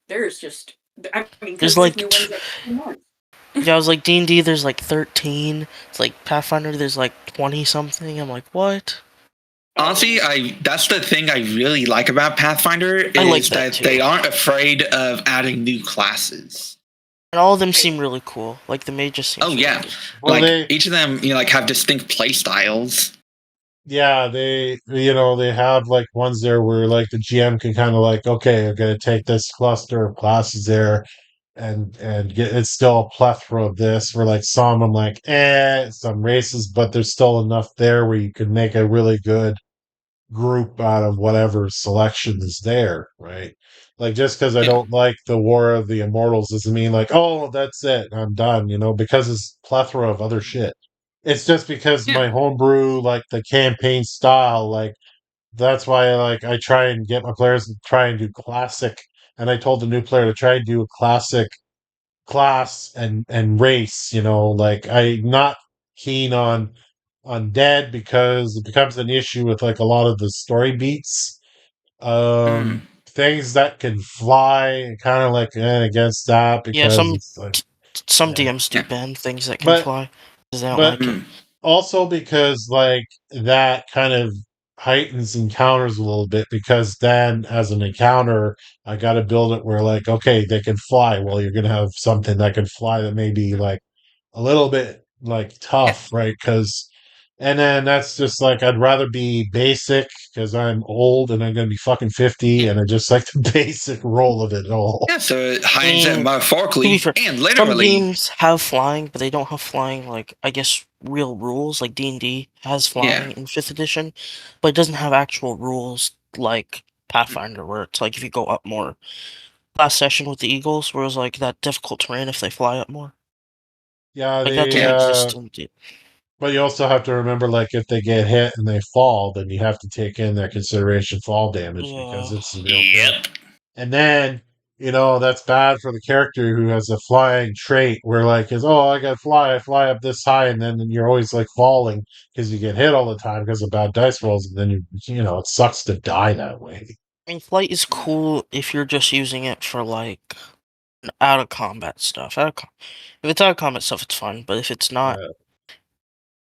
there's just, I mean, There's because these like new ones are more. yeah, I was like D&D. There's like 13. It's like Pathfinder. There's like 20 something. I'm like, what? Honestly, that's the thing I really like about Pathfinder I like is that that too. they aren't afraid of adding new classes. And all of them seem really cool. Like the mage just seems Oh really yeah, good. Well, like each of them, like have distinct play styles. yeah, they have like ones there where like the GM can kind of like, okay, I'm gonna take this cluster of classes there and get it's still a plethora of this. Where like some I'm like, some races, but there's still enough there where you can make a really good group out of whatever selection is there, right? Like just because I Yeah, don't like the War of the Immortals doesn't mean like, oh, that's it, I'm done, because it's plethora of other shit. It's just because yeah, my homebrew, like the campaign style, like that's why like I try and get my players to try and do classic. And I told the new player to try and do a classic class and race, like I'm not keen on dead because it becomes an issue with like a lot of the story beats. mm, Things that can fly, kind of like against that Yeah, because it's like, some yeah. DMs do yeah, ban things that can But fly because they don't but like it. mm, also because like that kind of heightens encounters a little bit because then as an encounter I got to build it where like okay they can fly, well you're gonna have something that can fly that may be like a little bit like yeah, tough, right? Because and then that's just like I'd rather be basic because I'm old and I'm gonna be fucking 50 yeah. and I just like the basic roll of it all. Yeah, so it I hides it mean, to be metaphorically fair, and some literally. games have flying, but they don't have flying like I guess real rules. Like D&D has Yeah, flying in fifth edition, but it doesn't have actual rules like Pathfinder, where it's like if you go up more. Last session with the Eagles, where it was like that difficult terrain if they fly up more. Yeah, Like that they doesn't yeah, exist in D. but you also have to remember like if they get hit and they fall, then you have to take in their consideration fall damage because Yeah. it's a real thing. yep, And then, that's bad for the character who has a flying trait where like is oh I got fly, I fly up this high, and then you're always like falling because you get hit all the time because of bad dice rolls, and then it sucks to die that way. I mean, flight is cool if you're just using it for like out of combat stuff. If it's out of combat stuff, it's fun. But if it's not, Yeah.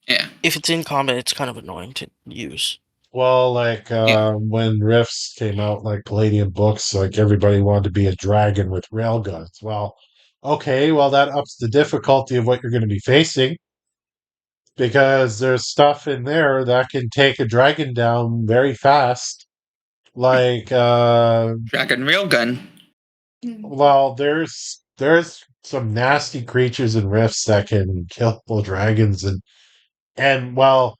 yeah, if it's in combat, it's kind of annoying to use. Well, like yeah, when Rifts came out, like Palladium books, like everybody wanted to be a dragon with railguns. Well, okay, well that ups the difficulty of what you're going to be facing because there's stuff in there that can take a dragon down very fast. Like, dragon railgun. well, there's some nasty creatures and rifts that can kill dragons, and well,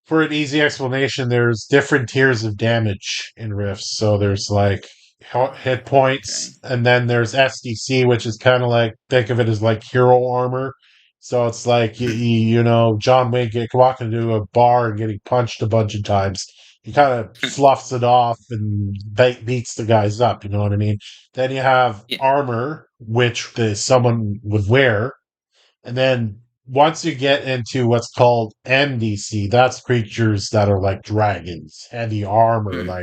for an easy explanation, there's different tiers of damage in rifts. So there's like hit Okay, points, and then there's SDC, which is kind of like think of it as like hero armor. So it's like John Wayne walking into a bar and getting punched a bunch of times. He kind of fluffs it off and beats the guys up. You know what I mean? Then you have yeah, armor, which someone would wear, and then once you get into what's called MDC, that's creatures that are like dragons, heavy armor, mm,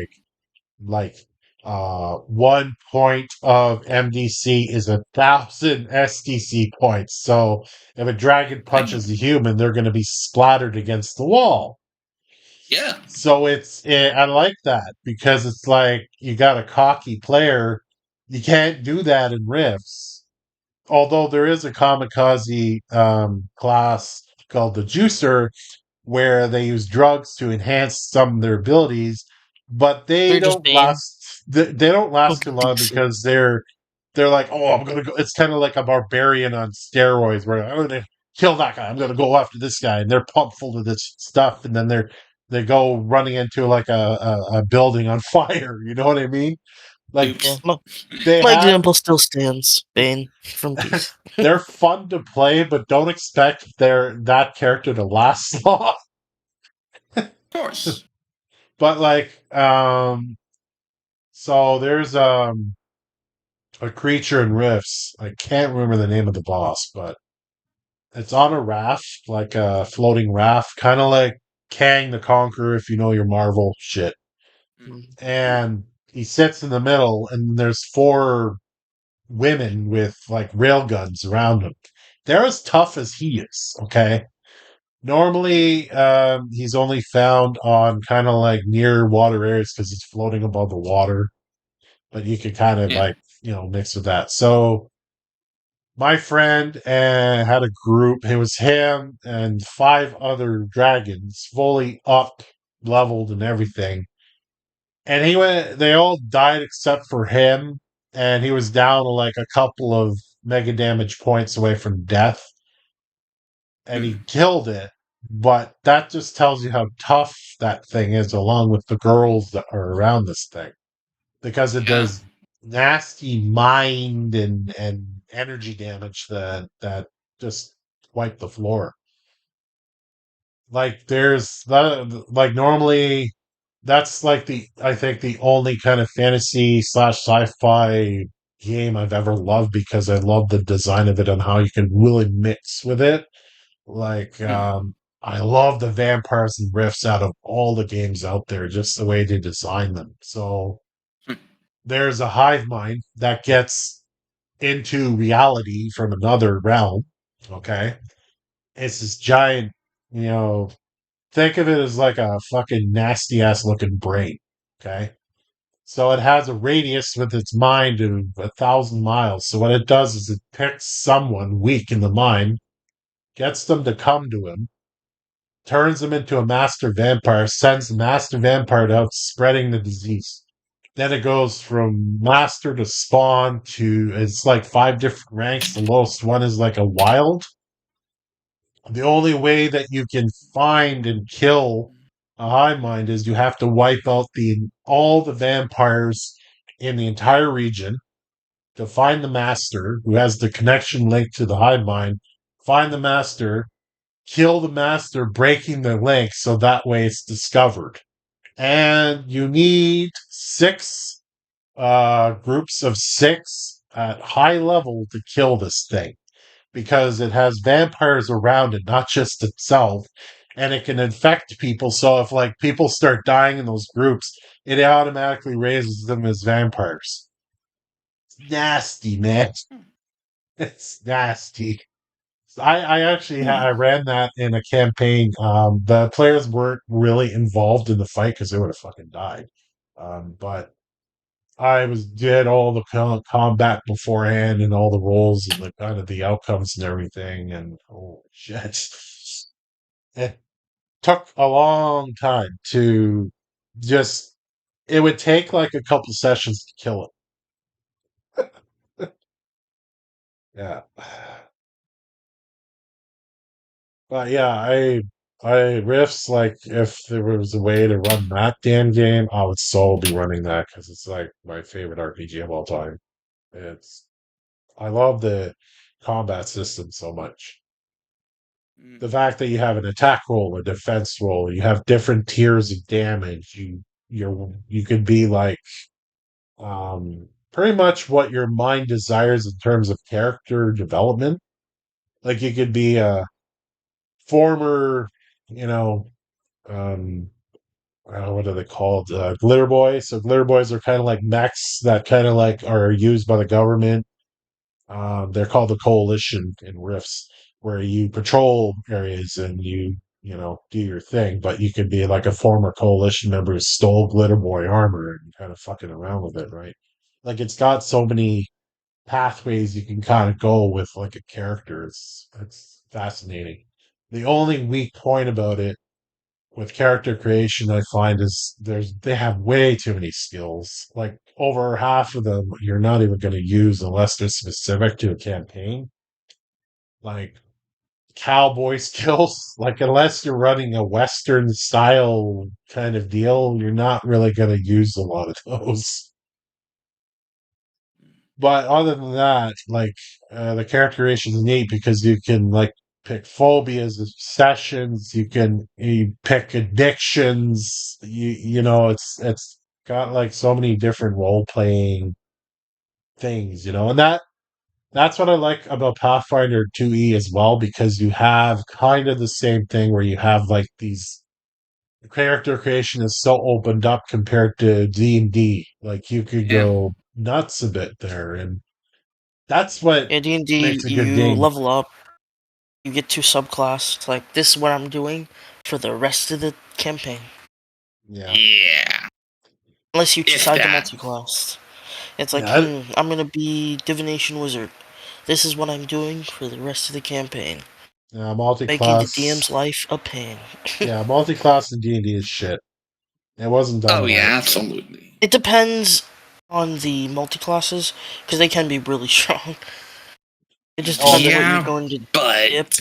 like 1 point of MDC is 1,000 SDC points. So if a dragon okay, punches a human, they're going to be splattered against the wall. yeah, So I like that because it's like you got a cocky player. You can't do that in Rifts, although there is a kamikaze class called the Juicer where they use drugs to enhance some of their abilities, but they They're just don't Bane. last. They don't last too Fucking long decent. because they're like, oh, I'm gonna go. It's kind of like a barbarian on steroids where I'm gonna kill that guy. I'm gonna go after this guy, and they're pumped full of this stuff, and then they go running into like a building on fire. You know what I mean? Like Yeah, oops. they my have example still stands. Bane from DC. they're fun to play, but don't expect that character to last long. Of course. But like, so there's a creature in Rifts. I can't remember the name of the boss, but it's on a raft, like a floating raft, kind of like Kang the Conqueror, if you know your Marvel shit. Mm. And he sits in the middle, and there's four women with like rail guns around him. They're as tough as he is. Okay. Normally, he's only found on kind of like near water areas because it's floating above the water. But you could kind of Yeah. like mix with that. So my friend had a group. It was him and five other dragons, fully up leveled and everything. And he went. They all died except for him, and he was down to like a couple of mega damage points away from death, and he Hmm. killed it. But that just tells you how tough that thing is, along with the girls that are around this thing, because it Yeah. does nasty mind and energy damage that just wipe the floor. Like there's that, like normally that's like the I think the only kind of fantasy slash sci-fi game I've ever loved because I love the design of it and how you can really mix with it. Like Hmm. I love the vampires and rifts out of all the games out there, just the way they design them. So Hmm. there's a hive mind that gets into reality from another realm. Okay. It's this giant, you know, think of it as like a fucking nasty ass looking brain. Okay. So it has a radius with its mind of 1,000 miles. So what it does is it picks someone weak in the mind, gets them to come to him, turns them into a master vampire, sends the master vampire out spreading the disease. Then it goes from master to spawn to it's like five different ranks. The lowest one is like a wild. The only way that you can find and kill a hive mind is you have to wipe out the all the vampires in the entire region to find the master who has the connection link to the hive mind. Find the master, kill the master, breaking the link so that way it's discovered. And you need six groups of six at high level to kill this thing because it has vampires around it, not just itself, and it can infect people. So if like people start dying in those groups, it automatically raises them as vampires. It's nasty, man. It's nasty. I actually Hmm. I ran that in a campaign. The players weren't really involved in the fight because they would have fucking died. But I was did all the combat beforehand and all the roles and the kind of the outcomes and everything. And oh shit, it took a long time to just. It would take like a couple sessions to kill it. Yeah, but yeah, I riffs like if there was a way to run that damn game, I would so be running that because it's like my favorite RPG of all time. It's I love the combat system so much. Hmm. The fact that you have an attack roll, a defense roll, you have different tiers of damage. You could be like pretty much what your mind desires in terms of character development. Like you could be a former, you know, um what are they called? Glitter boys. So glitter boys are kind of like mechs that kind of like are used by the government. They're called the coalition in rifts, where you patrol areas and you do your thing. But you could be like a former coalition member who stole glitter boy armor and kind of fucking around with it, right? Like it's got so many pathways you can kind of go with like a character. It's fascinating. The only weak point about it with character creation I find is they have way too many skills. Like over half of them you're not even going to use unless they're specific to a campaign. Like cowboy skills, like unless you're running a western style kind of deal, you're not really going to use a lot of those. But other than that, like the character creation is neat because you can like pick phobias, obsessions. You pick addictions. It's got like so many different role playing things. And that's what I like about Pathfinder 2E as well because you have kind of the same thing where you have like these character creation is so opened up compared to D&D. Like you could Yeah. go nuts a bit there, and that's what Yeah, D&D, makes a good you game. level up, you get to subclass. It's like, this is what I'm doing for the rest of the campaign. Yeah. Yeah. Unless you If decide to that. multi-class. It's like, Yeah, I'm gonna be Divination Wizard. This is what I'm doing for the rest of the campaign. yeah, Making the multi-class. DM's life a pain. Yeah, multi-class in D&D is shit. It wasn't done Oh yeah, right. absolutely. It depends on the multi-classes, because they can be really strong. It just Oh, depends what you're Yeah, going to but dip.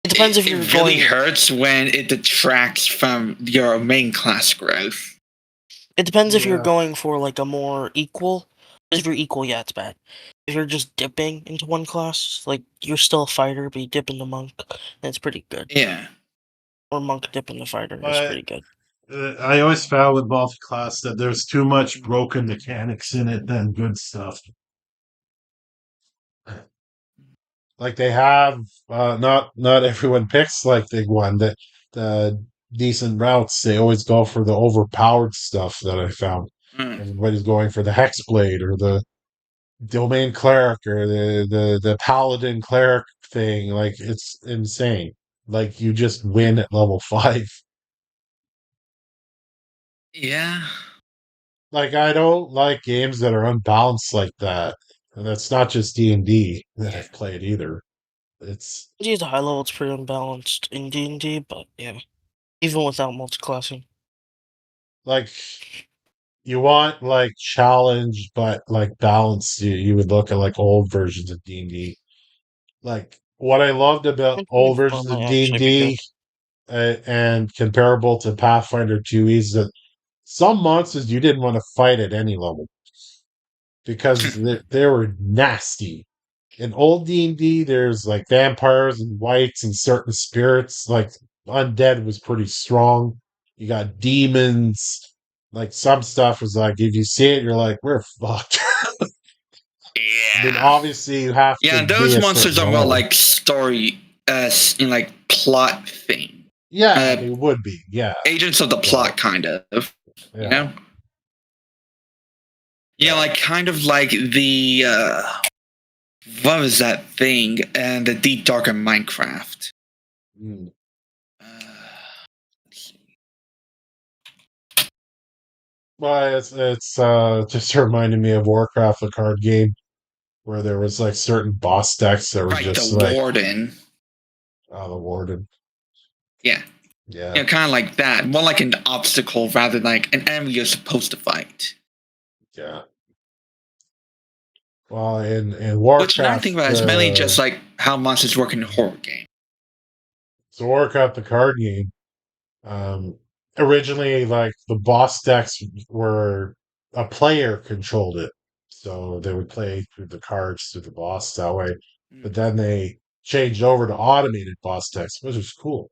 It depends if you're it really going... hurts when it detracts from your main class growth. It depends if you're Yeah. going for, like, a more equal. If you're equal, yeah, it's bad. If you're just dipping into one class, like, you're still a fighter, but you dip into monk, then it's pretty good. Yeah. Or monk dip into fighter is But pretty good. I always found with multi-class that there's too much broken mechanics in it than good stuff. Like they have, not everyone picks like the one that the decent routes. They always go for the overpowered stuff that I found. Mm. Everybody's going for the Hexblade or the Domain Cleric or the Paladin Cleric thing. Like it's insane. Like you just win at level 5. Yeah. Like I don't like games that are unbalanced like that. And that's not just D&D that Yeah. I've played either. It's D at a high level, it's pretty unbalanced in D&D, but yeah. Even without multi-classing. like you want like challenge but like balance. You would look at like old versions of D&D. Like what I loved about old Well, versions of might actually be D&D good. and comparable to Pathfinder 2 is that some monsters you didn't want to fight at any level because they were nasty. In old D&D, there's like vampires and wights and certain spirits. Like undead was pretty strong. You got demons. Like some stuff was like if you see it, you're like, we're fucked. I mean, Yeah. obviously you have Yeah, to be those a certain monsters are more level. like story, in like plot thing. Yeah, Uh, they would be. Yeah, agents of the yeah, plot, kind of. You yeah, know? Yeah, yeah. like kind of like the what was that thing? And the Deep Dark in Minecraft. Mm. Uh, let's see. Well, it's just reminding me of Warcraft, the card game, where there was like certain boss decks that were Right, just the like, Warden. oh, the Warden. Yeah. Yeah. You know, kind of like that. More like an obstacle rather than like an enemy you're supposed to fight. Yeah. Well, in Which now I think Warcraft, about it, is mainly just like how monsters work in a horror game. so Warcraft, the card game, um, originally like the boss decks were a player controlled it, so they would play through the cards through the boss that way. But Mm. then they changed over to automated boss decks, which is cool.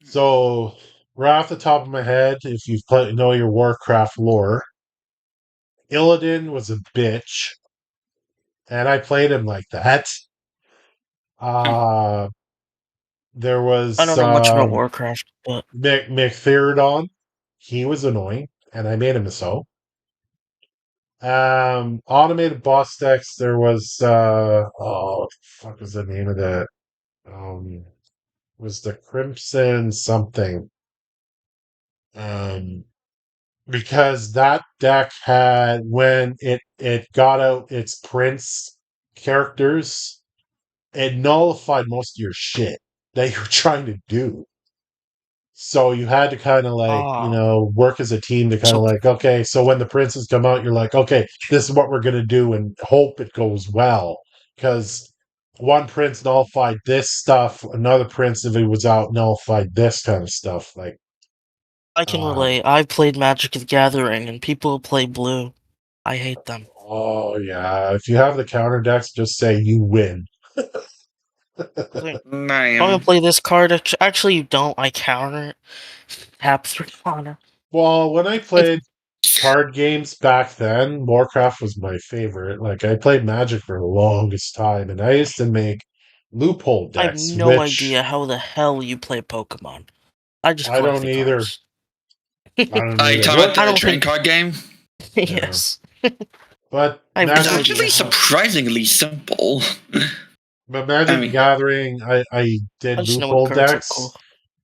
So, right off the top of my head, if you know your Warcraft lore, Illidan was a bitch, and I played him like that. Uh there I was don't know much about Warcraft, but McTheridon. He was annoying, and I made him so. Automated boss decks. There was what the fuck was the name of that? Was the Crimson something? Um, because that deck had when it got out its prince characters, it nullified most of your shit that you were trying to do. So you had to kind of like, work as a team to kind of so like, okay, so when the princes come out, you're like, okay, this is what we're gonna do and hope it goes well. Because one prince nullified this stuff, another prince, if he was out, nullified this kind of stuff. Like, I can um, relate. I've played Magic the Gathering, and people who play blue, I hate them. oh yeah, if you have the counter decks, just say you win. I think, I'm gonna Man. play this card. Actually, you don't. I counter it. Tap 3 mana. Well, when I It's, played card games back then, Warcraft was my favorite. Like I played Magic for the longest time, and I used to make loophole I have decks, no which idea how the hell you play Pokemon. I just I collect don't the either. cards. I don't Are you either. talking about I the don't trading think- card game? Yes. But I have It's no Magic, idea. actually surprisingly simple. but Magic I the mean- Gathering, I I did just know what loophole cards are decks. cool.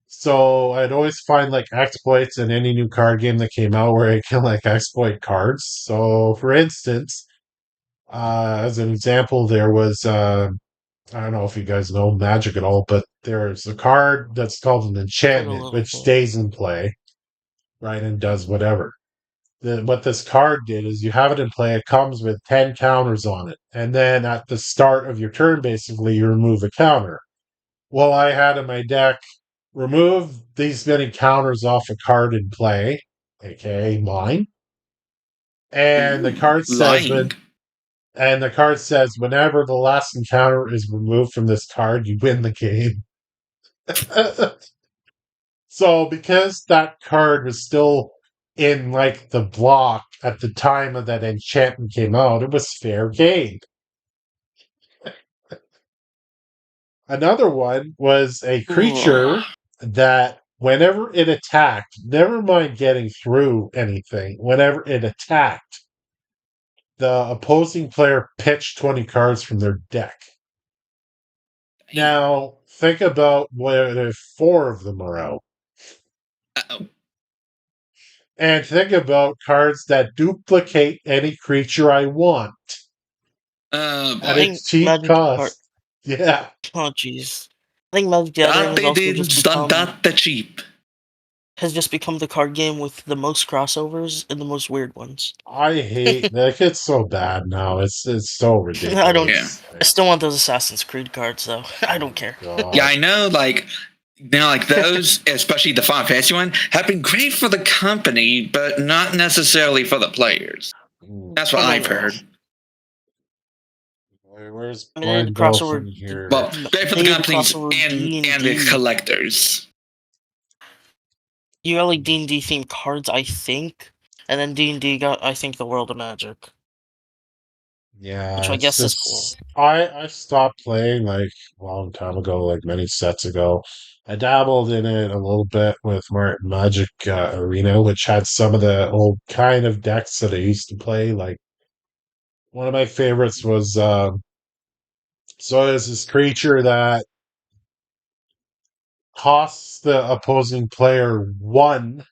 So I'd always find like exploits in any new card game that came out where I can like exploit cards. So for instance, as an example, there was I don't know if you guys know Magic at all, but there's a card that's called an enchantment, little which bit. stays in play, right, and does whatever. What this card did is you have it in play, it comes with 10 counters on it, and then at the start of your turn, basically, you remove a counter. Well, I had in my deck, remove these many counters off a card in play, aka mine. And the card says Lying. whenever the last encounter is removed from this card, you win the game. So because that card was still in like the block at the time of that enchantment came out, it was fair game. Another one was a creature that whenever it attacked, never mind getting through anything, whenever it attacked, the opposing player pitched 20 cards from their deck. Now, think about what if 4 of them are out. Uh-oh. And think about cards that duplicate any creature I want Oh at I boy. think a cheap Magic cost. Yeah. Oh jeez. I think Magic the Gathering That has they also did, just done become that the cheap. the card game with the most crossovers and the most weird ones. I hate like it's so bad now. It's so ridiculous. I still want those Assassin's Creed cards though. I don't care. God. Yeah, I know, like those, especially the Final Fantasy one, have been great for the company, but not necessarily for the players. Mm. That's what Oh, no, I've no. heard. Where's I mean, they did Blind the Bill crossover- from here? Well, great for the They did the companies crossover and D&D. the collectors. You got like D&D themed cards, I think, and then D&D got I think the World of Magic. Yeah, Which I it's guess is just I stopped playing like a long time ago, like many sets ago. I dabbled in it a little bit with Magic Arena, which had some of the old kind of decks that I used to play. Like one of my favorites was so there's this creature that costs the opposing player 1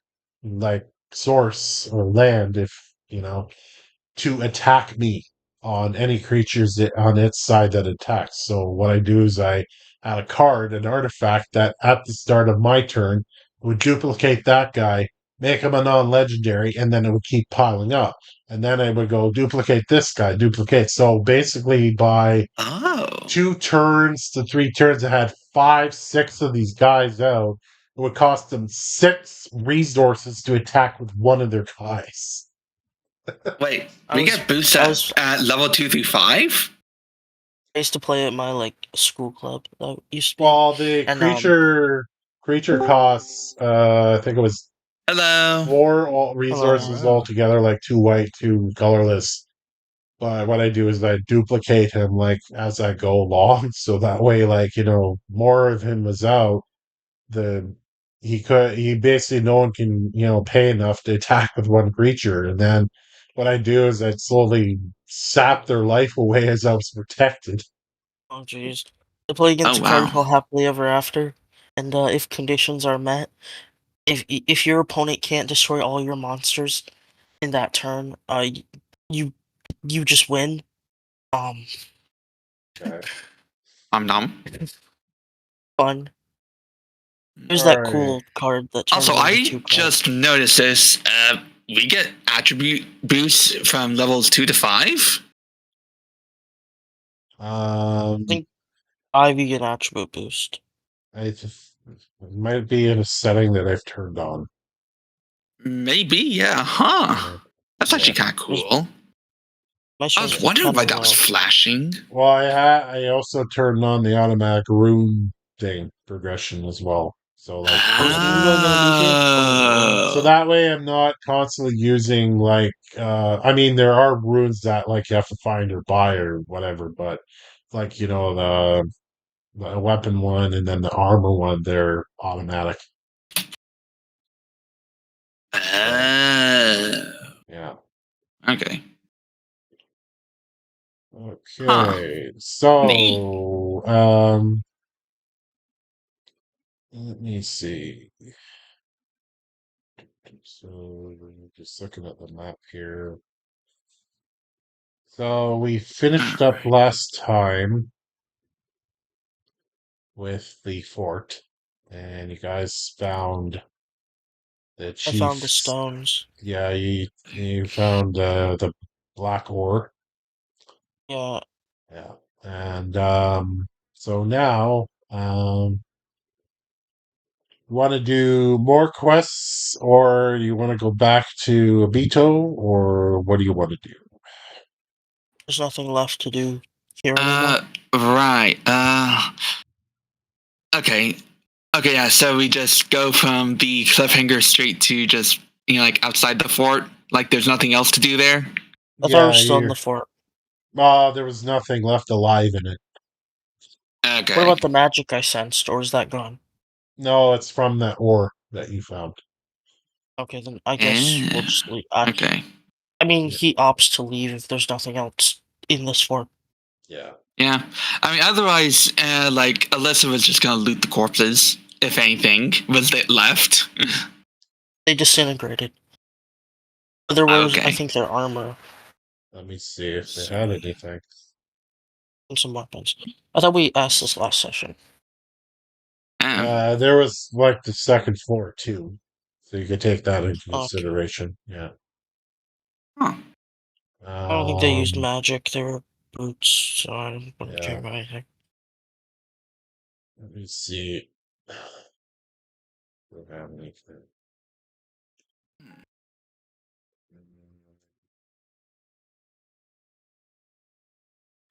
like source or land if you know to attack me on any creatures on its side that attacks. So what I do is I add a card, an artifact that at the start of my turn would duplicate that guy, make him a non-legendary, and then it would keep piling up. And then I would go duplicate this guy, duplicate. So basically by Oh. 2 turns to 3 turns, I had 5, 6 of these guys out. It would cost them 6 resources to attack with one of their guys. Wait, I we was- get boosts I was- at level 2 through 5? I used to play at my like school club that used to be. Well, the And, creature costs, I think it was Hello. 4 resources Hello. altogether, like 2 white, 2 colorless. But what I do is I duplicate him like as I go along, so that way, like more of him was out. He basically no one can pay enough to attack with one creature, and then what I do is I slowly sap their life away as I was protected. Oh jeez. I play against Oh, a card wow. called Happily Ever After, and if conditions are met, if your opponent can't destroy all your monsters in that turn, you just win. Okay. Nom. Fun. There's that Alright. cool card that turns Also, into I 2 cards. just noticed this. We get attribute boosts from levels 2 to 5? think- Ivy get attribute boost. It might be in a setting that I've turned on. Maybe, yeah. Huh. That's actually kind of cool. My I was show's wondering why kinda that was low. flashing. Well, I also turned on the automatic rune thing progression as well. So like, so Oh. that way I'm not constantly using like, I mean there are runes that like you have to find or buy or whatever, but like the weapon one and then the armor one, they're automatic. Yeah. Okay. Huh. So, let me see. So, just looking at the map here. So, we finished up Alright. last time with the fort, and you guys found the I found the chief's. stones. Yeah, you found the black ore. Yeah, Yeah, and so now you want to do more quests, or you want to go back to Abito, or what do you want to do? there's nothing left to do here anymore. Right. Okay. Okay, yeah, so we just go from the cliffhanger straight to just, like outside the fort? Like there's nothing else to do there? I thought it was Yeah, still in you. the fort. There was nothing left alive in it. What Okay. about the magic I sensed, or is that gone? No, it's from that ore that you found. Okay, then I guess we'll just leave. Okay. I mean, Yeah. he opts to leave if there's nothing else in this fort. Yeah. Yeah. I mean, otherwise, like, Alyssa was just gonna loot the corpses, if anything, was it left. They disintegrated. But there was, I Okay. think, their armor Let me see if they had anything. and some weapons. I thought we asked this last session. There was like the second floor too, so you could take that into Okay. consideration. Yeah. Huh. I don't think they used Um. magic. They were brutes, so I wouldn't care Yeah. about anything. Let me see. Don't have anything.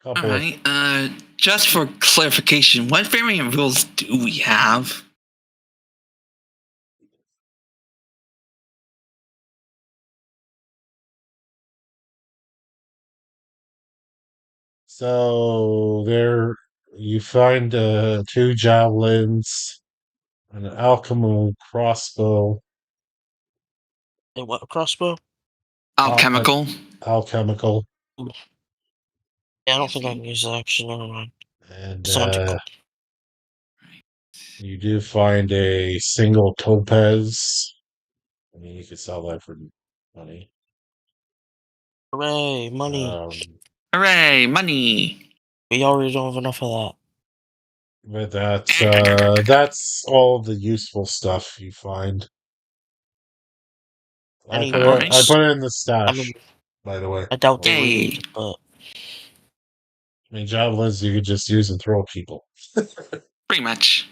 All Couple of. right. Just for clarification, what variant rules do we have? So there, you find two javelins, an alchemical crossbow, Hey, what, a crossbow? a Alchemical. alchemical, Ooh. Yeah, I don't think I can use that, actually. Never mind. and It's magical. you do find a single topaz. I mean, you could sell that for money. Hooray, money. Hooray, money. We already don't have enough of that. But that's all the useful stuff you find. I Any put it I books? put it in the I stash, mean, by the way. I doubt they Yay. read, but I mean, javelins you could just use and throw at people. Pretty much.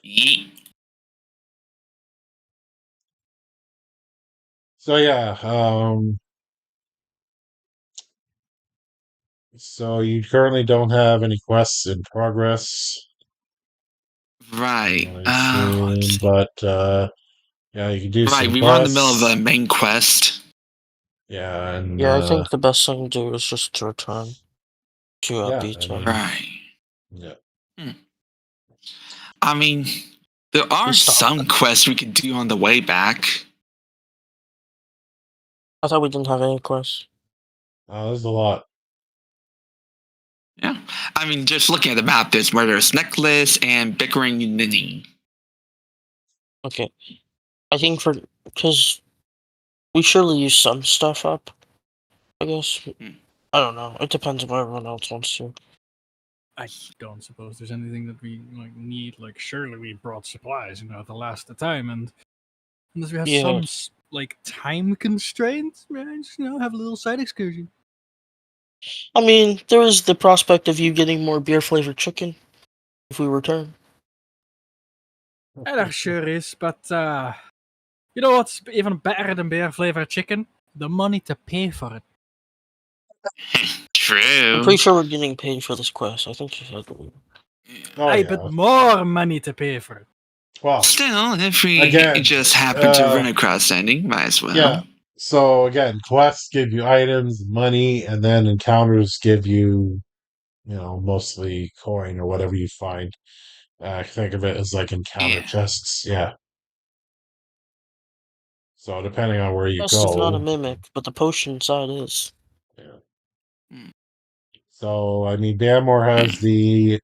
Yeet. So yeah, so you currently don't have any quests in progress, Right. I assume, but yeah, you can do Right. some We were in the middle of a quests. main quest. Yeah, and yeah, I think the best thing to do is just to return to yeah, I Beta. mean, Right. yeah. I mean, there We are stopped. some quests we could do on the way back. I thought we didn't have any quests. There's a lot. Yeah. I mean, just looking at the map, there's Murderous Necklace and Bickering Ninny. Okay. I think because we surely use some stuff up, I guess. I don't know. It depends on what everyone else wants to. I don't suppose there's anything that we need. Like, surely we brought supplies, the last time, and unless we have Yeah. some time constraint, just have a little side excursion. I mean, there is the prospect of you getting more beer flavored chicken if we return. And there sure is, but you know what's even better than beer flavored chicken? The money to pay for it. True. I'm pretty sure we're getting paid for this quest. I think you said we. Oh Aye, yeah. but more money to pay for it. Well, Still, if we again, just happen to run across ending, might as well. yeah. So again, quests give you items, money, and then encounters give you, mostly coin or whatever you find. Think of it as like encounter Yeah. chests. Yeah. So depending on where you Quest is not a go, mimic, but the potion side is. yeah. Hmm. So I mean, Bamor has the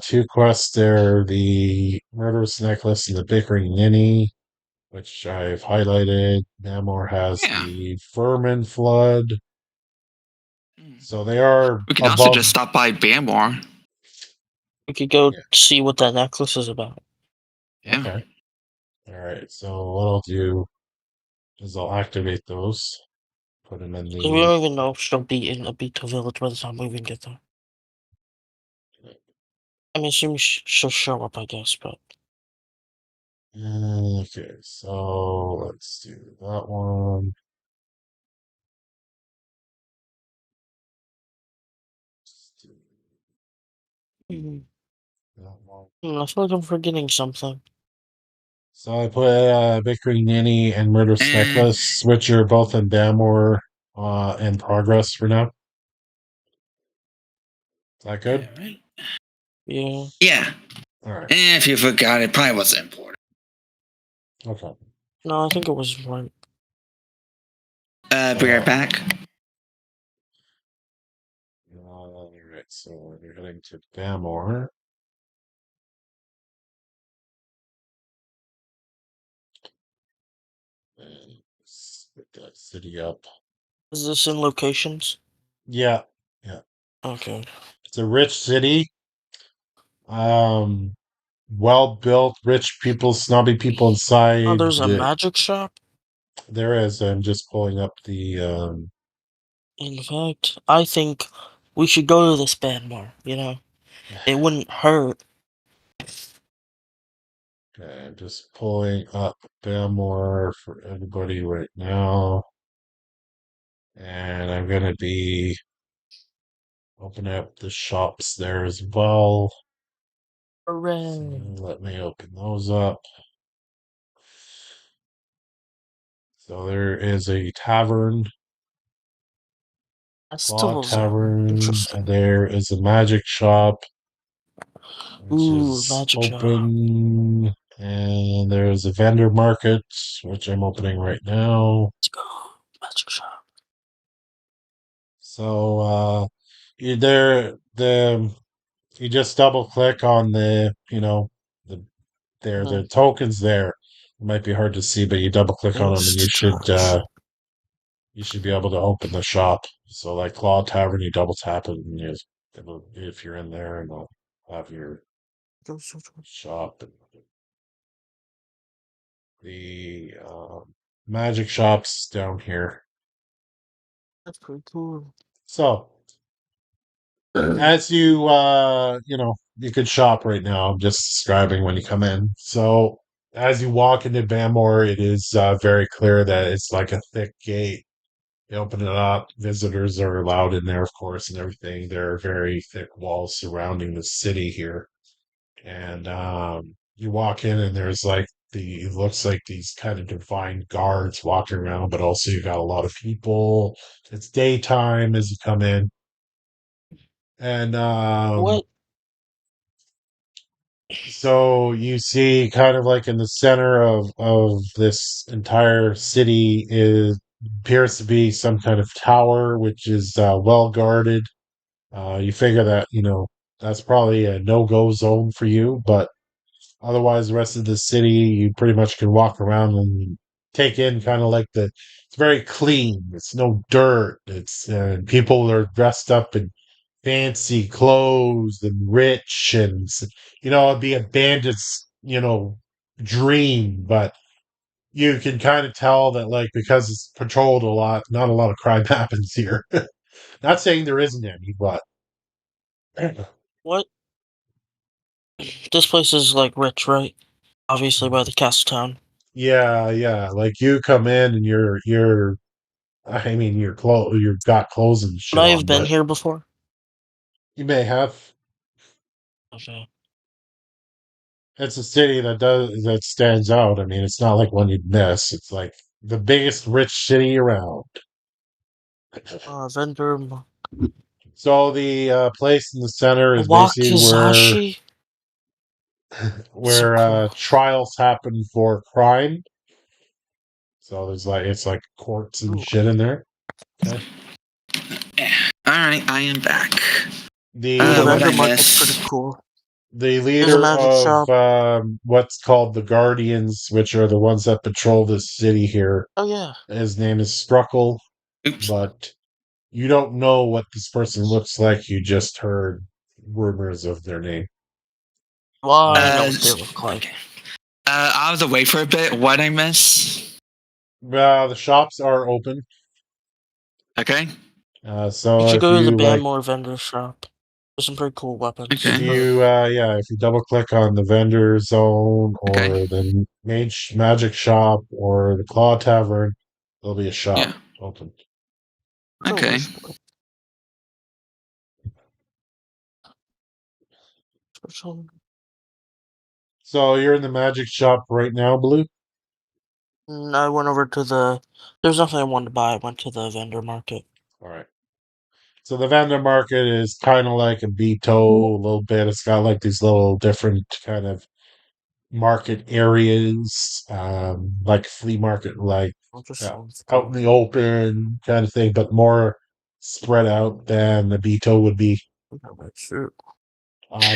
two quests there: the murderous necklace and the bickering ninny, which I've highlighted. Bamor has Yeah. the vermin flood. Hmm. So they are We could also above. just stop by Bamor. We could go Yeah. see what that necklace is about. Yeah. Okay. All right. So what I'll do is I'll activate those. Put them in 'Cause we the. don't even know if she'll be in Abito Village by the time we even get there. I mean, assuming she'll show up, I guess, but. Okay. So let's do that one. Let's do Mhm. that one. I feel like I'm forgetting something. So I put Bickering Nanny and Murderous Eh. Necklace, which are both in Bamor in progress for now. Is that good? Yeah, right. Yeah. Yeah. All right. If you forgot, it probably wasn't important. Okay. No, I think it was right. Be right back. All right. So we're heading to Bamor. And let's get that city up. Is this in locations? Yeah. Yeah. Okay. It's a rich city. Um, well built, rich people, snobby people Oh, inside. there's a magic shop? There is. I'm just pulling up the. In fact, I think we should go to this band bar, you know? It wouldn't hurt. Okay, I'm just pulling up Bamor for everybody right now. And I'm going to be opening up the shops there as well. So Hooray. let me open those up. So there is a tavern, Claw Festivals are Tavern, and interesting. there is a magic shop, which Ooh, is magic shop. open. And there's a vendor market, which I'm opening right now. Let's go. Magic shop. So you there the you just double click on the Uh-huh. the tokens there. It might be hard to see, but you double click on them and Insta-charge. you should be able to open the shop. So like Claw Tavern, you double tap it and if you're in there and it'll have your shop. And the magic shops down here. That's pretty cool. So as you could shop right now. I'm just describing when you come in. So as you walk into Bamor, it is very clear that it's like a thick gate. You open it up, visitors are allowed in there, of course, and everything. There are very thick walls surrounding the city here. And you walk in, and there's like it looks like these kind of divine guards walking around, but also you got a lot of people. It's daytime as you come in. And What? so you see kind of like in the center of this entire city is appears to be some kind of tower which is well guarded. You figure that that's probably a no-go zone for you, but otherwise the rest of the city you pretty much can walk around and take in kind of like it's very clean. It's no dirt. It's people are dressed up in fancy clothes and rich and it'd be a bandit's dream, but you can kind of tell that like because it's patrolled a lot, not a lot of crime happens here. Not saying there isn't any, but What? This place is like rich, right? Obviously by the castle town. yeah, like you come in and you're I mean you've got clothes and Would shit I have on, been but here before? you may have. Okay. It's a city that stands out. I mean, it's not like one you'd miss. It's like the biggest rich city around. Vendor So the place in the center is basically where Wakizashi? So where cool. trials happen for crime. So there's like it's like courts and Ooh. shit in there. Okay. All right, I am back. The What vendor I market's pretty miss? cool. The There's a leader magic of shop. what's called the Guardians, which are the ones that patrol this city here. Oh yeah. His name is Struckle, Oops. but you don't know what this person looks like. You just heard rumors of their name. Well, I know what they look like. Okay. I was away for a bit. What I miss? The shops are open. Okay. So You should if go to the you like, Bamor vendor shop. There's some pretty cool weapons. Okay. if you if you double click on the vendor zone Okay. or the magic shop or the Claw Tavern, there'll be a shop Yeah. open. Okay. So you're in the magic shop right now, Blue? I went over to the. There's nothing I wanted to buy. I went to the vendor market. All right. So the vendor market is kind of like a Beto a little bit. It's got like these little different kind of market areas, like flea market, like out in the open kind of thing, but more spread out than the Beto would be.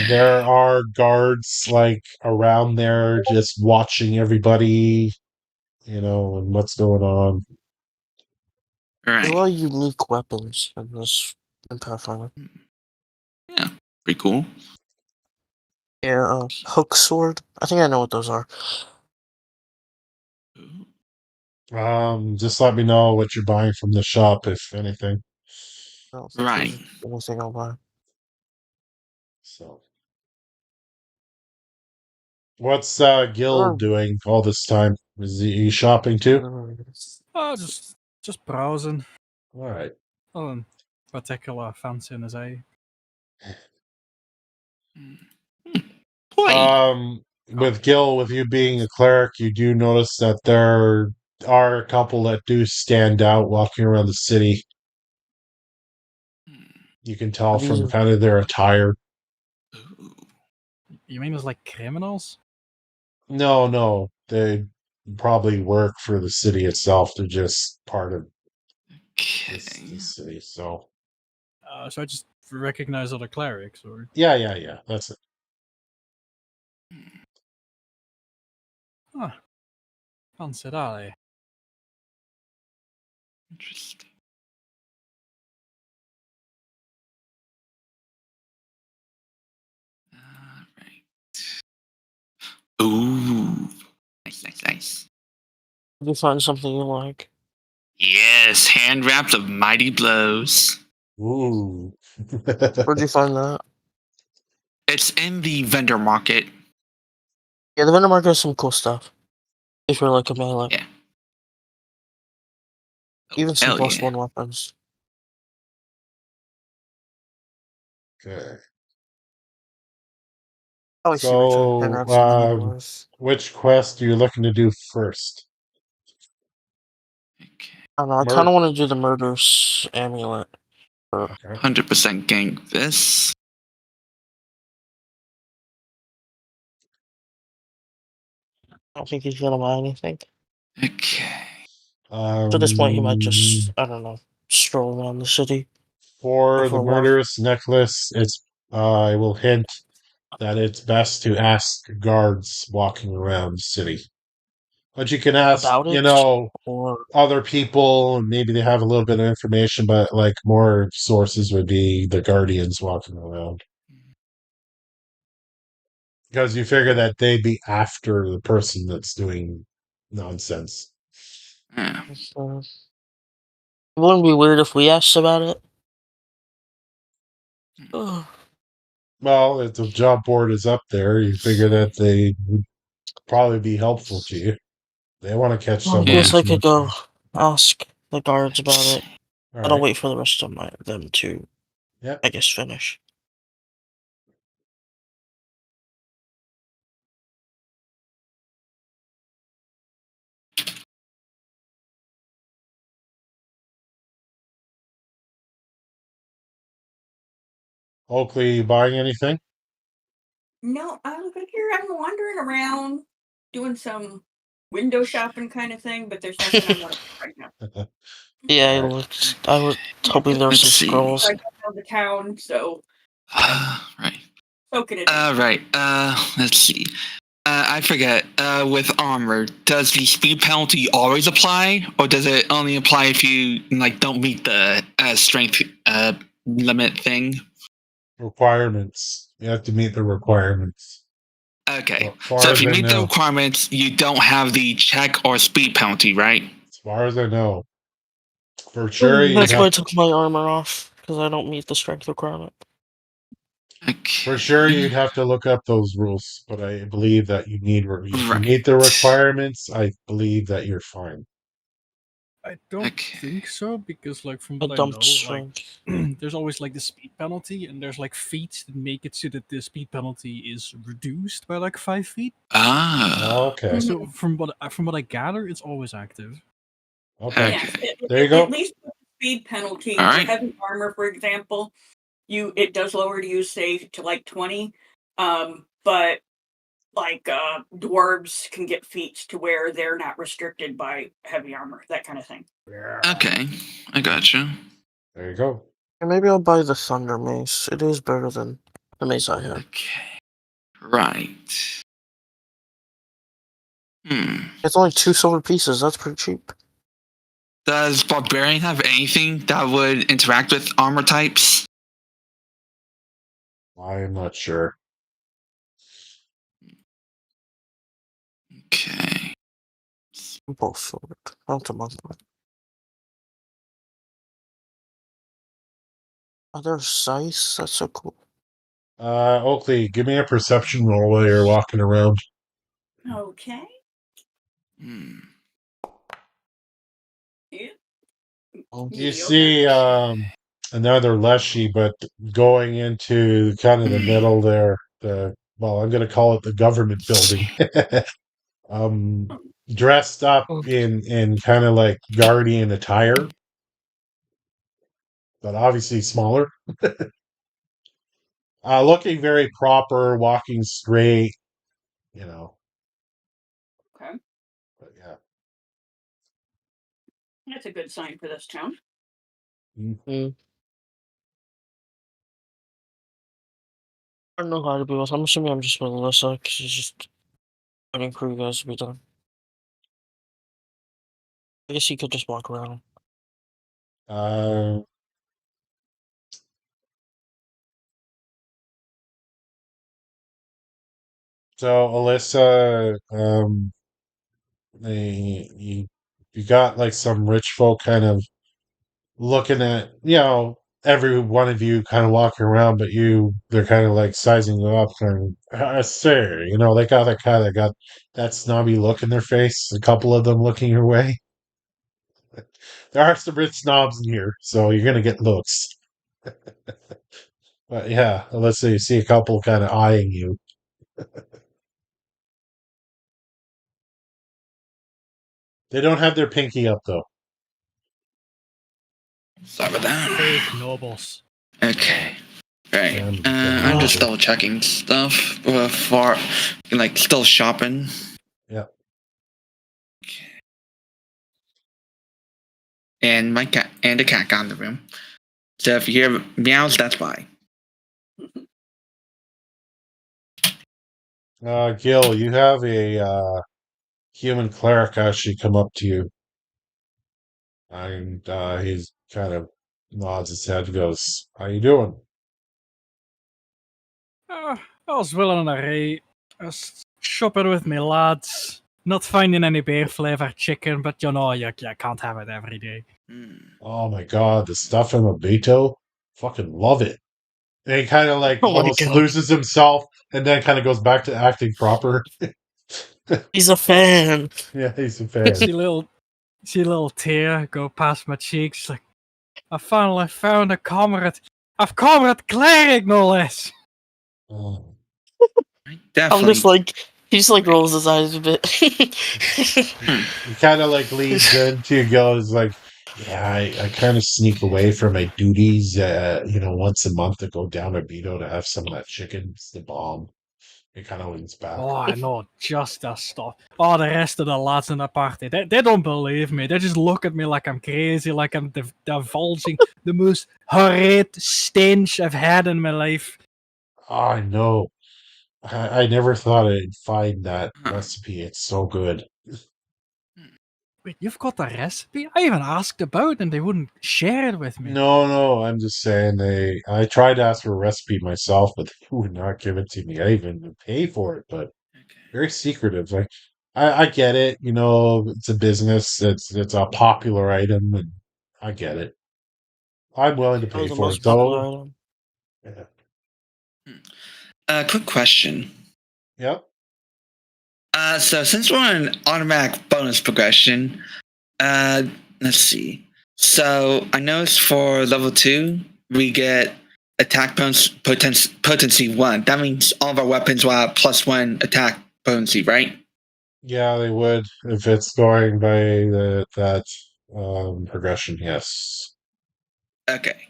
There are guards like around there just watching everybody, and what's going on. All There's a lot right. of unique weapons in Pathfinder. Yeah. Pretty cool. Yeah, hook sword. I think I know what those are. Just let me know what you're buying from the shop, if anything. I don't think Right. there's anything I'll buy. So, what's Gil Oh, doing all this time? Is he shopping too? Oh, just browsing. All right. Nothing particular fancy in his eye. Boy. With Gil, with you being a cleric, you do notice that there are a couple that do stand out walking around the city. You can tell from kind of their attire. You mean it's like criminals? No, they probably work for the city itself. They're just part of this city. So, So I just recognize other clerics, or yeah, that's it. huh? Fancy that, eh? Interesting. All right. Ooh. Nice. Did you find something you like? Yes, hand wraps of mighty blows. Ooh. Where'd you find that? It's in the vendor market. Yeah, the vendor market has some cool stuff. If you're like a melee. Yeah. Even some Hell plus yeah. one weapons. Okay. Oh, I see what you're hand So, wraps and mighty blows. which quest are you looking to do first? Okay. I don't know, I kind of want to do the murderous amulet. Okay. 100% gank this. I don't think he's gonna buy anything. Okay. At this point, he might just, I don't know, stroll around the city. For For the a while. murderous necklace, I will hint that it's best to ask guards walking around the city. But you can ask, About it? Or other people, and maybe they have a little bit of information, but like more sources would be the guardians walking around. Because you figure that they'd be after the person that's doing nonsense. Yeah. it wouldn't be weird if we asked about it. Oh. Well, if the job board is up there, you figure that they would probably be helpful to you. They want to catch Well, I somebody. guess I could go ask the guards about it. All But I'll right. wait for the rest of them to, Yeah. I guess, finish. Oakley, you buying anything? No, I'm good here. I'm wandering around doing some window shopping kind of thing, but there's nothing I want to right now. Yeah, I Alright. was hoping there were Let's some see. scrolls. I don't know the town, so Right. soaking it in. Right. Let's see. I forget. With armor, does the speed penalty always apply, or does it only apply if you don't meet the strength limit thing? Requirements. You have to meet the requirements. Okay. As far So as if you I meet the know. requirements, you don't have the check or speed penalty, right? As far as I know. For sure, you'd That's why I have took my armor off, because I don't meet the strength requirement. Okay. for sure you'd have to look up those rules, but I believe that you need if you meet the Right. requirements, I believe that you're fine. I don't Okay. think so, because from I what I dumped know, strength. there's always the speed penalty, and there's feats that make it so that the speed penalty is reduced by 5 feet. Ah. Okay. So from what I gather, it's always active. Okay. Yes, There you go. at least with the speed penalty All for right. heavy armor, for example, it does lower to use save to 20. But dwarves can get feats to where they're not restricted by heavy armor, that kind of thing. Okay. I gotcha. There you go. And maybe I'll buy the Thunder Mace. It is better than the mace I had. Okay. Right. It's only 2 silver pieces. That's pretty cheap. Does Barbarian have anything that would interact with armor types? I'm not sure. Okay. Both sword. Not a monthly. Oh, there's scythes. That's so cool. Oakley, give me a perception roll while you're walking around. Okay. Hmm. Yeah. Oh. You see another leshy, but going into kind of the middle there, I'm gonna call it the government building. Dressed up in kind of guardian attire, but obviously smaller. Looking very proper, walking straight, Okay. But yeah. That's a good sign for this town. Mm. I don't know how to be with. I'm assuming I'm just with Alyssa, because she's just waiting for you guys to be done. I guess you could just walk around. So Alyssa, you got some rich folk kind of looking at every one of you kind of walking around, but they're kind of sizing you up and sir, they got that kind of got that snobby look in their face. A couple of them looking your way. There are some rich snobs in here, so you're gonna get looks. But yeah, let's say you see a couple kind of eyeing you. They don't have their pinky up though. Sorry about that. Fake nobles. Okay. Right. Yeah, I'm just double checking stuff before, still shopping. Yeah. Okay. And my cat and the cat got in the room. So if you hear meows, that's why. Gil, you have a human cleric actually come up to you, and he's kind of nods his head and goes, "How you doing?" I was well on a array. I was shopping with my lads. Not finding any beer flavored chicken, but you can't have it every day. Oh my god, the stuff in the Beto, fucking love it. And he kind of Oh my almost God. loses himself, and then kind of goes back to acting proper. He's a fan. Yeah, he's a fan. See a little tear go past my cheeks. I finally found a comrade. A comrade cleric, no less. Oh. Definitely. He just rolls his eyes a bit. He kind of leads into goes yeah, I kind of sneak away from my duties, once a month to go down to Beto to have some of that chicken. It's the bomb. He kind of leans back. Oh, I know just the stuff. Oh, the rest of the lads in the party, they don't believe me. They just look at me like I'm crazy, like I'm divulging the most horrid stench I've had in my life. I know. I never thought I'd find that Huh. recipe. It's so good. Wait, you've got the recipe? I even asked about it and they wouldn't share it with me. No, I'm just saying I tried to ask for a recipe myself, but they would not give it to me. I even pay for it, but Okay. very secretive. Like I get it, it's a business, it's a popular item, and I get it. I'm willing to Probably pay the for it most popular though. item. Yeah. Quick question. Yep. So since we're on automatic bonus progression, let's see. So I noticed for level 2, we get attack bonus potency 1. That means all of our weapons will have +1 attack potency, right? Yeah, they would if it's going by that progression. Yes, Okay.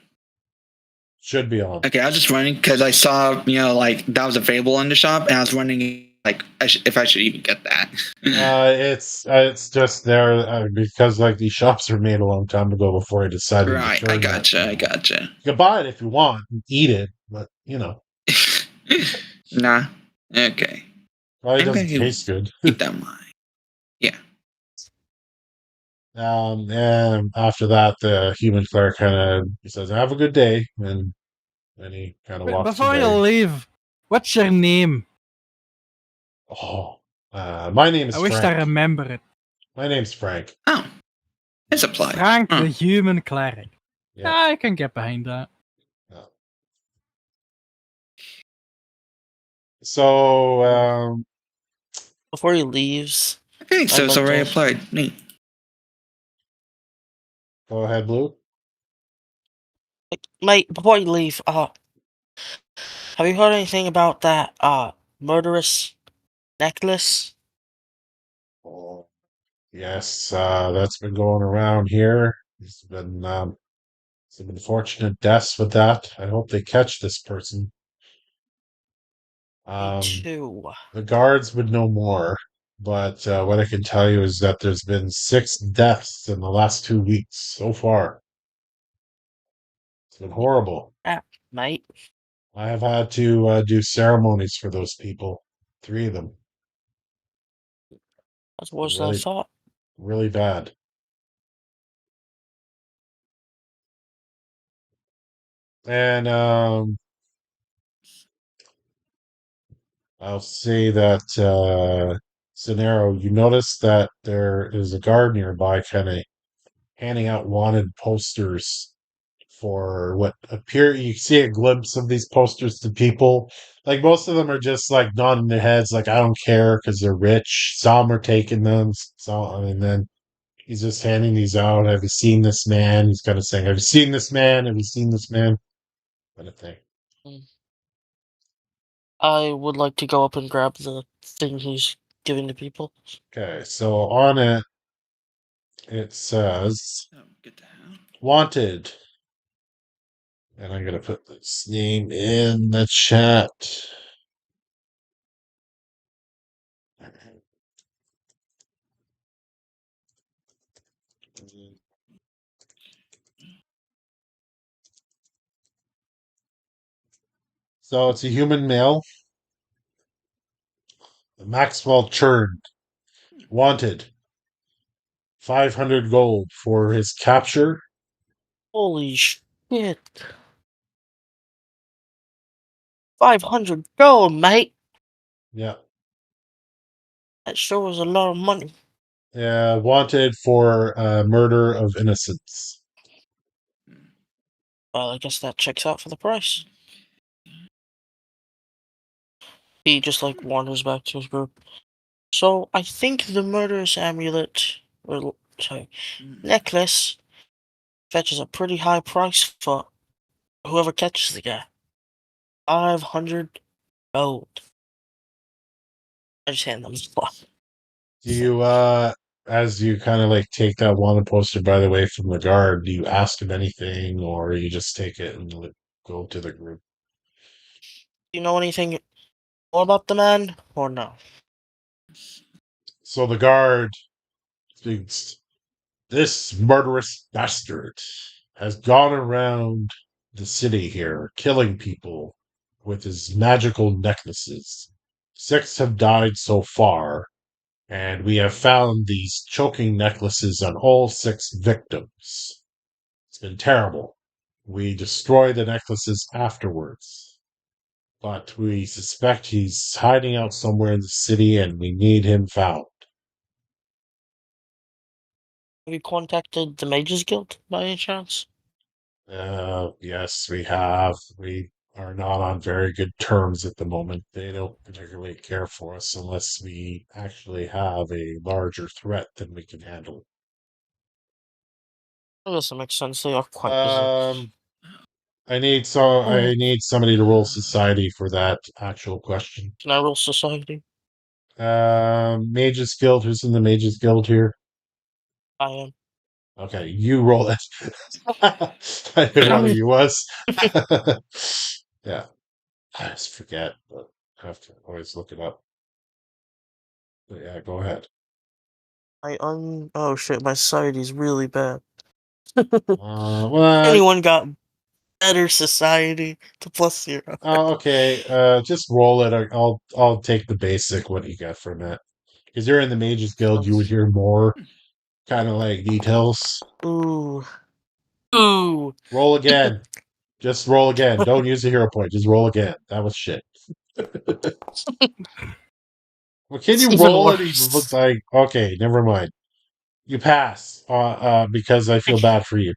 should be on. Okay, I was just running because I saw, like that was available in the shop, and I was wondering like if I should even get that. It's just there because like these shops were made a long time ago before I decided to Right, I turn that. gotcha, I gotcha. You can buy it if you want and eat it, but Nah. Okay. probably Maybe I doesn't can taste good. keep that in mind. Yeah. And after that, the human cleric kind of says, "Have a good day," and then he kind of Wait, walks before you away. leave, what's your name? Oh, my name I is wish I Frank. remember it. My name's Frank. Oh, it's applied. Frank, Huh. the human cleric. Yeah. I can get behind that. Yeah. So, Before he leaves, Okay, so I'd it's like already to applied. Neat. go ahead, Blue. mate, before you leave, have you heard anything about that murderous necklace? Oh, yes, that's been going around here. There's been some unfortunate deaths with that. I hope they catch this person. Me Um, too. the guards would know more, but what I can tell you is that there's been 6 deaths in the last 2 weeks so far. It's been horrible. Mate. I have had to do ceremonies for those people, 3 of them. That's It's been worse than I really, thought. really bad. And I'll say that Scenario, you notice that there is a guard nearby kind of handing out wanted posters for what appear you see a glimpse of these posters to people. Like most of them are just like nodding their heads, like I don't care because they're rich. Some are taking them, and then he's just handing these out. Have you seen this man? He's kind of saying, "Have you seen this man? Have you seen this man?" Kind of thing. Mm. I would like to go up and grab the thing he's giving to people. Okay, so on it says Oh, good to have. wanted. And I'm gonna put this name in the chat. So it's a human male, Maxwell Churn, wanted 500 gold for his capture. Holy shit. 500 gold, mate. Yeah, That sure was a lot of money. wanted for murder of innocents. Well, I guess that checks out for the price. He just like wanders back to his group. So I think the murderous amulet, or sorry, necklace, fetches a pretty high price for whoever catches the guy. 500 gold. I just hand them the plot. Do you, as you kind of like take that wanted poster, by the way, from the guard, do you ask him anything or you just take it and go to the group? Do you know anything What about the man, or no? So the guard thinks, this murderous bastard has gone around the city here, killing people with his magical necklaces. 6 have died so far, and we have found these choking necklaces on all 6 victims. It's been terrible. We destroy the necklaces afterwards, but we suspect he's hiding out somewhere in the city and we need him found. Have you contacted the Mages Guild by any chance? Yes, we have. We are not on very good terms at the moment. They don't particularly care for us unless we actually have a larger threat than we can handle. I guess that makes sense. They are quite busy. I need somebody to roll society for that actual question. Can I roll society? Mages Guild. Who's in the Mages Guild here? I am. Okay, you roll it. I didn't know who you was. Yeah, I just forget, but I have to always look it up. But yeah, go ahead. Oh shit, my society's really bad. Well, Anyone got better society to +0? okay. Just roll it. I'll take the basic. What you got from it? Because you're in the Mages Guild, you would hear more kind of like details. Ooh. Ooh. Roll again. Just roll again. Don't use the hero point. Just roll again. That was shit. Well, can It's you even roll it? Even worse. look like okay. Never mind. You pass. Because I feel bad for you.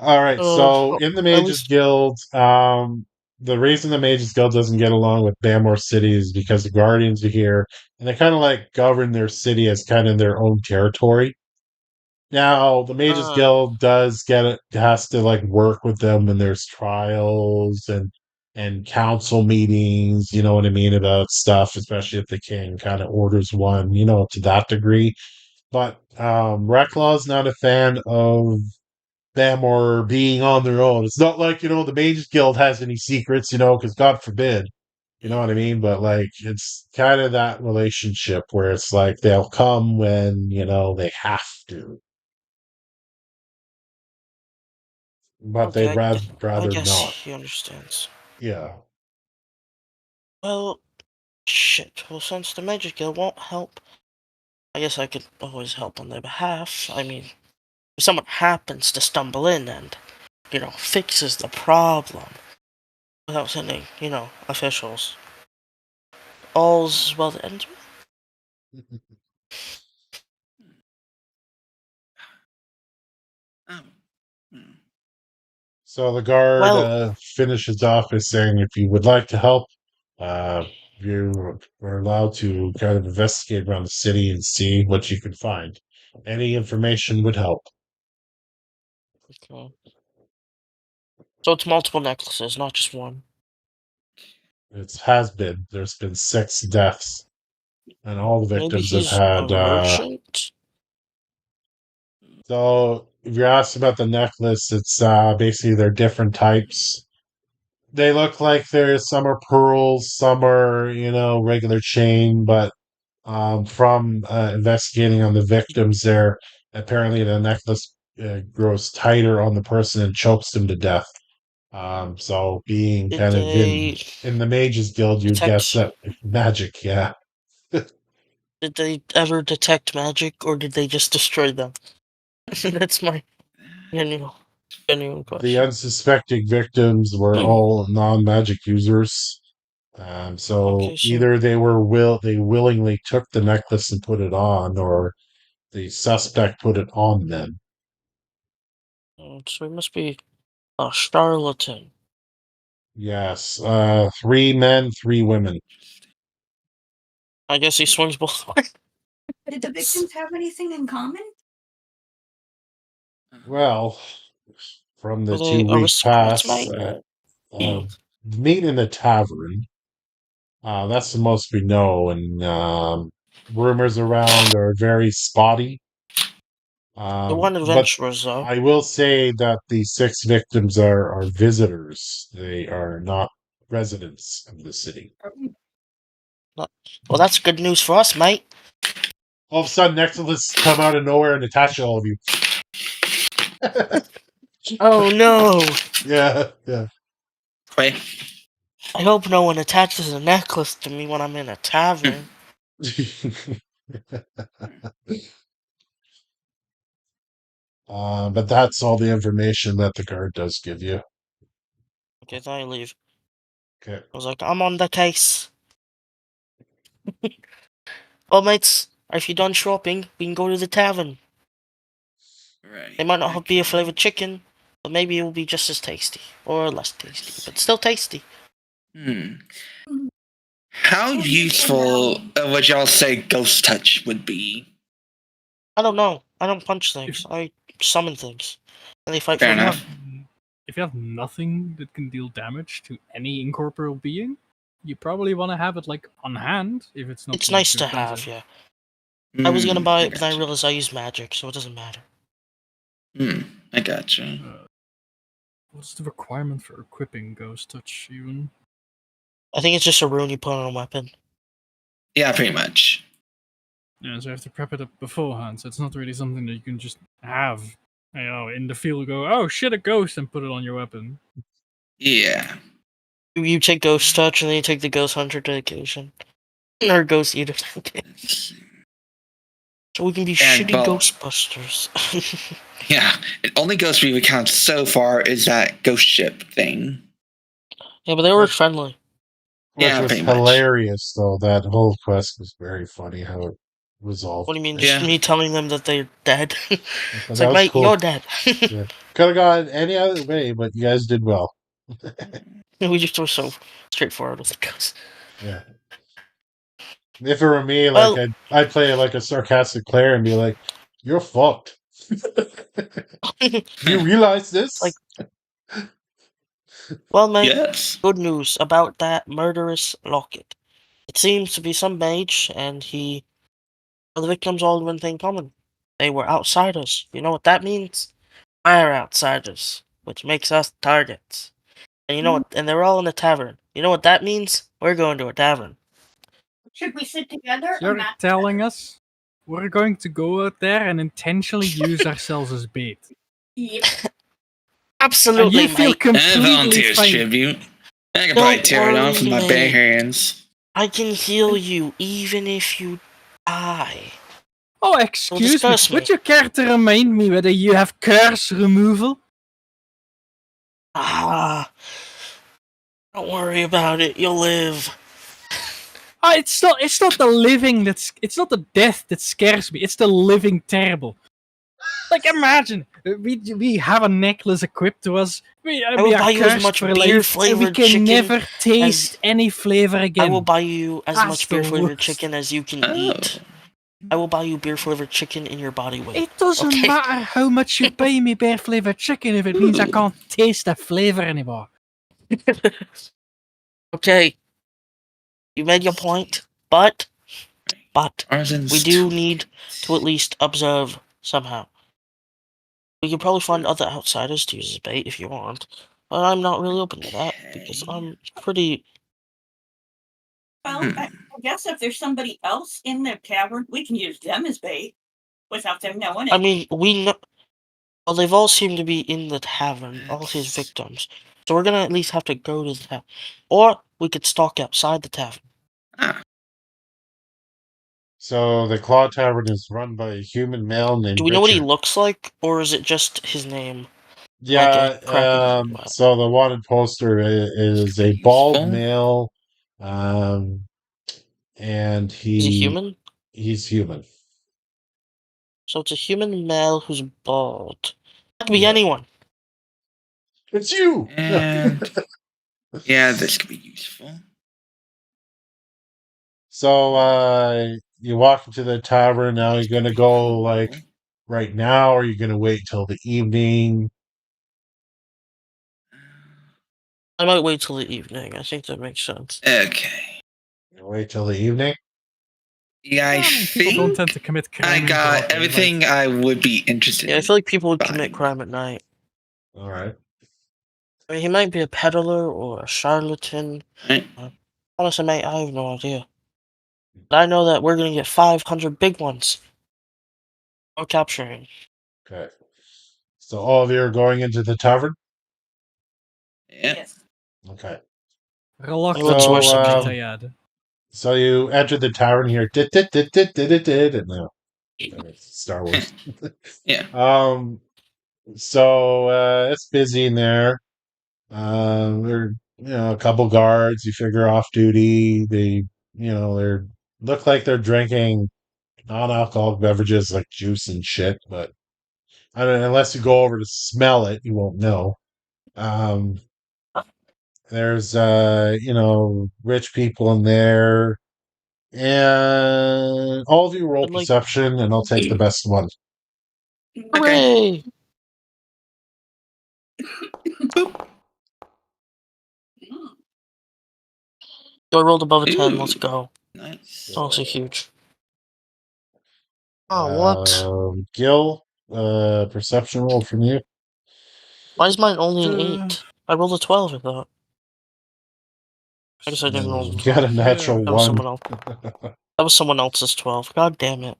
All right. So in the At Mages least Guild, the reason the Mages Guild doesn't get along with Bamor City is because the Guardians are here, and they kind of like govern their city as kind of their own territory. Now, the Mages Guild has to like work with them when there's trials and council meetings, you know what I mean, about stuff, especially if the king kind of orders one, to that degree. But Recklaw's not a fan of them or being on their own. It's not like, the Mages Guild has any secrets, because God forbid, you know what I mean? But like it's kind of that relationship where it's like they'll come when, they have to. But they'd okay, I rather guess not. he understands. Yeah. Well, shit. Well, since the Magic Guild won't help, I guess I could always help on their behalf. I mean, if someone happens to stumble in and, fixes the problem without sending, officials, all's well that ends well. So the guard Well, finishes off by saying, if you would like to help, uh, you are allowed to kind of investigate around the city and see what you can find. Any information would help. okay. So it's multiple necklaces, not just one. It has been. There's been 6 deaths, and all the Maybe victims have he's a had. merchant? So if you're asked about the necklace, it's basically they're different types. They look like there's some are pearls, some are regular chain, but from investigating on the victims, there apparently the necklace grows tighter on the person and chokes them to death. So being Did kind of they in the Mages Guild, you'd guess detect that magic, yeah. did they ever detect magic, or did they just destroy them? That's my genuine, genuine The question. unsuspecting victims were all non-magic users. So Okay, so either they willingly took the necklace and put it on, or the suspect put it on them. so he must be a charlatan. Yes, 3 men, 3 women. I guess he swings both ways. Did the victims have anything in common? Well, from the Were they 2 weeks aristocrats, past, mate? meet in the tavern. That's the most we know, and rumors around are very spotty. They weren't But adventurers, though. I will say that the 6 victims are visitors. They are not residents of the city. Well, that's good news for us, mate. All of a sudden, Nexus come out of nowhere and attach all of you. Oh no! Yeah. Wait. I hope no one attaches a necklace to me when I'm in a tavern. But that's all the information that the guard does give you. Okay, then I leave. Okay. I was like, I'm on the case. Well, mates, if you're done shopping, we can go to the tavern. Right. It might not be a flavored chicken, but maybe it will be just as tasty. Or less tasty, but still tasty. How useful would y'all say Ghost Touch would be? I don't know. I don't punch things. I summon things. And they fight Fair for me. enough. If you have nothing that can deal damage to any incorporeal being, you probably want to have it like on hand. If it's not. It's like, nice too to have, expensive. yeah. I was gonna buy it, but I gotcha. realized I use magic, so it doesn't matter. I gotcha. What's the requirement for equipping Ghost Touch even? I think it's just a rune you put on a weapon. Yeah, pretty much. Yeah, so you have to prep it up beforehand. So it's not really something that you can just have. In the field, go, oh shit, a ghost, and put it on your weapon. Yeah. You take Ghost Touch, and then you take the Ghost Hunter dedication. Or Ghost Eater dedication. So we can be shitty well- Ghostbusters. Yeah. It only goes we've encountered so far is that ghost ship thing. Yeah, but they were friendly. Which Yeah, was pretty much. hilarious, though. That whole quest was very funny how it resolved. What do you mean? Just Yeah. me telling them that they're dead? But It's that like, was mate, cool. you're dead. Yeah. Could have gone any other way, but you guys did well. We just were so straightforward with the ghosts. Yeah. If it were me, Well- I'd play like a sarcastic player and be like, "You're fucked." You realize this? Like- Well, mate, Yes. good news about that murderous locket. It seems to be some mage, and the victims all have one thing common. They were outsiders. You know what that means? We're outsiders, which makes us targets. And you know what? And they're all in a tavern. You know what that means? We're going to a tavern. Should we sit together or You're not? telling us we're going to go out there and intentionally use ourselves as bait. Yep. And Absolutely, you feel mate. And completely volunteers fine. tribute. I can probably Don't tear it off with my worry, bare mate. hands. I can heal you even if you die. Oh, excuse me. discuss me. Would you care to remind me whether you have curse removal? Ah, don't worry about it. You'll live. It's not the living it's not the death that scares me. It's the living terrible. Like imagine we have a necklace equipped to us. We will are buy you as cursed much for life, and we beer-flavored can chicken never taste any flavor again. I will buy you as That's much the beer-flavored worst. chicken as you can Oh. eat. I will buy you beer-flavored chicken in your body weight. It doesn't Okay. matter how much you buy me bear flavored chicken if it means I can't taste the flavor anymore. Okay. You made your point, but Arzen's we do need to at least observe somehow. We could probably find other outsiders to use as bait if you want, but I'm not really open to that because I'm pretty. Well, I guess if there's somebody else in the tavern, we can use them as bait without them knowing it. I mean, we know. Well, they've all seemed to be in the tavern, all his victims. So we're gonna at least have to go to the tavern, or we could stalk outside the tavern. So the Claw Tavern is run by a human male named Do we know what he Richard. looks like, or is it just his name? Yeah, Kraken. so the wanted poster is a bald Useful. male, and Is he human? he's human. So it's a human male who's bald. That could be Yeah. anyone. It's you! And yeah, this could be useful. So, you walk into the tavern, now you're gonna go, like, right now, or are you gonna wait till the evening? I might wait till the evening. I think that makes sense. Okay. You wait till the evening? Yeah, I People don't think tend to commit crime. I in got broad daylight. everything I would be interested Yeah, I in. feel like people would Fine. commit crime at night. Alright. I mean, he might be a peddler or a charlatan. Right. Honestly, mate, I have no idea. But I know that we're gonna get 500 big ones. I'll capture him. Okay. So all of you are going into the tavern? Yeah. Yes. Okay. Reluctant, So, might I add. So you enter the tavern here. And now it's Star Wars. Yeah. So it's busy in there. There a couple guards. You figure off duty. They're look like they're drinking non-alcoholic beverages like juice and shit. But I don't. Unless you go over to smell it, you won't know. Um, there's rich people in there, and all of you roll I'd like- perception, and I'll take the best one. Okay. Hooray! Boop. So I rolled above a 10. Let's Ooh. go. Nice. It's honestly huge. Oh, what? Gil, perception roll from you. Why is mine only an Uh, 8? I rolled a 12, I thought. I guess I didn't roll a You 12. got a natural That was one. someone else. That was someone else's 12. God damn it.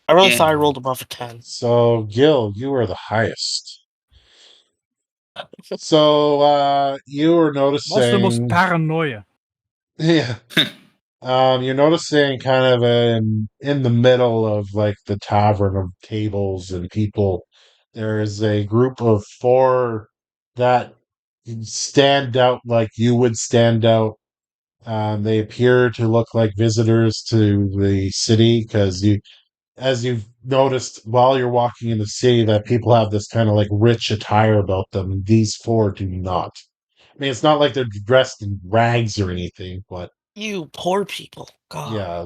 I really Yeah. thought I rolled above a 10. So, Gil, you are the highest. So, you were What's the most noticing. paranoia? Yeah. You're noticing kind of in the middle of like the tavern of tables and people, there is a group of 4 that stand out like you would stand out. They appear to look like visitors to the city because as you've noticed while you're walking in the city, that people have this kind of like rich attire about them, and these 4 do not. I mean, it's not like they're dressed in rags or anything, but You poor people. God. yeah,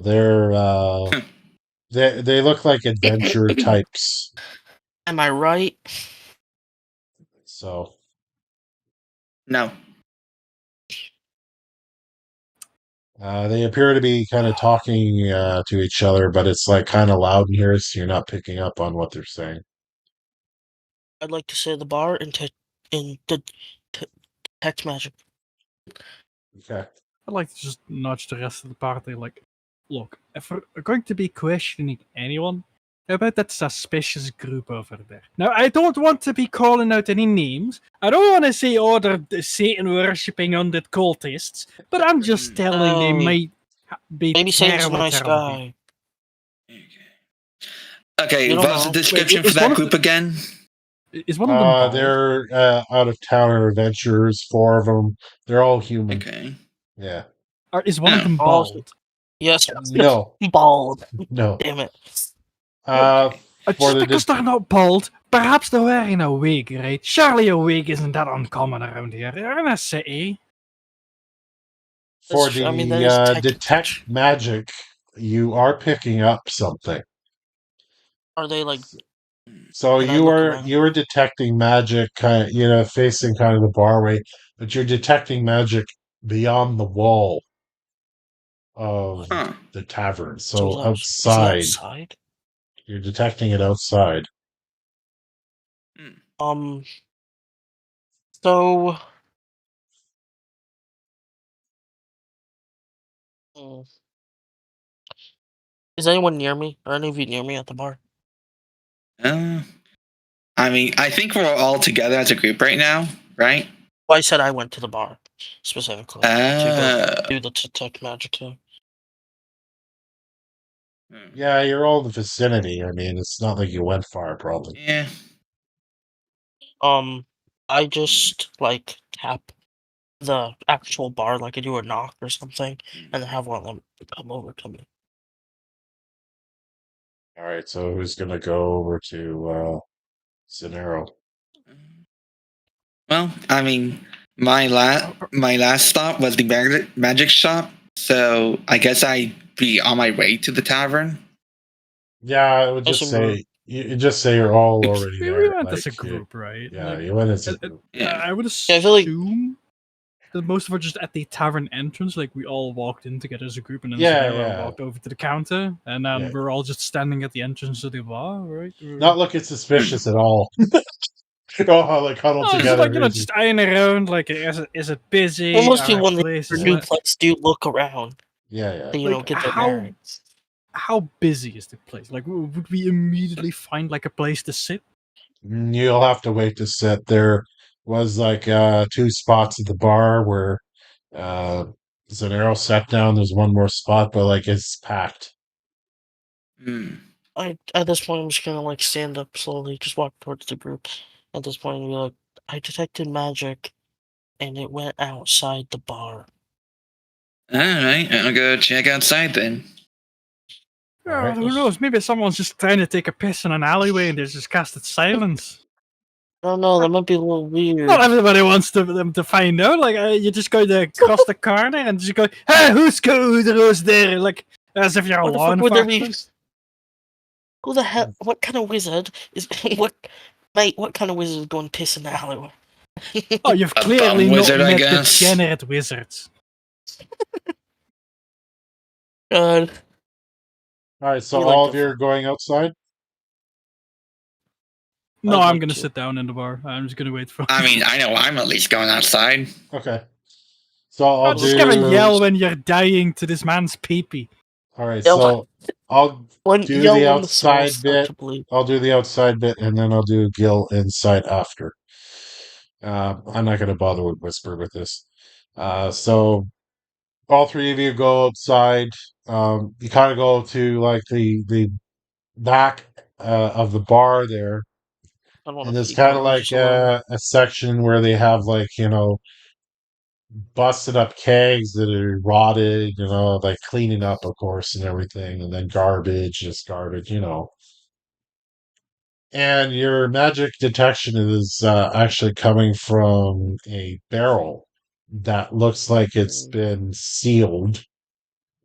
they look like adventure types. Am I right? So No. they appear to be kind of talking to each other, but it's like kind of loud in here, so you're not picking up on what they're saying. I'd like to say the bar and detect magic. Okay. I'd like to just nudge the rest of the party, like, look, if we're going to be questioning anyone, how about that suspicious group over there? Now, I don't want to be calling out any names. I don't want to say, oh, they're Satan worshipping undead cultists, but I'm just telling they Hey, might be maybe Satan's a terrible, nice terrible people. guy. Okay, You don't what's the know. description Wait, for that group again? Is one of them bald? They're out of town adventurers, 4 of them. They're all human. Okay. Yeah. Or is one of Oh. them Oh, bald? Yes. No. Bald. No. Damn it. Okay. For Just the because they're not bald, perhaps they're wearing a wig, right? Surely a wig isn't that uncommon around here. They're in a city. for I mean, that the is detect magic, you are picking up something. Are they like? So Can I look around? you are detecting magic, kind of, facing kind of the barway, but you're detecting magic beyond the wall of Huh. the tavern. So So is it outside, outside? you're detecting it outside. Um. So. hmm, Is anyone near me? Are any of you near me at the bar? I mean, I think we're all together as a group right now, right? Well, I said I went to the bar specifically to go do the detect magic thing. Yeah, you're all in the vicinity. I mean, it's not like you went far, probably. Yeah. I just like tap the actual bar, like I do a knock or something, and then have one of them come over to me. All right, so who's gonna go over to Zenero? Well, I mean, my last stop was the magic shop, so I guess I'd be on my way to the tavern. Yeah, I would just say you just say you're all already We there. went Like, as a group, right? yeah, Like, you went as a group. Yeah. I would Yeah, I feel like- assume that most of us just at the tavern entrance, like we all walked in together as a group, and then Yeah, Zanero yeah. walked over to the counter, and then Yeah. we're all just standing at the entrance of the bar, right? Not looking suspicious at all. Oh, like huddled No, just together. like just eyeing around. Like, is it busy? Well, most Are people when they places enter a new lit? place do look around. Yeah. To, Like, get their how bearings. how busy is the place? Like, would we immediately find like a place to sit? You'll have to wait to sit. There was like 2 spots at the bar where uh there's an arrow sat down. There's one more spot, but like it's packed. Hmm. At this point, I'm just gonna like stand up slowly, just walk towards the group. At this point, and be like, I detected magic, and it went outside the bar. All right, I'll go check outside then. All Oh, right. who knows? Maybe someone's just trying to take a piss in an alleyway and they just casted silence. I don't know, that might be a little weird. Not everybody wants them to find out. Like, you just go to cross the corner and just go, "Hey, who's there?" Like, as if you're a What the law fuck would there be? enforcement. Who the hell? What kind of wizard is what? Mate, what kind of wizard is going to piss in the alleyway? Oh, you've A clearly bum wizard, not I met guess. degenerate wizards. God. All right. So You like all the of you are going outside. No, I'd I'm like gonna to. sit down in the bar. I'm just gonna wait for. I mean, I know I'm at least going outside. Okay. So I'll I'm just gonna do. yell when you're dying to this man's peepee. All right. Yell. So I'll When do yell the when the smells outside start bit. to bleed. I'll do the outside bit, and then I'll do Gil inside after. I'm not going to bother with whisper with this. So all three of you go outside. You kind of go to like the back of the bar there, I don't want and to there's peek kind while of I'm like just alone. a section where they have like busted up kegs that are rotted, like cleaning up, of course, and everything, and then garbage, just garbage. And your magic detection is actually coming from a barrel that looks like it's been sealed.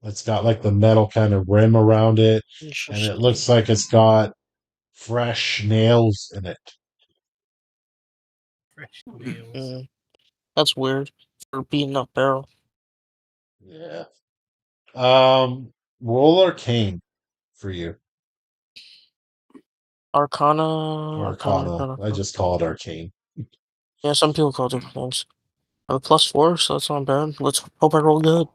It's got like the metal kind of rim around it, and it Interesting. looks like it's got fresh nails in it. Fresh nails. Mm, that's weird for beating up barrel. Yeah. Roll Arcane for you. Arcana. Arcana. I just call it Arcane. Yeah, some people call it different things. I have a +4, so that's not bad. Let's hope I roll good.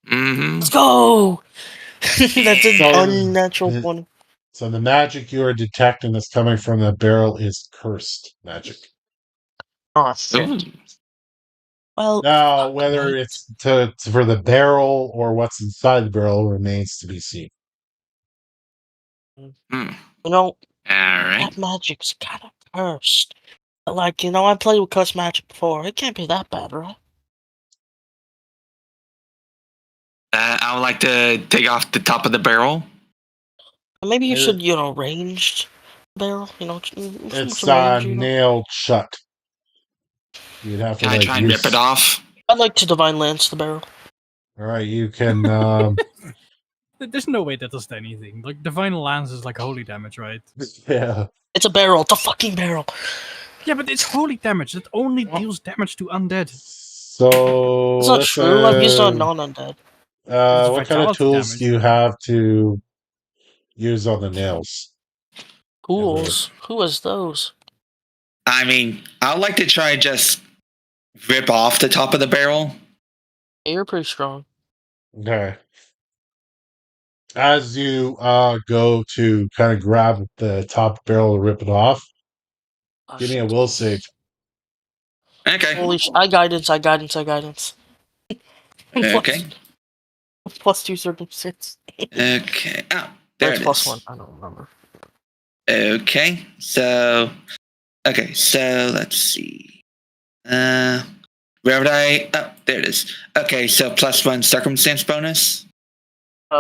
Mm-hmm. Let's go! That's an So unnatural the, one. so the magic you are detecting that's coming from the barrel is cursed magic. Oh, shit. Ooh. Well, Now, fuck, whether mate. it's for the barrel or what's inside the barrel remains to be seen. Hmm. You know, All right. that magic's kind of cursed. But, like, I played with cursed magic before. It can't be that bad, right? I would like to take off the top of the barrel. Maybe you It- should, ranged barrel. It's some range. nailed shut. You'd have to Can I like try and rip it off? I'd like to divine lance the barrel. All right, you can. There's no way that does anything. Like, divine lance is like holy damage, right? Yeah. It's a barrel. It's a fucking barrel. Yeah, but it's holy damage. It only deals damage to undead. So It's not let's, true. I've used it on non-undead. It's what kind of vitality tools damage, do you though. have to use on the nails? Tools. Who has those? I mean, I'd like to try just rip off the top of the barrel. Hey, you're pretty strong. Okay. As you go to kind of grab the top barrel and rip it off, Oh, give me a shit. will save. Okay. Holy sh! I guidance. Okay. +2 circumstance. Okay. Oh, there That's it is. +1. I don't remember. Okay. So let's see. Where would I? Oh, there it is. Okay, so +1 circumstance bonus.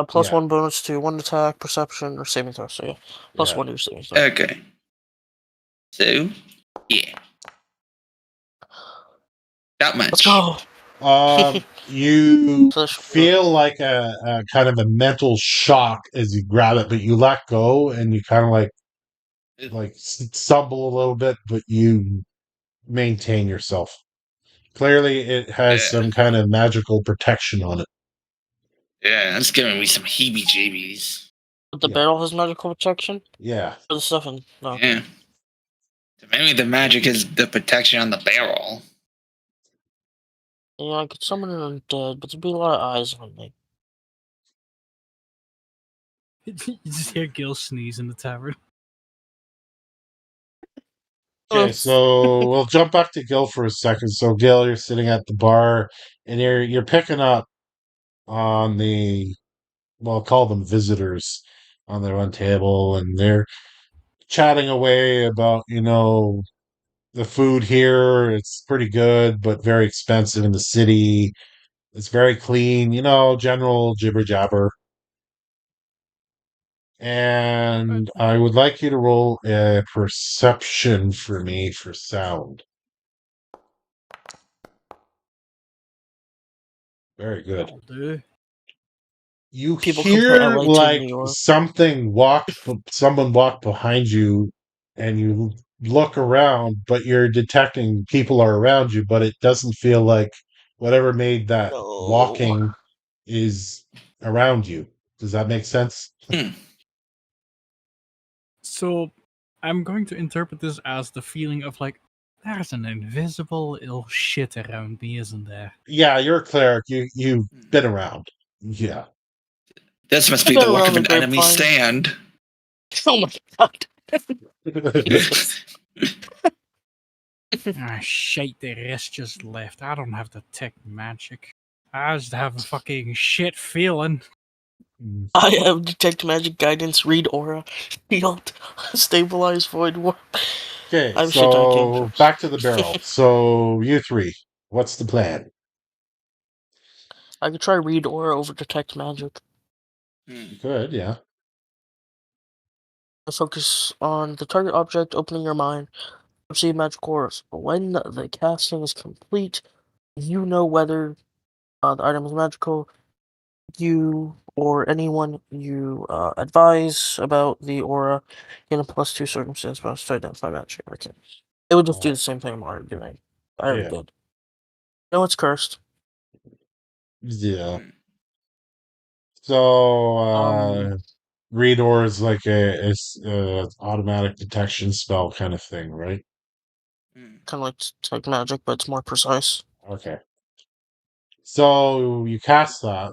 Plus Yeah. 1 bonus to 1 attack, perception, or saving throw. So yeah, plus Yeah. 1 to your saving throw. Okay. So, yeah. That much. Let's go. You So feel like a kind of a mental shock as you grab it, but you let go and you kind of like stumble a little bit, but you maintain yourself. Clearly, it has some kind of magical protection on it. Yeah, that's giving me some heebie-jeebies. But the Yeah. barrel has magical protection Yeah. for the stuff in. No. Yeah. Maybe the magic is the protection on the barrel. Yeah, I could summon an undead, but there'd be a lot of eyes on me. You just hear Gil sneeze in the tavern. Okay, so we'll jump back to Gil for a second. So Gil, you're sitting at the bar and you're picking up on the, well, call them visitors on their own table, and they're chatting away about, the food here. It's pretty good, but very expensive in the city. It's very clean, general jibber jabber. And I would like you to roll a perception for me for sound. Very good. That'll do. You People compare hear LA to like New York. someone walk behind you, and you look around, but you're detecting people are around you, but it doesn't feel like whatever made that No. walking is around you. Does that make sense? So, I'm going to interpret this as the feeling of like, there's an invisible ill shit around me, isn't there? Yeah, you're a cleric. You've been around. Yeah. This must I've be been the work around of the an enemy grapevine. stand. Oh my god. Jesus. Ah, shite, the rest just left. I don't have to tech magic. I just have a fucking shit feeling. I have detect magic, guidance, read aura, shield, stabilize, void warp. Okay, I'm shit on so cantrips. back to the barrel. So you three, what's the plan? I could try read aura over detect magic. Good, yeah. I focus on the target object, opening your mind, receive magic auras. When the casting is complete, you know whether the item is magical. You or anyone you advise about the aura get a +2 circumstance bonus to identify magic. Okay. It would just do the same thing I'm already doing. I already Yeah. did. No, it's cursed. Yeah. So read or is like a automatic detection spell kind of thing, right? Kind of like detect magic, but it's more precise. Okay. So you cast that,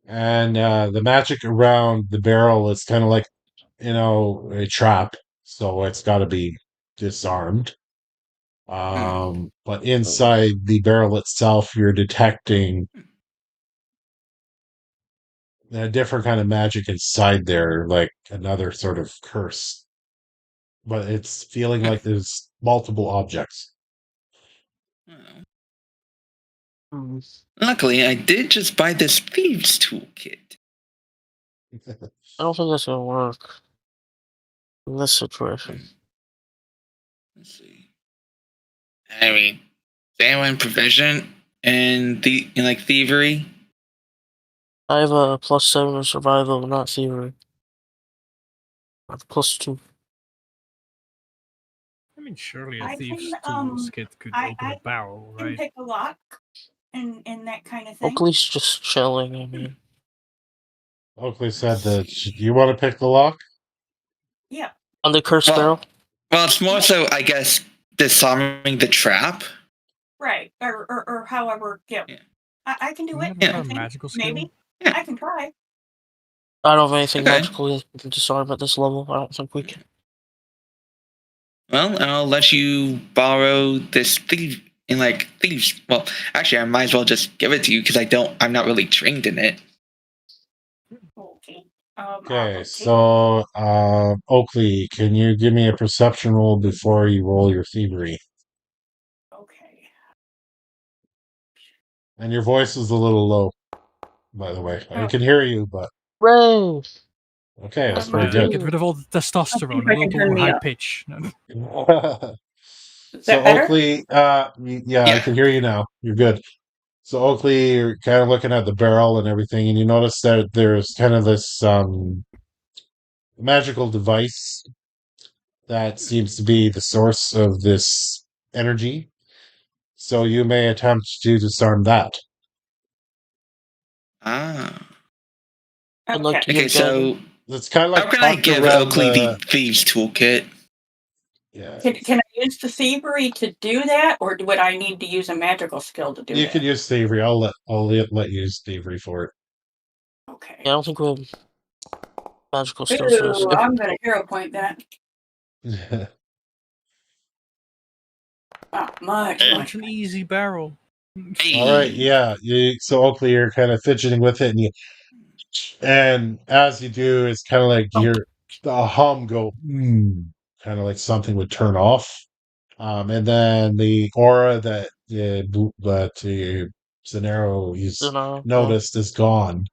and the magic around the barrel is kind of like, a trap. So it's got to be disarmed. But inside the barrel itself, you're detecting a different kind of magic inside there, like another sort of curse. But it's feeling like there's multiple objects. Mm. Luckily, I did just buy this thieves toolkit. I don't think that's gonna work in this situation. Let's see. I mean, is anyone proficient in like thievery? I have a +7 in survival, not thievery. I have +2. I mean, surely a I thief's can, tools kit could I open a barrel, can right? pick a lock and that kind of thing. Oakley's just chilling, I mean. Oakley said that you want to pick the lock? Yeah, On the cursed barrel? Well, it's more so, I guess, disarming the trap. right. Or however, yeah. Yeah. I can do You it. have I a think. magical skill? Maybe. Yeah. I can try. I don't have anything Okay. magical that can disarm at this level. I don't think we can. Well, I'll let you borrow this thieves. Well, actually, I might as well just give it to you because I'm not really trained in it. Okay. Okay, so Oakley, can you give me a perception roll before you roll your thievery? Okay. And your voice is a little low, by the way. I can hear you, but Ray! okay, that's Um, very good. Get rid of all the testosterone, a I can little turn me high up. pitch. Is So that better? Oakley, yeah, I can hear you now. You're good. So Oakley, you're kind of looking at the barrel and everything, and you notice that there's kind of this magical device that seems to be the source of this energy. So you may attempt to disarm that. Ah. I'd like to Okay, give guidance. so It's kind of how like can I tucked give around Oakley the the. thieves toolkit? Yeah. Can I use the thievery to do that, or would I need to use a magical skill to do You that? can use thievery. I'll let you use thievery for it. Okay. Yeah, I don't think we have magical skills for this. Ooh, I'm gonna hero point that. Not much. Such an easy barrel. All right, yeah. So Oakley, you're kind of fidgeting with it, and as you do, it's kind of like you're the hum go, kind of like something would turn off, and then the aura that Zanero he's Yeah. noticed is gone.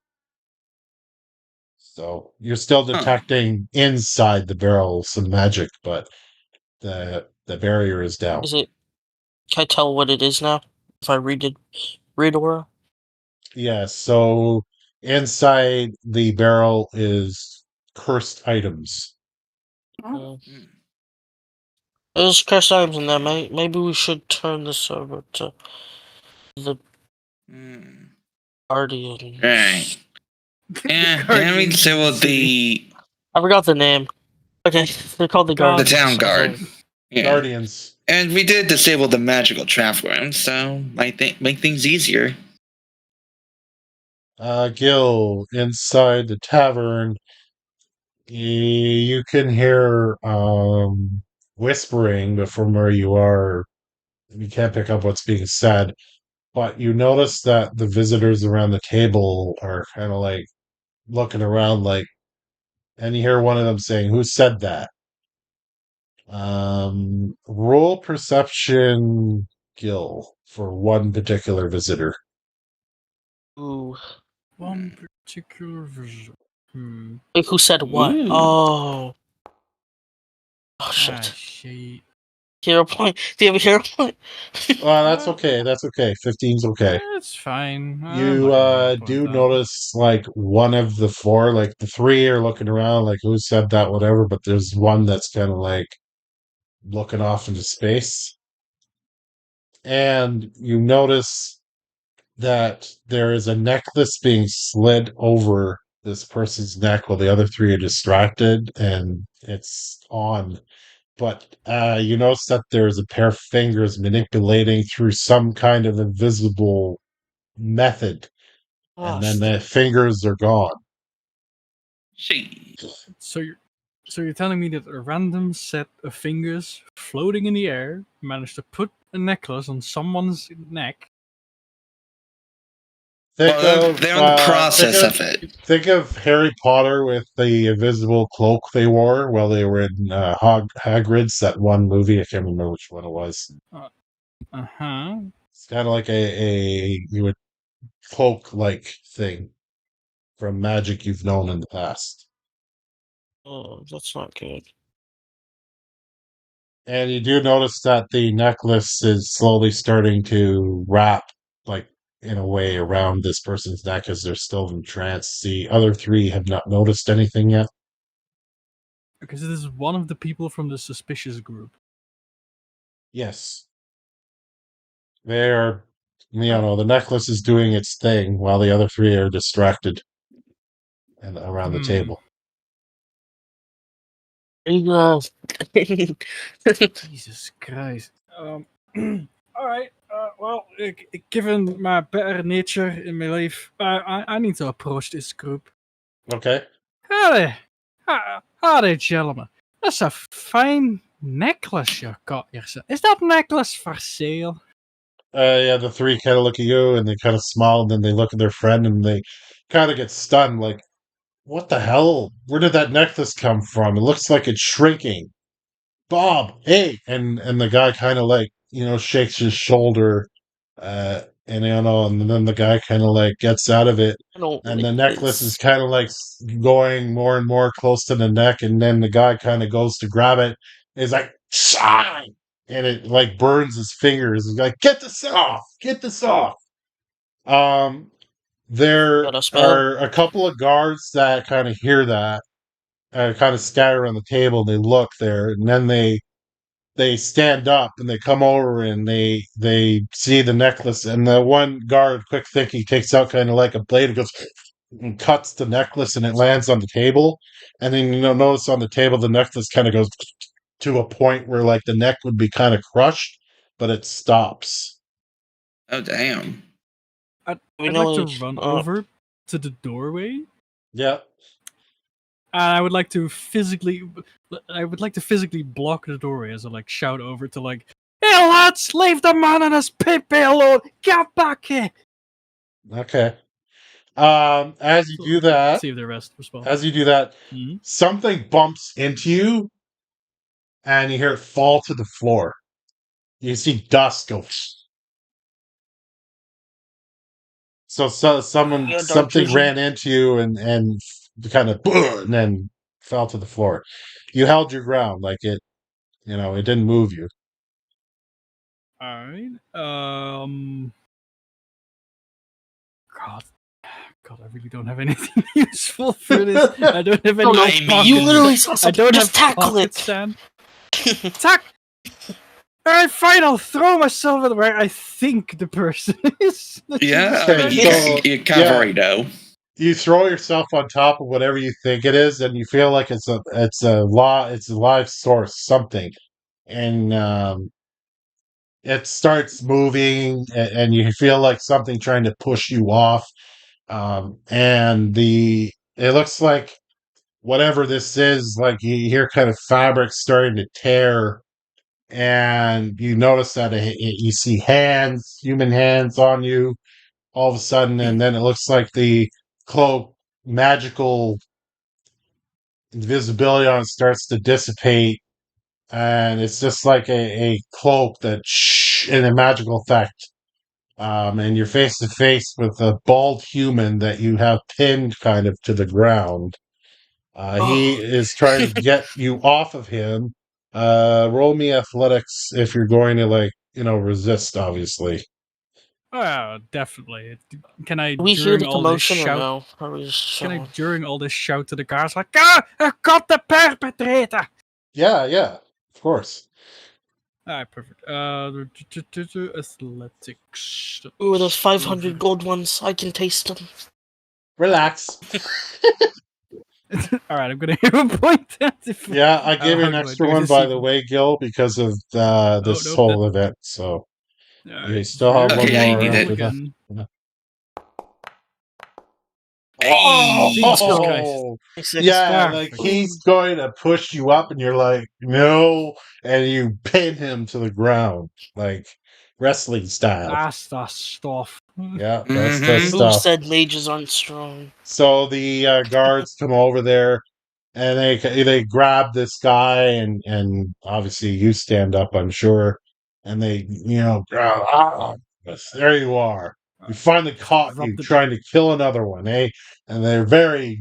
So you're still detecting inside the barrel some magic, but the barrier is down. Is it? Can I tell what it is now? If I read aura. Yes, so inside the barrel is cursed items. Oh, There's cursed items in there. Maybe we should turn this over to the Guardians. Right. And we Guardians disable of the the I forgot the name. Okay, they're called the Guardians. town guard. I think. Yeah. Guardians. And we did disable the magical trap room, so might make things easier. Gil, inside the tavern, you can hear whispering, but from where you are, you can't pick up what's being said. But you notice that the visitors around the table are kind of like looking around, and you hear one of them saying, "Who said that?" Roll perception, Gil, for one particular visitor. Ooh. One particular vision. Wait, who said what? Ooh. Oh. Oh Ah, shit. shit. Hero point. Do you have a hero point? That's okay. That's okay. 15's okay. That's fine. You do notice one of the four, the three are looking around, who said that, whatever, but there's one that's kind of looking off into space. And you notice that there is a necklace being slid over this person's neck while the other three are distracted, and it's on. But you notice that there's a pair of fingers manipulating through some kind of invisible method, and then the fingers are gone. So you're telling me that a random set of fingers floating in the air managed to put a necklace on someone's neck? They're in the process of it. Think of Harry Potter with the invisible cloak they wore while they were in Hagrid's, that one movie. I can't remember which one it was. Uh-huh. It's kind of like a cloak-like thing from magic you've known in the past. Oh, that's not good. And you do notice that the necklace is slowly starting to wrap, in a way, around this person's neck as they're still in trance. The other three have not noticed anything yet. Because this is one of the people from the suspicious group. Yes. They are, the necklace is doing its thing while the other three are distracted and around the table. Jesus Christ. Alright, well, given my better nature in my life, I need to approach this group. Okay. Howdy, gentlemen. That's a fine necklace you got here, sir. Is that necklace for sale? Yeah, the three kind of look at you and they kind of smile, and then they look at their friend and they kind of get stunned, what the hell? Where did that necklace come from? It looks like it's shrinking. Bob, hey! And the guy kind of shakes his shoulder, and and then the guy kind of gets out of it, and the necklace is kind of going more and more close to the neck, and then the guy kind of goes to grab it. It's like shine, and it burns his fingers. He's like, get this off, get this off. There are a couple of guards that kind of hear that, kind of scatter around the table. And they look there, and then they stand up and they come over and they see the necklace, and the one guard, quick thinking, takes out kind of like a blade and goes and cuts the necklace, and it lands on the table. And then notice on the table the necklace kind of goes to a point where like the neck would be kind of crushed, but it stops. Oh damn. I'd We like know, to like, run over to the doorway. Yeah. And I would like to physically block the doorway as I like shout over to like, "Hey lads, leave the man and his pee alone! Get back here!" Okay. As you do that, See if the rest respond. Mm-hmm. Something bumps into you, and you hear it fall to the floor. You see dust go. So something ran into you and kind of and then fell to the floor. You held your ground, like it didn't move you. All right. God, I really don't have anything useful for this. I don't have any. You literally saw something. I don't Just have tackle it. Stand. Attack! Alright, fine, I'll throw myself at where I think the person is. Yeah, Okay, I mean, you kind of already know. You throw yourself on top of whatever you think it is, and you feel like it's a live source, something, and it starts moving, and you feel like something trying to push you off, and it looks like whatever this is, like you hear kind of fabric starting to tear, and you notice that you see hands, human hands on you all of a sudden, and then it looks like the cloak magical invisibility on it starts to dissipate, and it's just like a cloak that in a magical effect. And you're face to face with a bald human that you have pinned kind of to the ground. He is trying to get you off of him. Roll me athletics if you're going to resist, obviously. Oh, definitely. Can I we hear during the all this commotion or shout? no? Or we just Can I chilling? during all this shout to the guards like, "Ah, I got the perpetrator!" Yeah, of course. Alright, perfect. Athletics. Ooh, those 500 gold ones. I can taste them. Relax. Alright, I'm gonna hero point that. Yeah, I gave you how an do I extra do one, this by even? the way, Gil, because of this nope, whole event. So you Alright, still have Okay, one yeah, you more need after it. that. again. Jesus Christ. Oh, 6. yeah, Ah, like for he's going to push you up, and you're like, no, and you pin him to the ground, like wrestling style. That's the stuff. Yeah, that's the Mhm. Who stuff. said mages aren't strong? So the guards come over there, and they grab this guy, and obviously you stand up, I'm sure, and they there you are. We finally caught Rub you the- trying to kill another one, eh? And they're very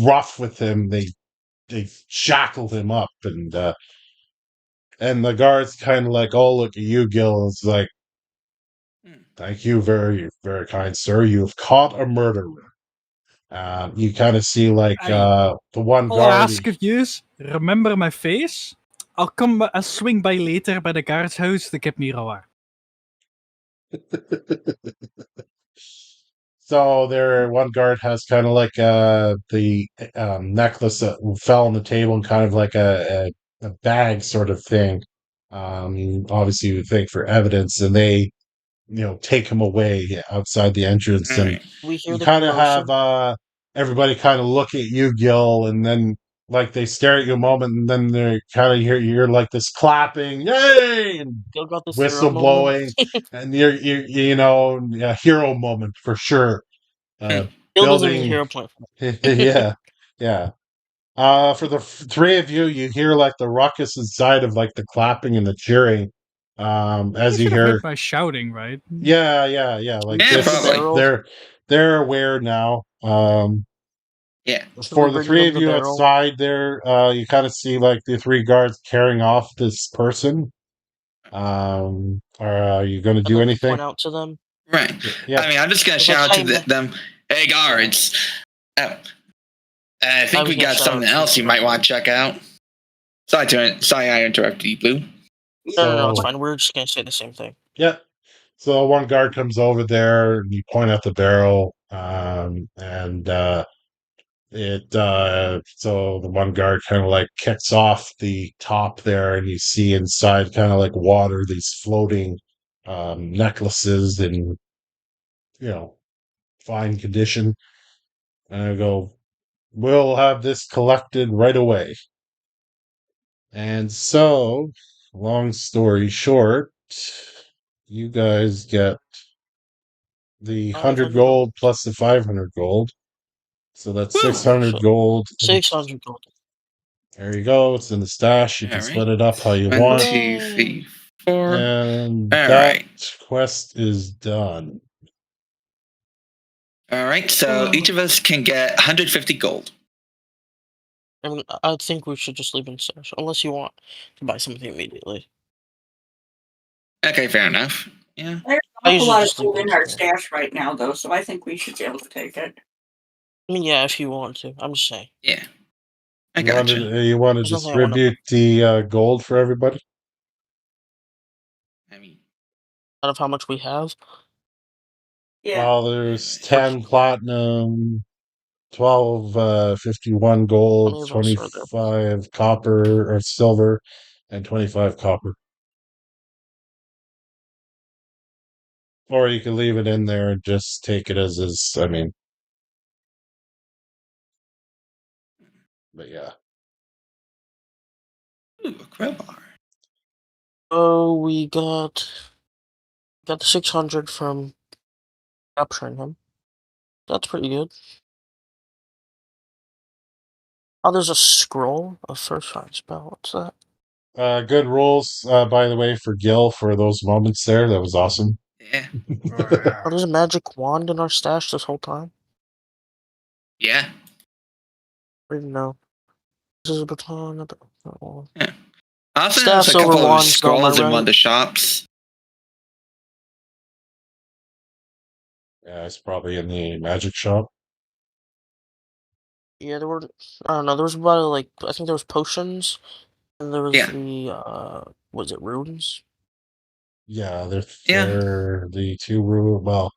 rough with him. They shackled him up, and the guards kind of like, oh, look at you, Gil. It's like, thank you, very very kind sir. You have caught a murderer. You kind of see like the one All I guard. ask of you is, remember my face? I'll swing by later by the guard's house to get me raw. So one guard has kind of like the necklace that fell on the table and kind of like a bag sort of thing. Obviously, you would think for evidence, and they take him away outside the entrance, and Alright. We hear you the kind of commotion. have everybody kind of look at you, Gil, and then like they stare at you a moment, and then they kind of hear like this clapping, yay, and Gil got this hero whistle moment. blowing, and a hero moment for sure. Gil deserves a Building, hero point. yeah, yeah. For the three of you, you hear like the ruckus inside of like the clapping and the cheering. As you should have hear, heard my shouting, right? yeah. Like Yeah, this, probably. Barrel. they're aware now. Yeah. Should For we the bring three them of the you barrel? outside there, you kind of see like the three guards carrying off this person. Are you going to I'd do like to anything? point out to them. Right. Yeah. I mean, I'm just gonna It's shout like, out to hey, them. Hey, guards. I think was we gonna got shout something out to else you them. might want to check out. Sorry, I interrupted you, Blue. No, it's So- fine. We're just gonna say the same thing. Yeah. So one guard comes over there, and you point at the barrel, and So the one guard kind of like kicks off the top there, and you see inside kind of like water these floating necklaces in fine condition. And I go, we'll have this collected right away. And so, long story short, you guys get the 100 500 gold plus the 500 gold. So that's Woo! 600 gold. 600 gold. There you go. It's in the stash. You can All split right. it up how you 1, want. 2, 3, 4. And All that right. quest is done. All right. So each of us can get 150 gold. I mean, I think we should just leave in stash, unless you want to buy something immediately. Okay, fair enough. Yeah. There's I an awful usually lot of just leave gold it in in our stash. stash right now, though, so I think we should be able to take it. I mean, yeah, if you want to. I'm just saying. Yeah. I You want gotcha. to There's nothing I wanna distribute the gold for everybody? I mean, Out of how much we have. Yeah. Well, there's 10 platinum, 12 51 gold, How many of us are there? 25 copper or silver, and 25 copper. Or you can leave it in there and just take it as is. I mean, but yeah. ooh, a crowbar. Oh, we got the 600 from capturing him. That's pretty good. Oh, there's a scroll, a first find spell. What's that? Good rules, by the way, for Gil for those moments there. That was awesome. Yeah. Oh, there's a magic wand in our stash this whole time. Yeah. I didn't know. This is a baton. Yeah. Also, Staff, there's a silver, couple of wand, spell, am I scrolls in one of right? the shops. Yeah, it's probably in the magic shop. Yeah, there were. I don't know. There was about like I think there was potions, and there was Yeah. the was it runes? Yeah, Yeah. they're the two rule. Well,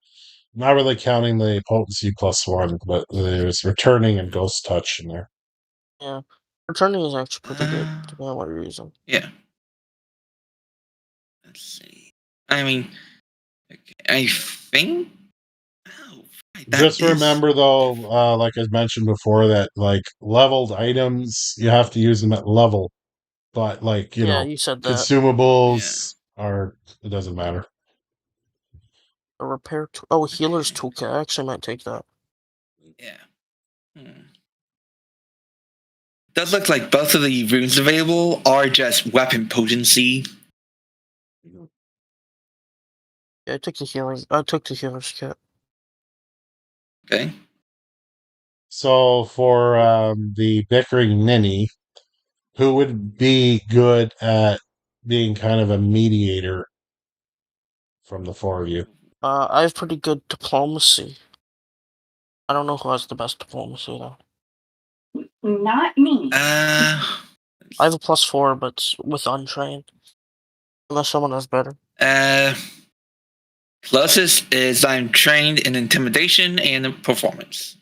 not really counting the potency +1, but there's returning and ghost touch in there. Yeah, returning is actually pretty good, depending on what you're using. Yeah. Let's see. I mean, I think. Oh, right, that Just is- remember though, like I mentioned before, that like leveled items, you have to use them at level. But like, Yeah, you said that. consumables it doesn't matter. A repair tool. Oh, a healer's toolkit. I actually might take that. Yeah. Does look like both of the runes available are just weapon potency. Yeah, I took the healing. I took the healer's kit. Okay. So for the bickering ninny, who would be good at being kind of a mediator from the four of you? I have pretty good diplomacy. I don't know who has the best diplomacy though. Not me. I have a +4, but it's with untrained. Unless someone has better. Closest is I'm trained in intimidation and performance.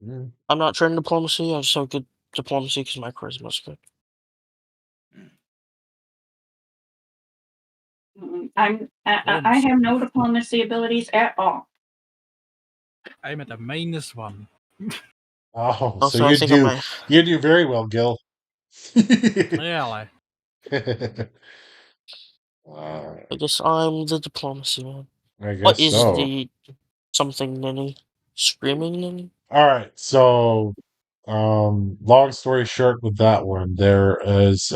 I'm not trained in diplomacy. I just have good diplomacy because my charisma is good. I have no diplomacy abilities at all. I'm at a -1. Oh, Also, so I think I might. you do very well, Gil. Really? I guess I'm the diplomacy man. I guess What is so. the something ninny? Screaming ninny? All right, so long story short with that one, there is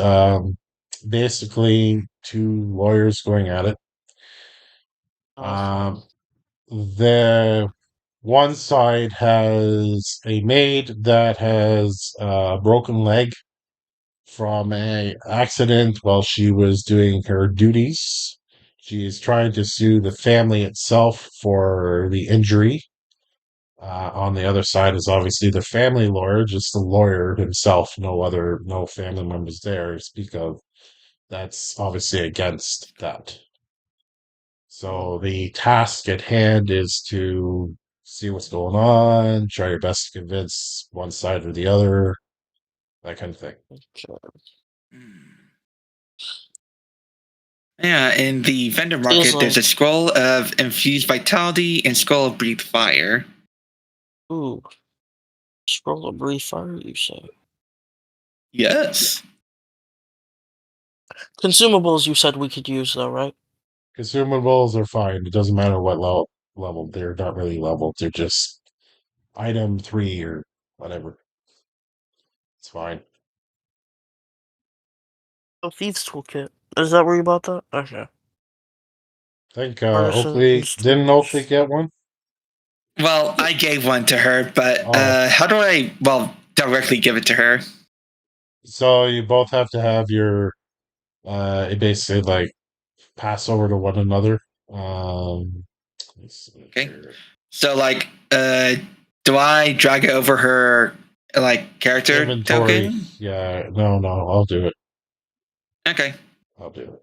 basically two lawyers going at it. Fine. The one side has a maid that has a broken leg from a accident while she was doing her duties. She is trying to sue the family itself for the injury. On the other side is obviously the family lawyer, just the lawyer himself, no family members there to speak of. That's obviously against that. So the task at hand is to see what's going on, try your best to convince one side or the other, that kind of thing. Yeah, in the vendor market, there's a scroll of infused vitality and scroll of breathe fire. Ooh. Scroll of breathe fire, you say? Yes. Consumables you said we could use though, right? Consumables are fine. It doesn't matter what level. They're not really leveled. They're just item 3 or whatever. It's fine. Oh, Thieves Toolkit. Is that where you bought that? Okay. I think Artisans, didn't tools. Oakley get one? Well, I gave one to her, but Oh. how do I, directly give it to her? So you both have to have your it basically like pass over to one another. Let's see Okay. here. So, like, do I drag it over her, like, character Inventory. token? Yeah, no, I'll do it. Okay. I'll do it.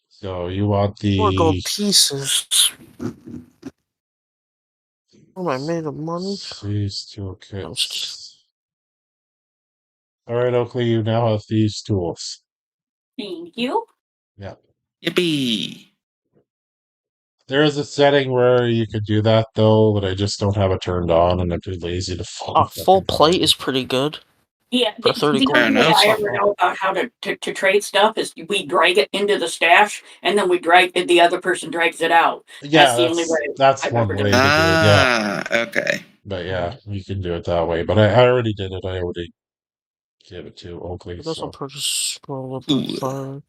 So you want 4 gold the pieces. What am I made of money? these I'm just kidding. toolkits. All right, Oakley, you now have these tools. Thank you. Yeah. Yippee. There is a setting where you could do that though, but I just don't have it turned on, and I'm too lazy to Full fucking plate find is it. pretty good. Yeah, For 30 the gold. only way That's I not ever bad. know about how to trade stuff is we drag it into the stash, and then we drag it, the other person drags it out. Yeah, the only way that's I've one ever way done to it. do it. Yeah, Okay. but yeah, you can do it that way. But I already did it. I already gave it to Oakley. It doesn't So. purchase scroll of Ooh. fire.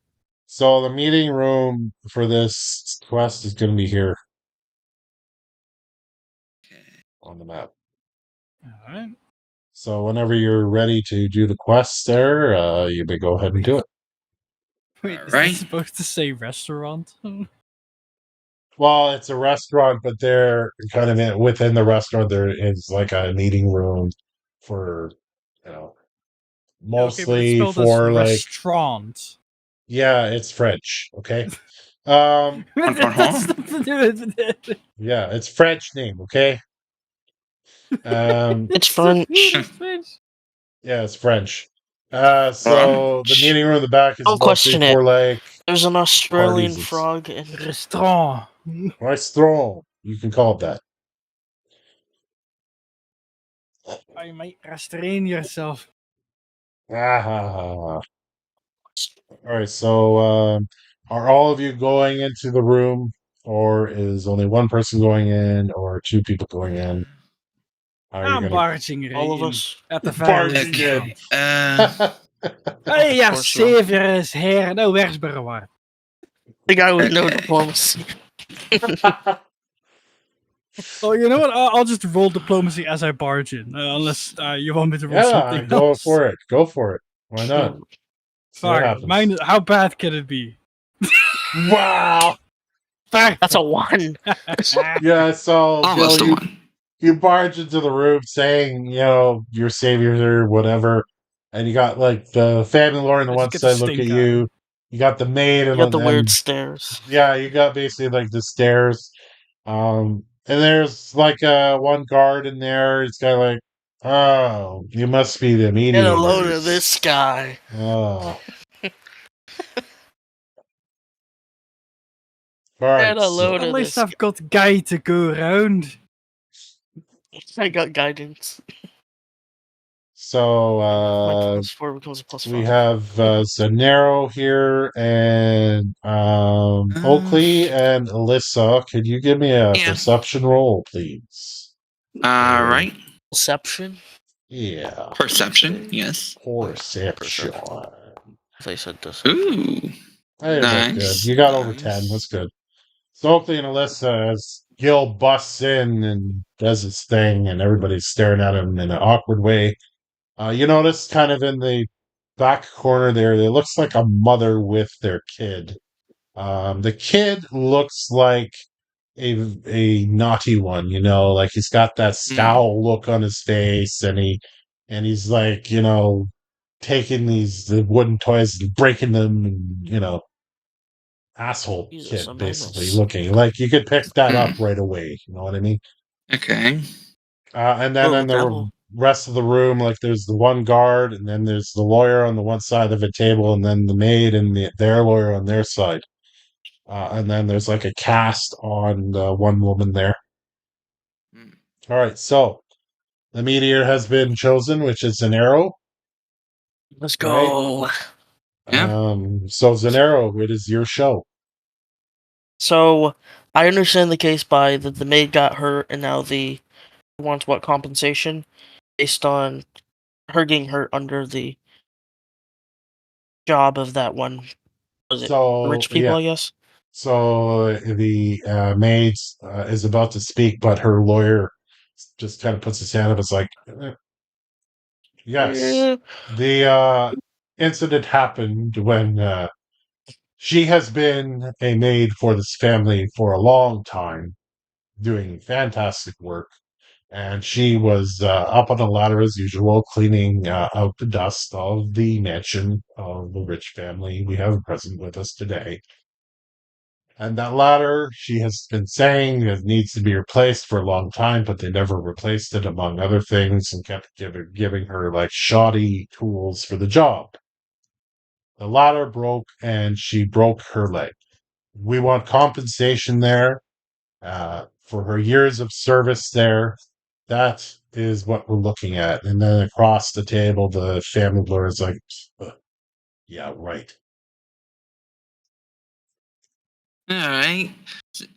So the meeting room for this quest is going to be here on the map. All right. So whenever you're ready to do the quest there, you may go ahead and do it. Wait, is Alright. this supposed to say restaurant? Well, it's a restaurant, but they're kind of within the restaurant. There is like a meeting room for, you know, Okay, but it's mostly spelled as for like, restaurant. yeah, it's French. Okay. Um, That's nothing to do with it. yeah, it's French name. Okay. It's French. Yeah, it's French. So the meeting room in the back is Don't mostly question it. for like There's an Australian parties. frog in Restaurant. Restaurant. You can call it that. You might restrain yourself. Ah. All right. So, are all of you going into the room, or is only one person going in, or two people going in? How are you I'm gonna barging right all of in, us. at the very barging least. in? Hey, ja, course you are. savior is here. Nou, where's Berwar? The guy with no Okay. diplomacy. Oh, you know what? I'll just roll diplomacy as I barge in, unless you want me to roll Yeah, something go else. for it. Go for it. Why not? See what Fine. happens. Mine. How bad can it be? Wow. That's a 1. Yeah. So, Almost Bill, a one. you barge into the room saying, your saviors or whatever, and you got like the family lord on the I one just get the side look at stink you. You got the maid You and got the then weird stairs. yeah, you got basically like the stairs. And there's like one guard in there. It's kind of like, oh, you must be the Get a load of mediators. this guy. Oh. All right. Get a load At of least this. I've got guy to go around. I got guidance. So My +4 becomes a +5. we have Zanero here and Oakley and Alyssa. Could you give me a Yeah. perception roll, please? Alright. Perception. Yeah. Perception, yes. Perception. If I said this. Ooh. Hey, that's good. Nice. You got over 10. That's good. So Oakley and Alyssa, as Gil busts in and does his thing, and everybody's staring at him in an awkward way. You notice kind of in the back corner there looks like a mother with their kid. The kid looks like a naughty one, like he's got that scowl look on his face, and he's like, taking the wooden toys and breaking them, and asshole Jesus, kid a basically menace. looking like you could pick that up right away. You know what I mean? Okay. And then Oh, in the devil. rest of the room, like there's the one guard, and then there's the lawyer on the one side of a table, and then the maid and their lawyer on their side. And then there's like a cast on the one woman there. Mm. All right, so the meteor has been chosen, which is an arrow, Let's right? go. Yeah. So Zanero, it is your show. So, I understand the case by that the maid got hurt, and now the wants what compensation based on her getting hurt under the job of that one. Was it So rich people? yeah, I guess. so the maid is about to speak, but her lawyer just kind of puts his hand up. It's like, yes, Eh, the incident happened when she has been a maid for this family for a long time, doing fantastic work. And she was up on a ladder as usual, cleaning out the dust of the mansion of the rich family we have present with us today. And that ladder, she has been saying, it needs to be replaced for a long time, but they never replaced it, among other things, and kept giving her like shoddy tools for the job. The ladder broke, and she broke her leg. We want compensation there for her years of service there. That is what we're looking at. And then across the table, the family lawyer is like, yeah, right. All right.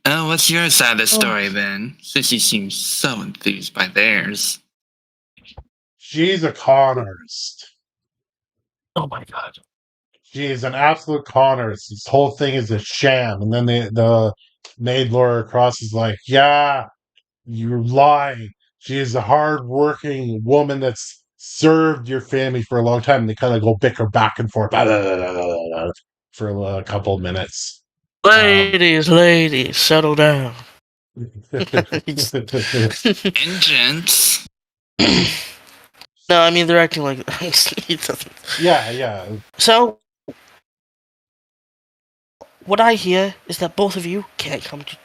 What's your side of the Oh. story then? Since you seem so enthused by theirs. She's a con artist. Oh my god. She is an absolute con artist. This whole thing is a sham. And then the maid lawyer across is like, yeah, you're lying. She is a hard-working woman that's served your family for a long time. And they kind of go bicker back and forth for a couple minutes. Ladies, settle down. Engines. No, I mean they're acting like yeah. So, what I hear is that both of you can't come to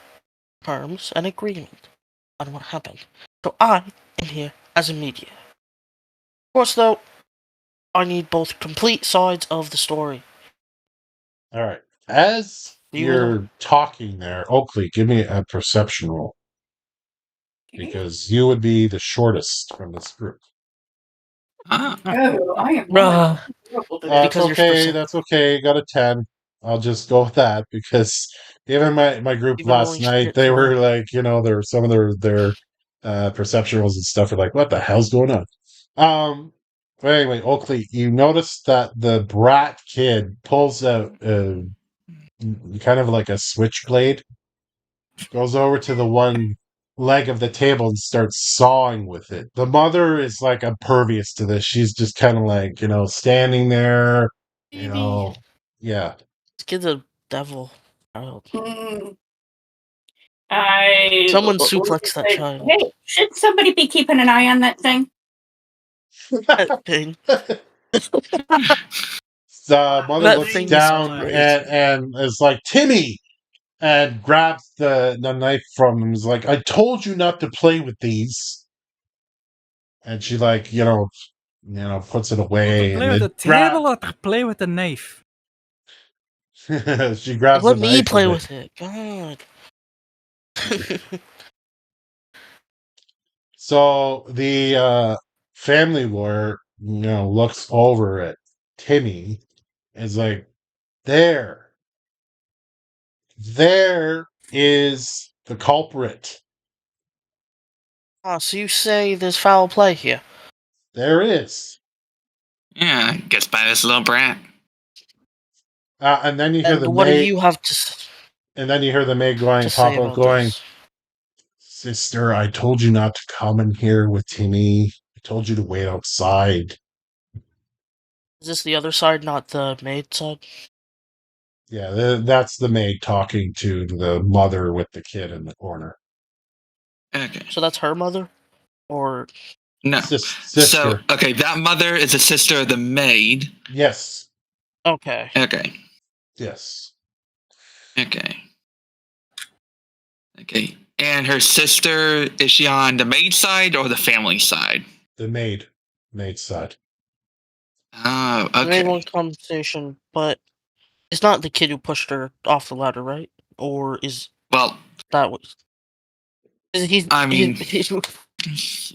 terms and agreement on what happened. So I am here as a mediator. Of course, though, I need both complete sides of the story. All right. As You will. you're talking there, Oakley, give me a perception roll because you would be the shortest from this group. Ah. Oh, I am Bruh. not terrible today. That's Because you're okay. specific. That's okay. Got a 10. I'll just go with that because even my group You've been last rolling night, shit they were today. like, there were some of their perception rolls and stuff are like, what the hell's going on? But anyway, Oakley, you notice that the brat kid pulls out kind of like a switchblade, goes over to the one leg of the table and starts sawing with it. The mother is like impervious to this. She's just kind of like, standing there, Baby. yeah. This kid's a devil. Child. Mm, I Someone would suplex that say, child. hey, should somebody be keeping an eye on that thing? That thing. The mother That looks thing is down crazy. and is like, Timmy! And grabs the knife from him. And is like, I told you not to play with these. And she like, puts it To away play and with then the table or to play with the knife? she grabs the Let me knife play and with it. God. so the family lawyer, looks over at Timmy and is like, there is the culprit. So you say there's foul play here? There is. Yeah, guess by this little brat. And then you hear And the what do maid, you have to and then you hear the maid going, say pop up, about going, this? Sister, I told you not to come in here with Timmy. I told you to wait outside. Is this the other side, not the maid side? Yeah, that's the maid talking to the mother with the kid in the corner. Okay. So that's her mother? Or No. So, Sister. okay, that mother is a sister of the maid. Yes. okay. Okay. Yes. Okay. Okay. And her sister, is she on the maid side or the family side? The maid side. Oh, The main okay. one conversation, but it's not the kid who pushed her off the ladder, right? Or is Well, that what? I mean,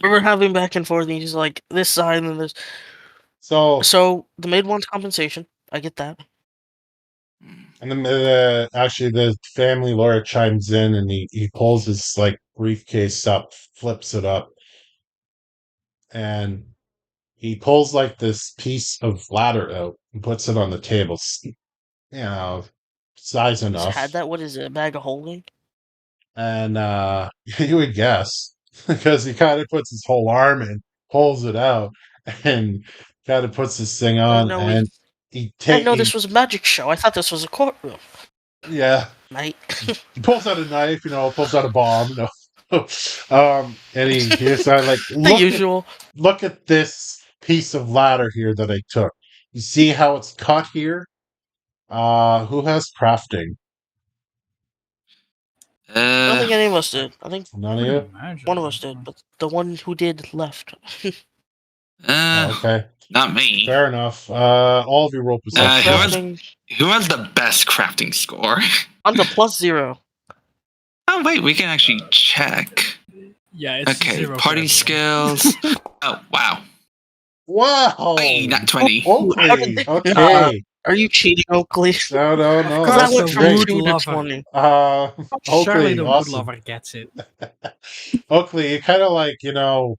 We were having back and forth, and he's like this side and then this. So So the maid wants compensation. I get that. and then actually the family lawyer chimes in and he pulls his like briefcase up, flips it up, and he pulls like this piece of ladder out and puts it on the table. You know, size Just enough. had that. What is it? A bag of holding? And you would guess because he kind of puts his whole arm in, pulls it out, and kind of puts this thing I on, know and I didn't know this was a magic show. I thought this was a courtroom. yeah, Mate. he pulls out a knife, pulls out a bomb, and he just like The usual. look at this piece of ladder here that I took. You see how it's cut here? Who has crafting? I don't think any of us did. I think None of Couldn't you? imagine. one of us did, but the one who did left. Oh, okay, not me. fair enough. All of you roll My perception. crafting, Who has the best crafting score? I'm the +0. Oh, wait, we can actually check. Yeah, it's Okay, 0 for party everyone. skills. Oh, wow. Wow! Hey, not 20. Oakley, okay. Are you cheating, Oakley? No, Of no, course, That that's went the from great. wood 2 to lover. 20. Surely Oakley, the wood awesome. lover gets it. Oakley, you kind of like, You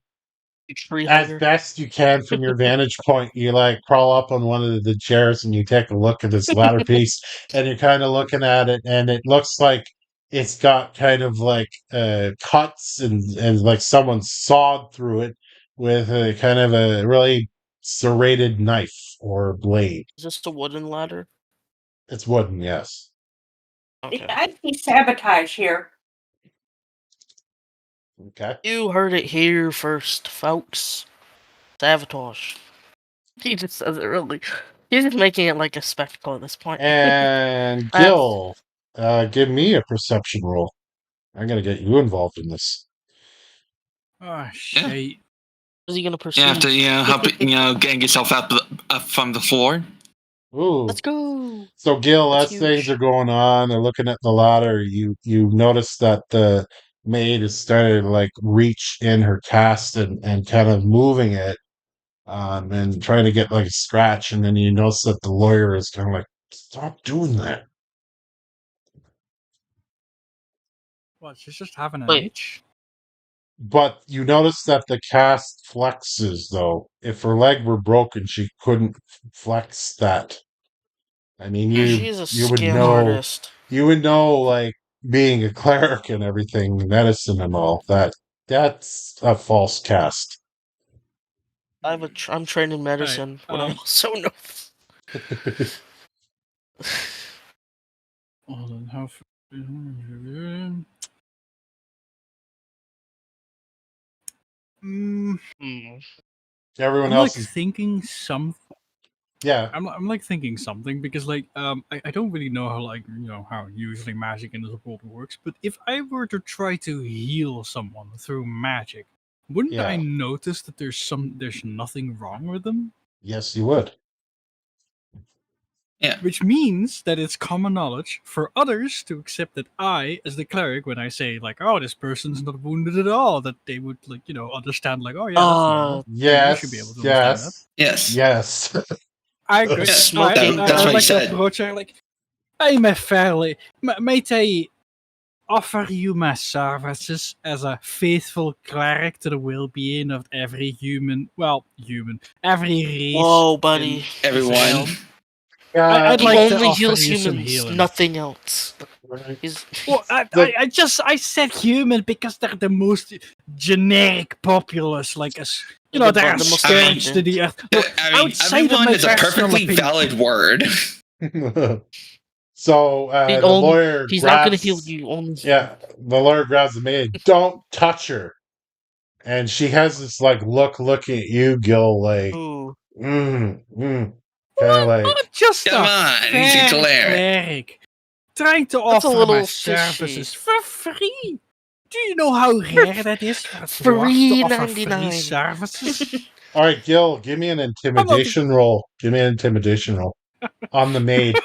tree as hugger. best you can from your vantage point, you like crawl up on one of the chairs and you take a look at this ladder piece, and you're kind of looking at it, and it looks like it's got kind of like cuts and like someone sawed through it with a kind of a really serrated knife or blade. Is this a wooden ladder? It's wooden, yes. Okay. I see sabotage here. Okay. You heard it here first, folks. Sabotage. He just says it really. He's just making it like a spectacle at this point. And Gil, give me a perception roll. I'm gonna get you involved in this. Oh, shit. Is he gonna You pursue? have to, help, getting yourself up from the floor. Ooh. Let's go. So Gil, That's as things huge. are going on, they're looking at the ladder. You notice that the maid is starting to like reach in her cast and kind of moving it, and trying to get like a scratch, and then you notice that the lawyer is kind of like, "Stop doing that." What, she's just having an Wait. itch? But you notice that the cast flexes, though. If her leg were broken, she couldn't flex that. I mean, She is a you would scam know, artist. like being a cleric and everything, medicine and all that's a false cast. I'm trained in medicine, but I also know. Hold on, how Everyone I'm like else is thinking something. yeah. I'm like thinking something because I don't really know how how usually magic in this world works, but if I were to try to heal someone through magic, wouldn't I Yeah. notice that there's nothing wrong with them? Yes, you would. Yeah. Which means that it's common knowledge for others to accept that I, as the cleric, when I say like, "Oh, this person's not wounded at all," that they would understand like, "Oh yeah, that's normal. You should be able to understand that." Yes. Yes. Yes. I agree. Yes, Smoking that's what he like said. approach her like, I'm a fairly. Might I offer you my services as a faithful cleric to the well-being of every human? Well, every race. Whoa, buddy. Everyone. I'd He like to only offer heals you some humans, healing. nothing else. Right. Well, I said human because they're the most generic populous, like as The they're most scourged to the earth. Look, I mean, outside of everyone my is a personal perfectly opinion- valid word. So He's the lawyer He's grabs, not gonna heal you. Only. Yeah, the lawyer grabs the maid. Don't touch her. And she has this like looking at you, Gil, like Ooh. kind of I'm like just Come a on, he's a fair cleric. clerik trying to That's a offer little my fishy. services for free. Do you know how rare that is for a dwarf to offer free $3.99. services? All right, Gil, give me an intimidation roll. Give me an intimidation roll on the maid.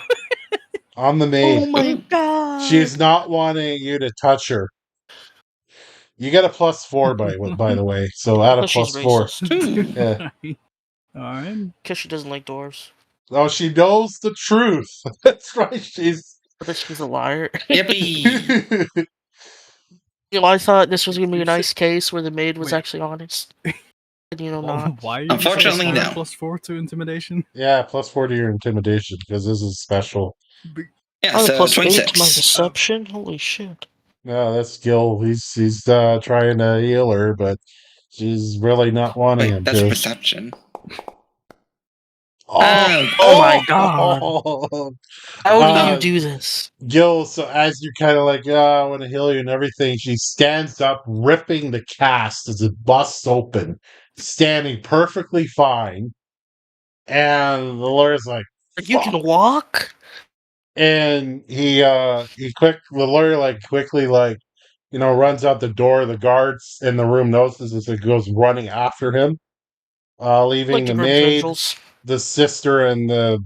On the maid. Oh my god! She's not wanting you to touch her. You get a +4 by the way, so add a Because she's +4. racist. Yeah. Alright. Because she doesn't like dwarves. Oh, she knows the truth. That's right. She's. But she's a liar. Yippee! I thought this was gonna be a nice case where the maid was Wait. actually honest. And Oh, not. why are you Unfortunately, saying no. +4 to intimidation? Yeah, +4 to your intimidation because this is special. Yeah, Oh, so plus 8 to my 26. deception? Holy shit. Yeah, that's Gil. He's trying to heal her, but she's really not wanting Wait, him that's to. perception. Oh my god. How do you do this? Gil, so as you kind of like, I want to heal you and everything, she stands up, ripping the cast as it busts open, standing perfectly fine. And the lawyer's like, You fuck. can walk? And the lawyer like quickly like, runs out the door. The guards in the room notices as it goes running after him, leaving Like the the Grimm's maid, Rentals. the sister, and the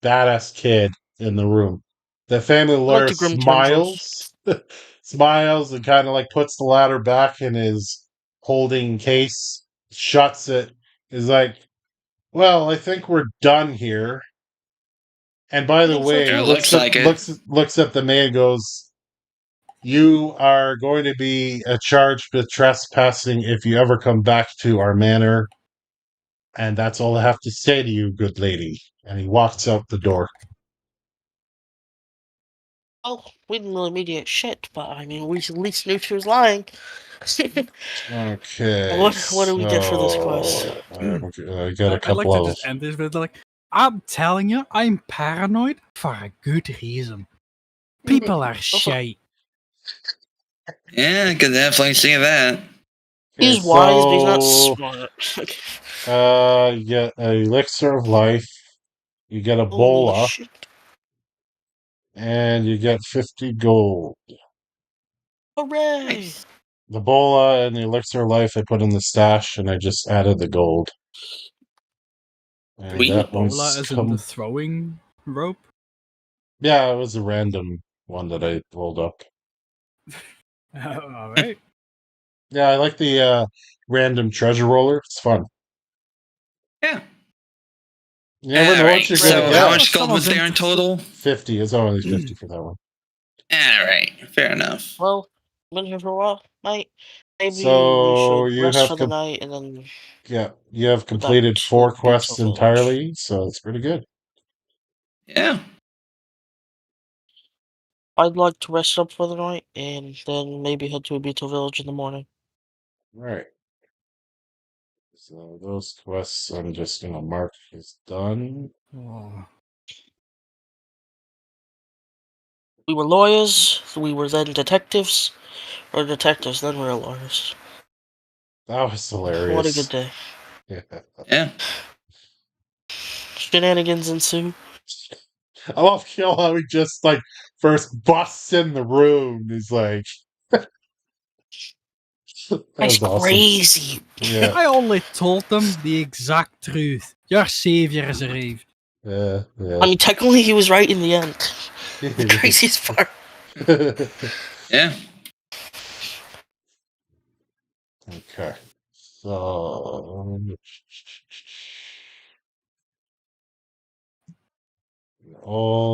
badass kid in the room. The family Like lawyer the Grimm's Rentals. smiles and kind of like puts the ladder back in his holding case, shuts it, is like, well, I think we're done here. And by the Looks like way, It it. looks like it. looks at the man and goes, you are going to be charged with trespassing if you ever come back to our manor. And that's all I have to say to you, good lady. And he walks out the door. Well, we didn't really mediate shit, but I mean, we at least knew she was lying. Okay. What do we get for this quest? I got a I'd like couple to of. just end this with like, I'm telling you, I'm paranoid for a good reason. People are shite. Yeah, I could definitely see that. He's wise, but he's not smart. You get a elixir of life, you get a Holy bola, shit. and you get 50 gold. Hooray! Nice. The bola and the elixir of life I put in the stash, and I just added the gold. And Sweet. that Bola one's is in the throwing rope. Yeah, it was a random one that I rolled up. Alright. Yeah, I like the random treasure roller. It's fun. Yeah. You never know what Alright, you're so gonna how get. much gold was there in total? 50. It's only 50 for that one. Alright, fair enough. Well, been here for a while. Maybe we So should you rest have for the night and then you have go back completed to 4 Beetle quests Village. entirely, so it's pretty good. Yeah. I'd like to rest up for the night and then maybe head to a Beetle Village in the morning. Right. So those quests I'm just gonna mark as done. Oh. We were lawyers, we were then detectives, or detectives, then we were lawyers. That was hilarious. What a good day. Yeah. Yeah. Shenanigans ensue. I love how he just like first busts in the room. He's like that That's was awesome. crazy. Yeah. I only told them the exact truth. Your savior is arrived. Yeah. I mean, technically he was right in the end. The craziest part. Yeah. Okay. So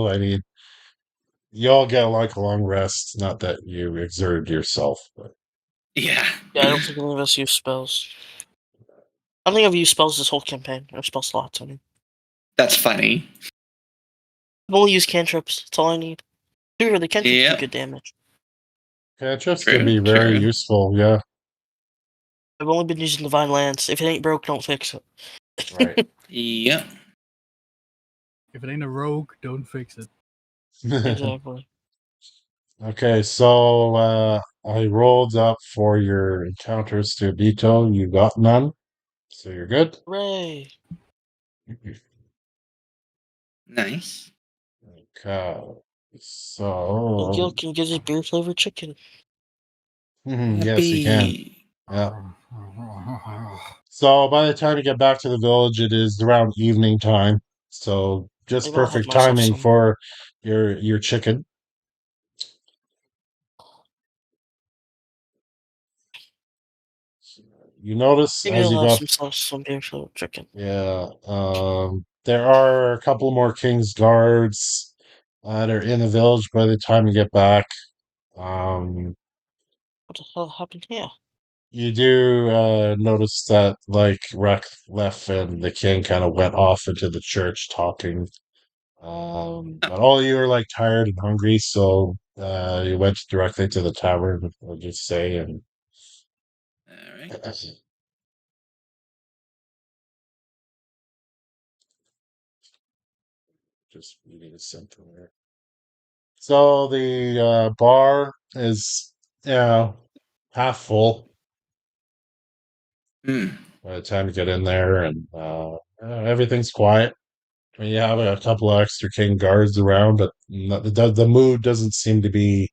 I need y'all get like a long rest. Not that you exerted yourself, but Yeah. Yeah, I don't think any of us use spells. I don't think I've used spells this whole campaign. I've spell slots, I mean. That's funny. I've only used cantrips. That's all I need. Sure, the cantrips do Yep. good damage. cantrips True, can be very true. useful. Yeah. I've only been using Divine Lance. If it ain't broke, don't fix it. Right. Yep. If it ain't a rogue, don't fix it. Exactly. Okay, so I rolled up for your encounters to Bito. You got none, so you're good. Hooray. Nice. Okay, And so Gil can get his beer flavored chicken. Yes, you can. Be Yeah. So by the time you get back to the village, it is around evening time. So just Maybe I'll have perfect myself timing some. for your chicken. You notice Maybe as I'll you have go, some beer flavored chicken. yeah, there are a couple more King's Guards that are in the village by the time you get back. Um, What the hell happened here? you do notice that like Lef and the king kind of went off into the church talking. But all of you are like tired and hungry, so you went directly to the tavern, I'll just say, and all right. just eating something there. So the bar is, you know, half full Hmm. by the time you get in there, and everything's quiet. I mean, you have a couple of extra king guards around, but the mood doesn't seem to be,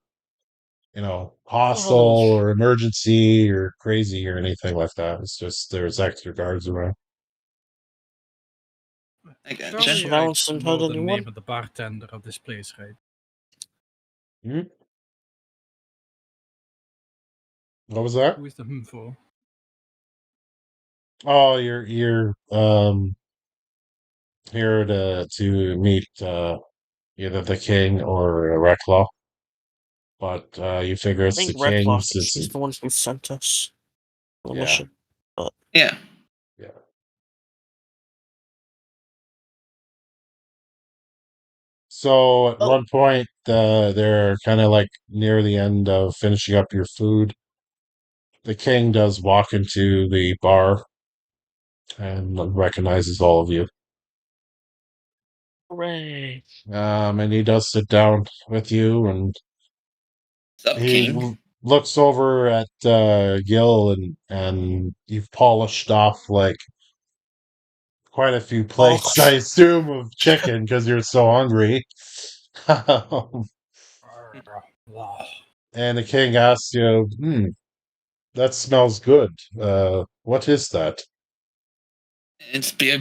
hostile Oh, or emergency or crazy or anything like that. It's just there's extra guards around. I gotcha. Surely I Balancing know heard the name anyone? of the bartender of this place, right? Hmm? What was that? Who is the for? Oh, you're here to meet either the king or Reclaw, but you figure I it's the think Redcloth, king since she's the one who sent us on the yeah, mission. But Yeah. yeah. So at oh, one point, they're kind of like near the end of finishing up your food. The king does walk into the bar and recognizes all of you. hooray! And he does sit down with you, and Sup, he King? looks over at Gil, and you've polished off like quite a few Oh, plates, I assume, of chicken because you're so hungry. Wow. And the king asks you, that smells good. What is that? It's beer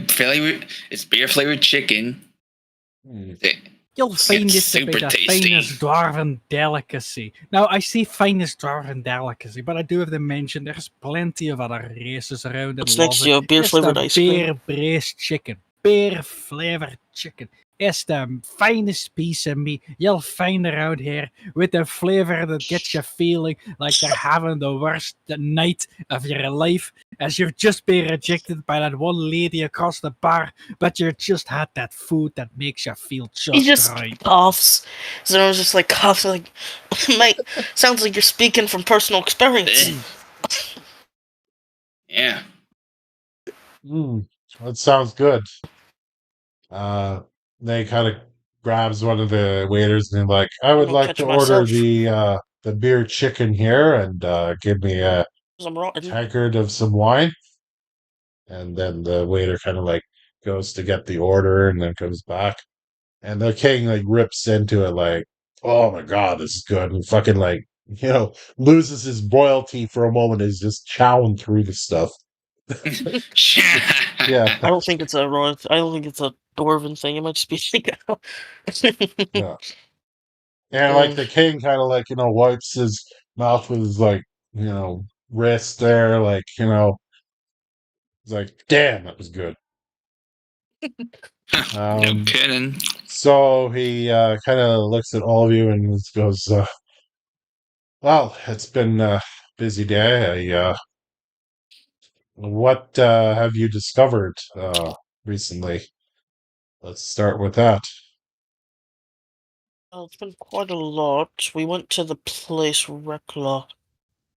flavored chicken. Hmm. You'll find It's this to be super the tasty. finest dwarven delicacy. Now, I say finest dwarven delicacy, but I do have to mention there's plenty of other races around that what's next love to it. you? Beer It's the flavored ice cream. beer braised chicken. Beer flavored chicken. It's the finest piece of meat you'll find around here with the flavor that gets you feeling like you're having the worst night of your life as you've just been rejected by that one lady across the bar, but you just had that food that makes you feel He just just right. coughs. So I was just like coughing, like, mate. Sounds like you're speaking from personal experience. Eh, yeah. That sounds good. Uh, they kind of grabs one of the waiters and they're like, I I'm would gonna like to catch order myself the beer chicken here and give me a because I'm rotten. tankard of some wine. And then the waiter kind of like goes to get the order and then comes back. And the king like rips into it like, oh my god, this is good. And fucking like, loses his royalty for a moment, is just chowing through the stuff. Yeah. I don't think it's a royal. I don't think it's a dwarven thing. It might just be like. Yeah. And like Mm, the king kind of like, wipes his mouth with his like, wrist there, like, he's like, damn, that was good. No Um, kidding. so he kind of looks at all of you and just goes, well, it's been a busy day. What have you discovered recently? Let's start with that. well, it's been quite a lot. We went to the place Rekla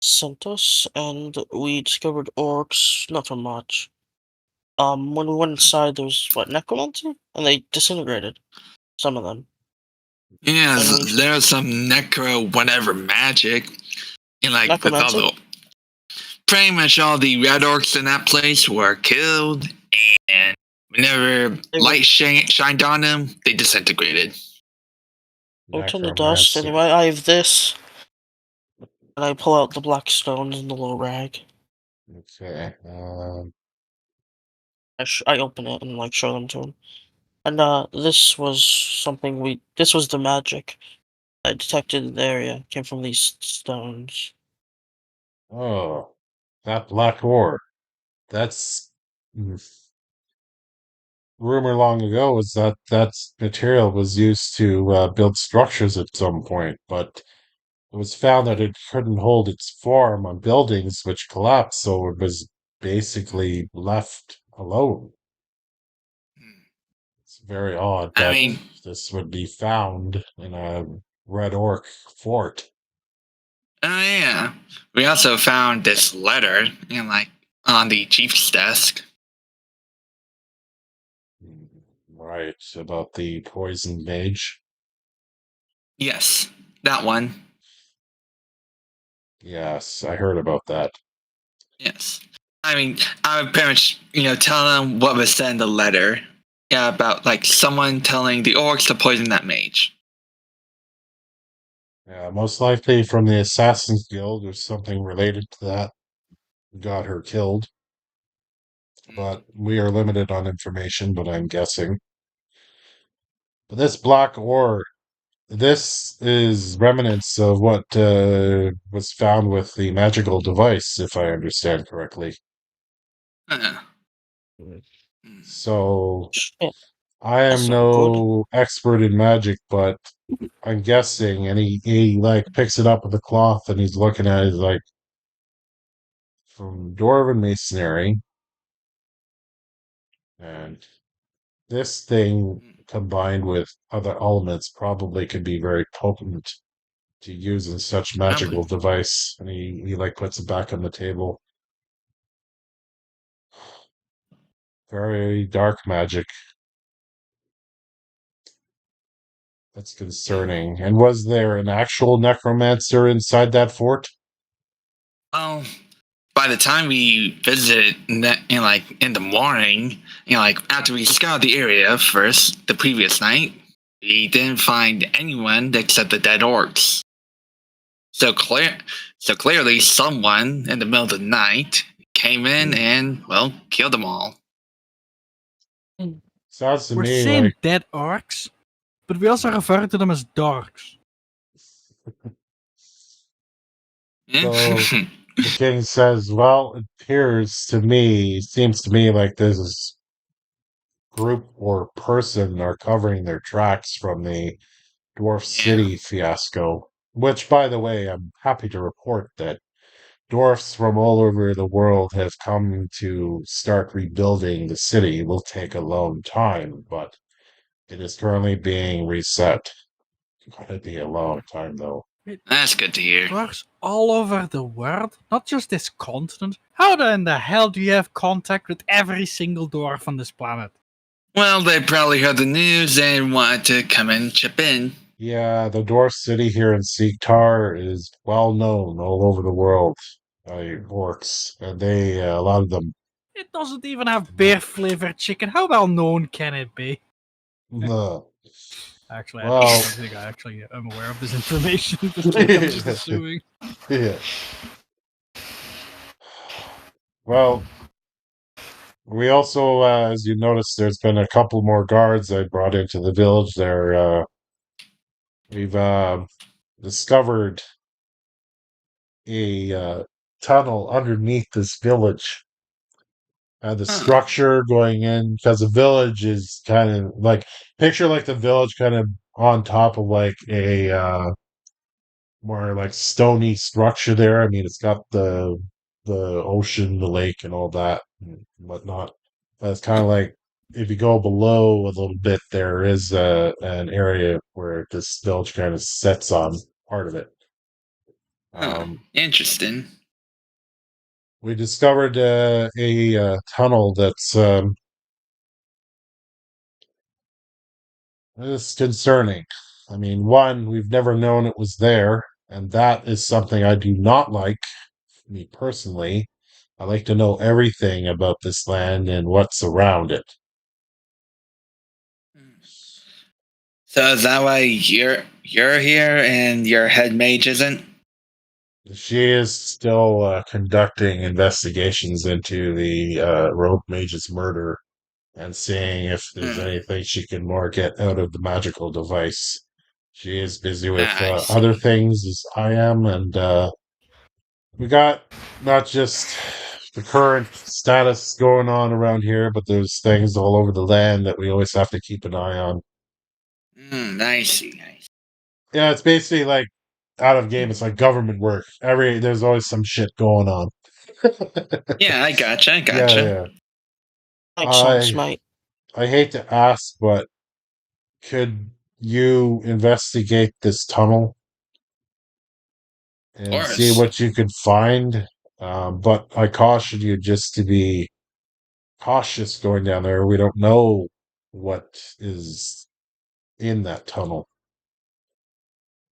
sent us, and we discovered orcs. Not so much. When we went inside, there was what necromancy, and they disintegrated some of them. Yeah, And we there's some necro whatever magic. And like with all necromancy. the pretty much all the red orcs in that place were killed, and whenever They were light shined on them, they disintegrated. turned to dust. Necromancer. Anyway, I have this. And I pull out the black stones and the little rag. Okay. I open it and show them to him. And this was something this was the magic I detected in the area. Came from these stones. Oh, that black ore. That's mm, rumor long ago was that that material was used to build structures at some point, but it was found that it couldn't hold its form on buildings which collapsed, so it was basically left alone. It's very odd I that mean, this would be found in a red orc fort. oh yeah. We also found this letter, on the chief's desk. Right, about the poison mage. Yes, that one. Yes, I heard about that. Yes. I mean, I would pretty much, tell them what was said in the letter. Yeah, about someone telling the orcs to poison that mage. Yeah, most likely from the Assassin's Guild or something related to that. Got her killed. But we are limited on information, but I'm guessing. But this black ore, this is remnants of what was found with the magical device, if I understand correctly. Uh, Mm. So Shit, I that's am not good. no expert in magic, but I'm guessing, and he like picks it up with the cloth and he's looking at it he's like from Dwarven Masonry, and this thing combined with other elements probably could be very potent to use in such Probably. magical device. And he like puts it back on the table. Very dark magic. That's concerning. And was there an actual necromancer inside that fort? Well, by the time we visited, in the morning, after we scoured the area first the previous night, we didn't find anyone except the dead orcs. So clearly, someone in the middle of the night came in and killed them all. Sounds to We're me saying like dead orcs, but we also refer to them as dorks. so. The king says, "Well, it seems to me like this group or person are covering their tracks from the Dwarf Yeah. City fiasco." Which, by the way, I'm happy to report that dwarfs from all over the world have come to start rebuilding the city. It will take a long time, but it is currently being reset. It's going to be a long time, though. That's good to hear. Dwarves all over the world, not just this continent. How in the hell do you have contact with every single dwarf on this planet? Well, they probably heard the news and wanted to come and chip in. Yeah, the dwarf city here in Siktar is well known all over the world by orcs, and a lot of them, It doesn't even have beer flavored chicken. How well known can it be? uh, Actually, I well, don't think I actually am aware of this information, but like, I'm just assuming. yeah. Well, we also, as you noticed, there's been a couple more guards I brought into the village there. We've discovered a tunnel underneath this village. The Huh. structure going in, because the village is kind of like, picture like the village kind of on top of like a more like stony structure there. I mean, it's got the ocean, the lake, and all that and whatnot. But it's kind of like if you go below a little bit, there is an area where this village kind of sets on part of it. Huh. Um, Interesting. we discovered a tunnel that's is concerning. I mean, one, we've never known it was there, and that is something I do not like, me personally. I like to know everything about this land and what's around it. So is that why you're here and your head mage isn't? She is still conducting investigations into the rogue mage's murder and seeing if there's Hmm. anything she can more get out of the magical device. She is busy with I other see. things as I am, and we got not just the current status going on around here, but there's things all over the land that we always have to keep an eye on. I see. I see. Yeah, it's basically like out of game. It's like government work. There's always some shit going on. Yeah, I gotcha. I Yeah, gotcha. yeah. Makes sense, I mate. I hate to ask, but could you investigate this tunnel Of and see course. what you could find? But I caution you just to be cautious going down there. We don't know what is in that tunnel.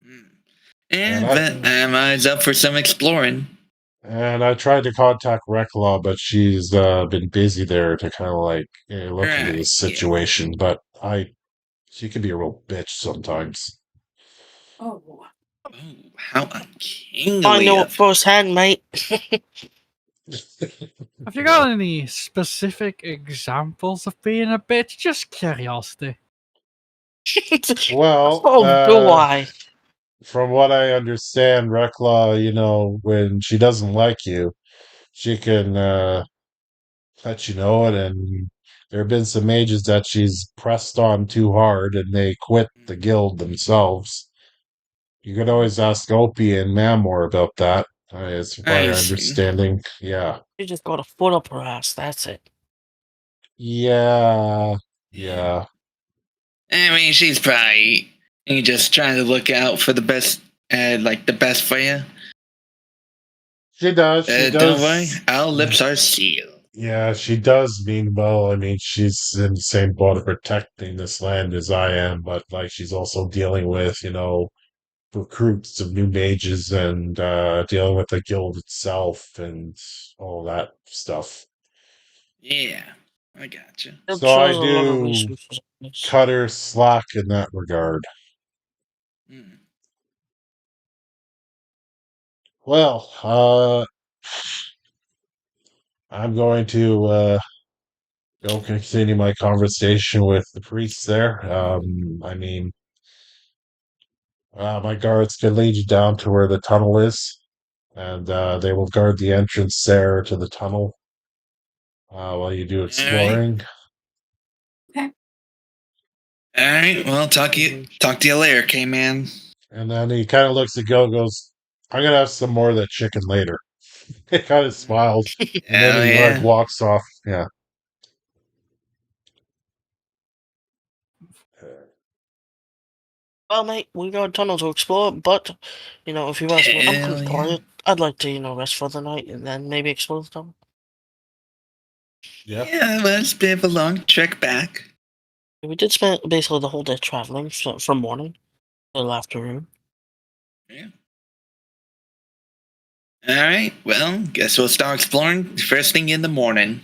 Hmm. And And I but I'm always up for some exploring. and I tried to contact Reclaw, but she's been busy there to kind of like look into Right. this Yeah. situation. But she can be a real bitch sometimes. Oh, Oh, how I unkingly know it of. firsthand, mate. Have you Yeah. got any specific examples of being a bitch? Just curiosity. Well, Oh, do I? from what I understand, Reclaw, when she doesn't like you, she can let you know it. And there have been some mages that she's pressed on too hard and they quit the guild themselves. You could always ask Opie and Mamor about that, is my I see. understanding. Yeah. You just got a foot up her ass. That's it. Yeah. Yeah. Yeah. I mean, she's probably just trying to look out for the best, like the best for you. She does. She Don't worry, does. our lips are sealed. Yeah, she does mean well. I mean, she's in the same boat of protecting this land as I am, but like she's also dealing with, recruits of new mages and dealing with the guild itself and all that stuff. Yeah, I gotcha. It So I shows a lot of do resources on this. cut her slack in that regard. Hmm. Well, I'm going to go continue my conversation with the priest there. I mean, my guards can lead you down to where the tunnel is, and they will guard the entrance there to the tunnel while you do All right, exploring. okay. all right. Well, talk to you later, K man. And then he kind of looks at Gil, and goes, "I'm gonna have some more of that chicken later." He kind of smiles, and then Hell he like yeah. walks off. Yeah. Well, mate, we got a tunnel to explore, but, if you ask me, I'm Hell pretty yeah. tired. I'd like to, rest for the night and then maybe explore the tunnel. Yep. Yeah, well, it's a bit of a long trek back. We did spend basically the whole day traveling from morning till afternoon. Yeah. All right. Well, guess we'll start exploring first thing in the morning.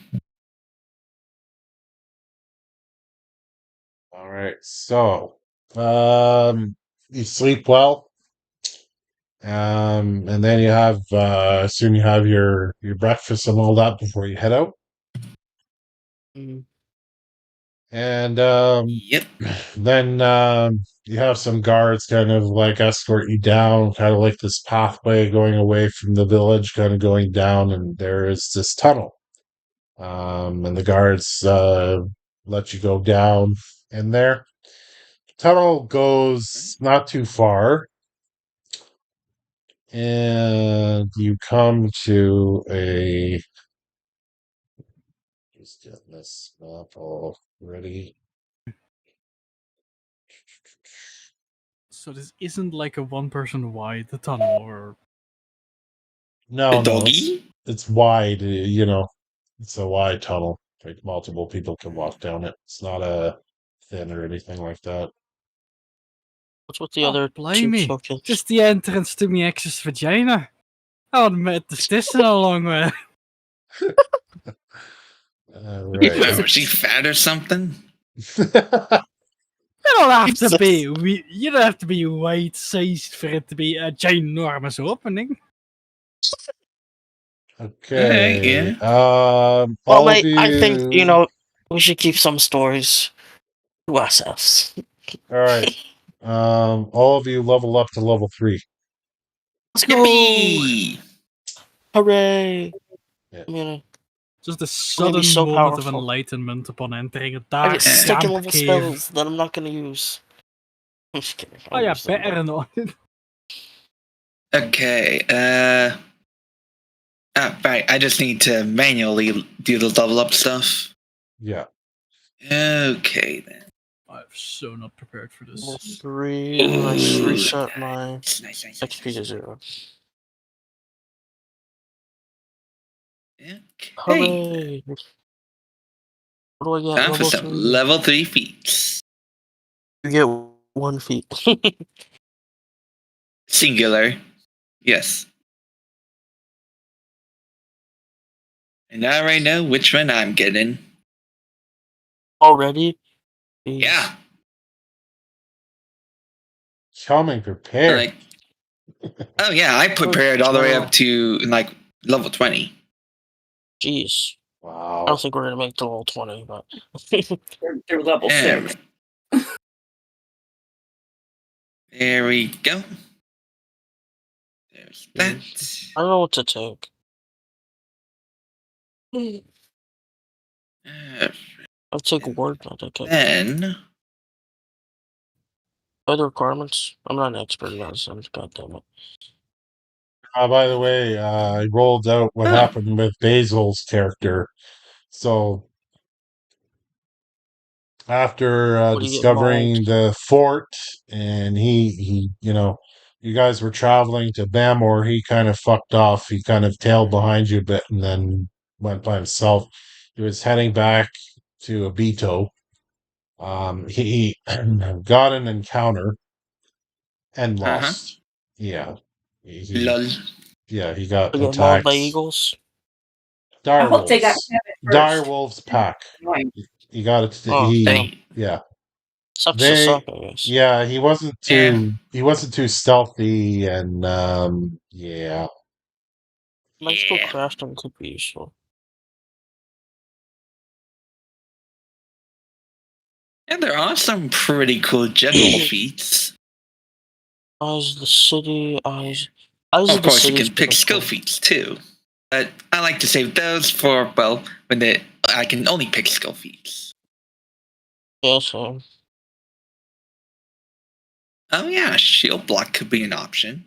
All right. So, you sleep well. And then you have soon you have your breakfast and all that before you head out. Mm. And Yep. then you have some guards kind of like escort you down, kind of like this pathway going away from the village, kind of going down, and there is this tunnel. And the guards let you go down in there. Tunnel goes not too far, and you come to a. Just getting this map all ready. So this isn't like a one-person wide tunnel, or The No, it's doggy? it's wide. It's a wide tunnel. Like multiple people can walk down it. It's not a thin or anything like that. What's with the oh, other two blimey, tokens? just the entrance to my ex's vagina. I would admit this in a long way. Right. Was she fat or something? You don't have to Jesus. be you don't have to be wide-sized for it to be a ginormous opening. Okay. yeah. Well, All of mate, I think, you. we should keep some stories to ourselves. All right. All of you level up to level 3. Let's go! Yippee! Hooray! Yeah. I'm gonna, Just a I'm gonna be sudden so moment of powerful. enlightenment upon entering a I dark get second damp level cave. spells that I'm not gonna use. I'm just kidding. Oh I'll yeah, use them, better but- not. Okay. Right. I just need to manually do the level up stuff. Yeah. Okay then. I'm so not prepared for Level this. 3, and then I Ooh, reset my nice. XP to 0. Okay. Hooray! What do I get? Time for Level some 3? level 3 feats. You get 1 feat. Singular. Yes. And I already know which one I'm getting. Already? Jeez. Yeah. Coming prepared. Like, oh yeah, I prepared all the way up to like level 20. Jeez. I Wow. don't think we're gonna make the level 20, but They're level Yeah. 6. There we go. There's that. I don't know what to take. I'll take word, not a take. Then Other requirements? I'm not an expert in that sense, god damn it. By the way, I rolled out what happened with Basil's character. So after What do you get discovering mauled? the fort, and he, you guys were traveling to Bamor, he kind of fucked off. He kind of tailed behind you a bit, and then went by himself. He was heading back to Abito. He got an encounter and lost. Yeah, lol. he got I get mauled by attacked. eagles? I Dire hope they got wolves. Kevin Dire first. wolves pack. Annoying. He got it. Oh, damn. Yeah. Sucks to They suck, I guess. yeah, Yeah. he wasn't too stealthy, and yeah. Magical Yeah. crafting could be useful. Yeah, there are some pretty cool general feats. Eyes of the city, eyes of Of the course, you city is can pick pretty skill cool. feats too. But I like to save those for, well, when I can only pick skill feats. Yeah, so Oh yeah, shield block could be an option.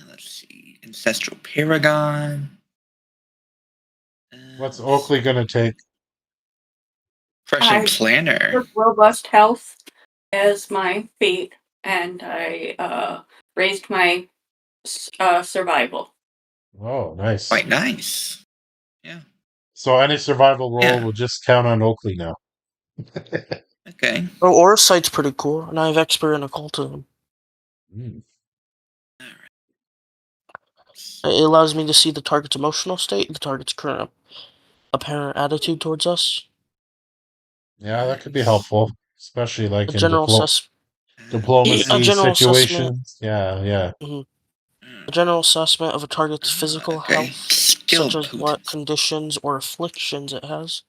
Let's see. Ancestral Paragon. What's Oakley gonna take? Fresh and Planner. Took robust health as my feat, and I raised my survival. Oh, nice. Quite nice. Yeah. So any survival roll Yeah. will just count on Oakley now. Okay. oh, Aura Sight's pretty cool, and I have expert in occultism. Mm. It allows me to see the target's emotional state, the target's current apparent attitude towards us. Yeah, that could be helpful, especially like A in general diplomacy general assessment. situations. Yeah. A general assessment of a target's physical Okay. health, Skill such as what potency. conditions or afflictions it has.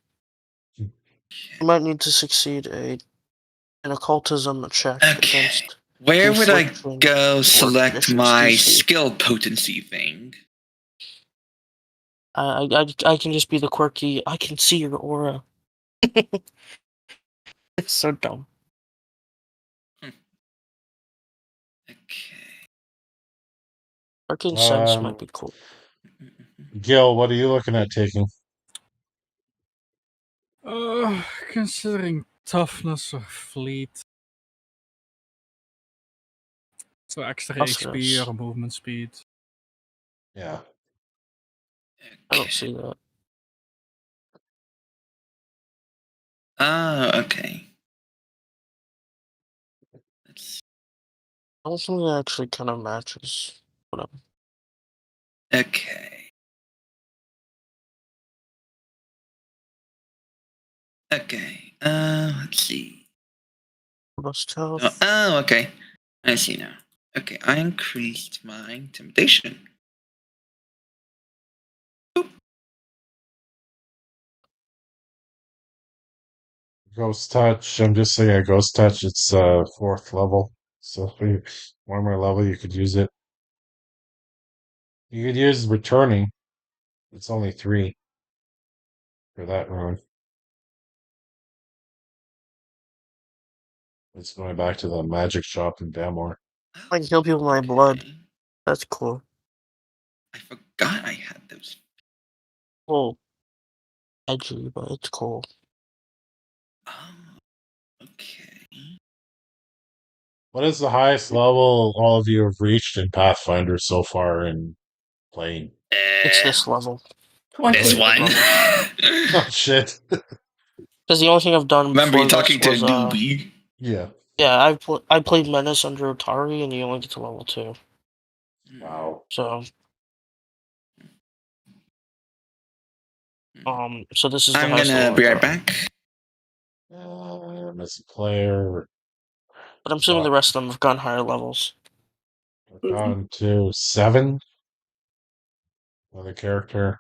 You might need to succeed an occultism check Okay. against Where would I affliction go or select conditions my DC. skill potency thing? I can just be the quirky. I can see your aura. It's so dumb. Okay. Arcane sense might be cool. Gil, what are you looking at taking? Considering toughness or fleet. So extra XP Toughness. or movement speed. Yeah. I don't see that. Oh, okay. Let's, I don't think that actually kind of matches. Whatever. okay. Okay. Let's see. Robust Oh, health. okay. I see now. Okay, I increased my intimidation. Ghost touch. I'm just saying, ghost touch. It's 4th level, so if you one more level, you could use it. You could use returning. It's only 3 for that rune. It's going back to the magic shop in Bamor. I can heal people with my blood. Okay. That's cool. I forgot I had those. Well, edgy, but it's cool. Oh, okay. What is the highest level all of you have reached in Pathfinder so far in playing? It's this level. This Wait. one. Oh shit. Because the only thing I've done Remember, before you're talking this to a was, newbie. Yeah. yeah, I played Menace under Atari, and you only get to level 2. Wow. So, so this is the I'm highest gonna level be I've right gotten. back. As a player, But I'm assuming the rest of them have gone higher levels. we've gone to 7 with a character.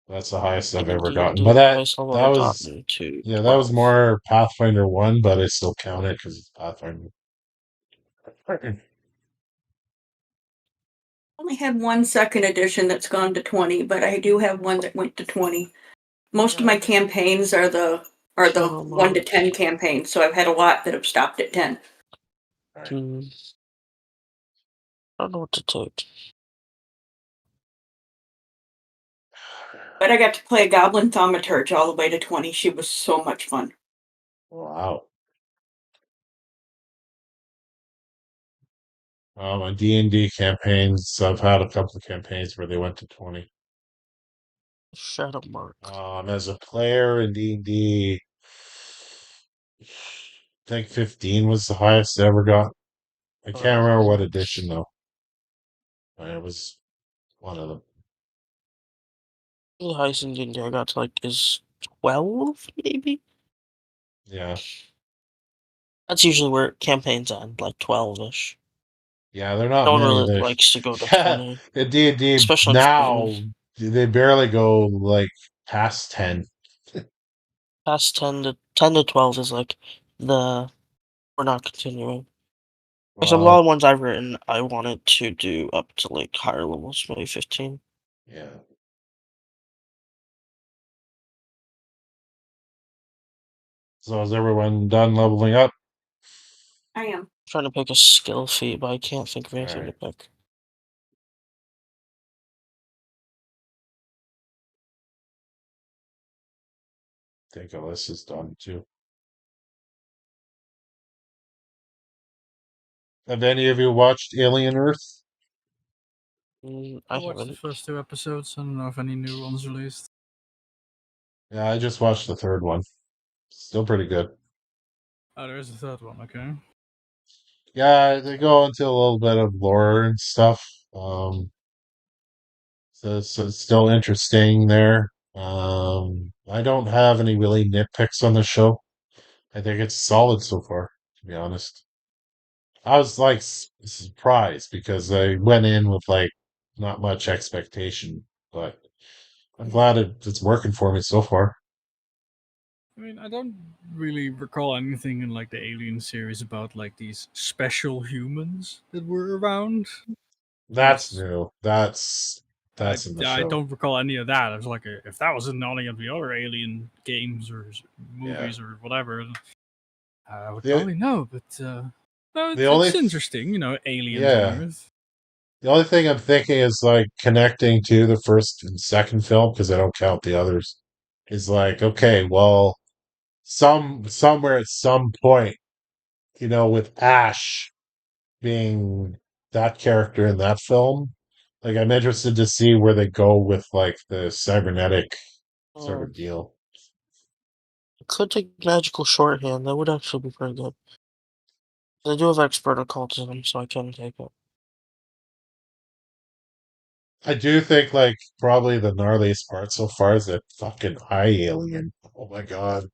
That's the highest I've And in ever D&D, gotten. But the highest level that I've was gotten to yeah, 12. that was more Pathfinder 1, but I still count it because it's Pathfinder. Only had one second edition that's gone to 20, but I do have one that went to 20. Most of my campaigns are the 1 to 10 campaigns, so I've had a lot that have stopped at 10. I don't know what to take. But I got to play a Goblin Thaumaturge all the way to 20. She was so much fun. Wow. My D&D campaigns, I've had a couple of campaigns where they went to 20. Shadow Mark. As a player in D&D, I think 15 was the highest I ever got. I can't remember what edition though. It was one of them. The highest in D&D I got to is 12, maybe? Yeah. That's usually where campaigns end, 12-ish. Yeah, they're not No one many. really likes to go to Yeah, 20. in D&D Especially in now, Spain. they barely go past 10. Past 10 to 12 is the we're not continuing. Except a lot of ones I've written, I wanted to do up to higher levels, maybe 15. Yeah. So is everyone done leveling up? I am. I'm trying to pick a skill feat, but I can't think of anything to pick. I think Alyssa's done too. Have any of you watched Alien Earth? I I watched the haven't. first 2 episodes. I don't know if any new ones released. Yeah, I just watched the 3rd one. Still pretty good. Oh, there is a 3rd one. Okay. Yeah, they go into a little bit of lore and stuff. So it's still interesting there. I don't have any really nitpicks on the show. I think it's solid so far, to be honest. I was surprised because I went in with not much expectation, but I'm glad it's working for me so far. I mean, I don't really recall anything in the Alien series about these special humans that were around. That's Yes. new. That's in the I show. don't recall any of that. I was if that was in any of the other Alien games or movies or whatever, I would probably know. But no, the only it's interesting, aliens on yeah. Earth. The only thing I'm thinking is connecting to the first and second film because I don't count the others. Is okay, well, somewhere at some point, with Ash being that character in that film, I'm interested to see where they go with the cybernetic sort of deal. Could take magical shorthand. That would actually be pretty good. I do have expert occultism, so I can take it. I do think probably the gnarliest part so far is that fucking eye alien. Oh my god.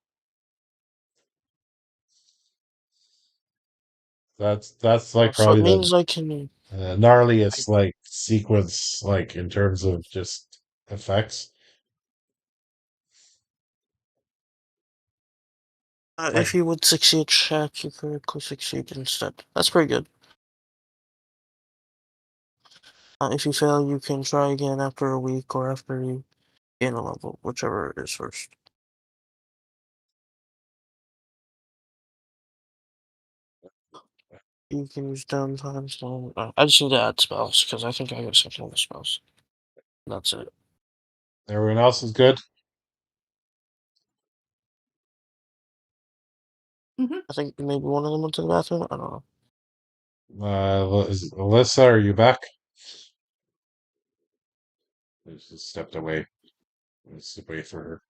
That's like So it probably means the I can. gnarliest like sequence, like in terms of just effects. Like If you would succeed check, you critically succeed instead. That's pretty good. If you fail, you can try again after a week or after you gain a level, whichever is first. You can use downtime. So I just need to add spells because I think I got second level spells. That's it. everyone else is good. I think maybe one of them went to the bathroom. I don't know. Alyssa, are you back? I just stepped away. Let's wait for her.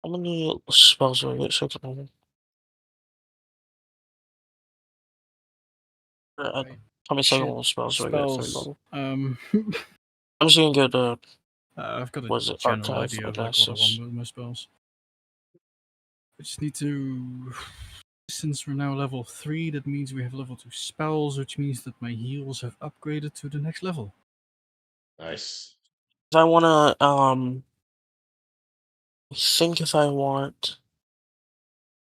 How many spells do I get second level? Right. How many second Shit. level spells do I get at third Spells. level? I'm just gonna get I've got a was it general archive idea or of like what I want access? with my spells. I just need to. Since we're now level 3, that means we have level 2 spells, which means that my heals have upgraded to the next level. Nice. If I wanna I think if I want,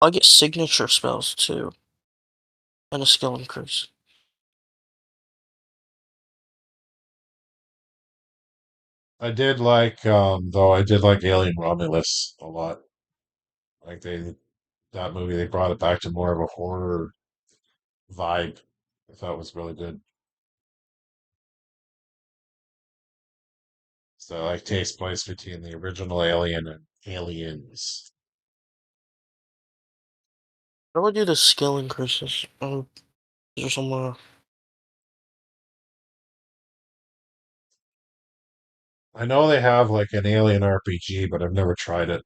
I'll get signature spells too, and a skill increase. I did like though I did like Alien Romulus a lot. Like that movie they brought it back to more of a horror vibe. I thought it was really good. So like takes place between the original Alien and Aliens. How do I do the skill increases? Is there somewhere? I know they have like an Alien RPG, but I've never tried it.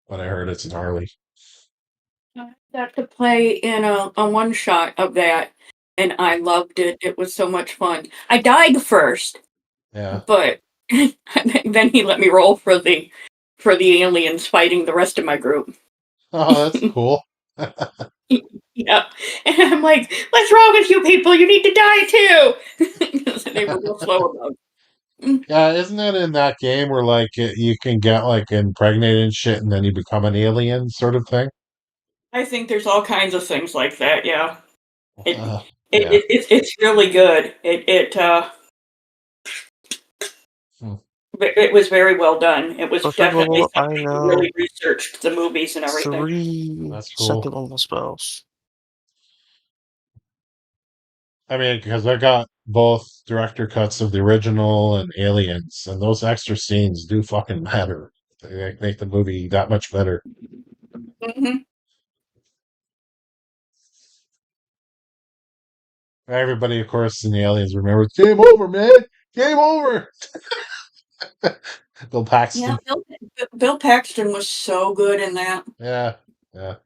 But I heard it's gnarly. I got to play in a one shot of that, and I loved it. It was so much fun. I died first, Yeah. but then he let me roll for the aliens fighting the rest of my group. Oh, that's cool. Yeah, and I'm like, "What's wrong with you people? You need to die too." They were real slow about it. Yeah, isn't it in that game where like you can get like impregnated and shit, and then you become an alien sort of thing? I think there's all kinds of things like that. Yeah, it, Yeah. it's really good. Hmm. It was very well done. It was For third definitely level, I somebody who know really researched the movies and everything. 3 That's cool. second level spells. I mean, because I got both director cuts of the original and Aliens, and those extra scenes do fucking matter. They make the movie that much better. Hmm. Everybody, of course, in the Aliens remembers game over, man. Game over. Bill Yeah, Paxton. Bill Paxton was so good in that. Yeah, yeah.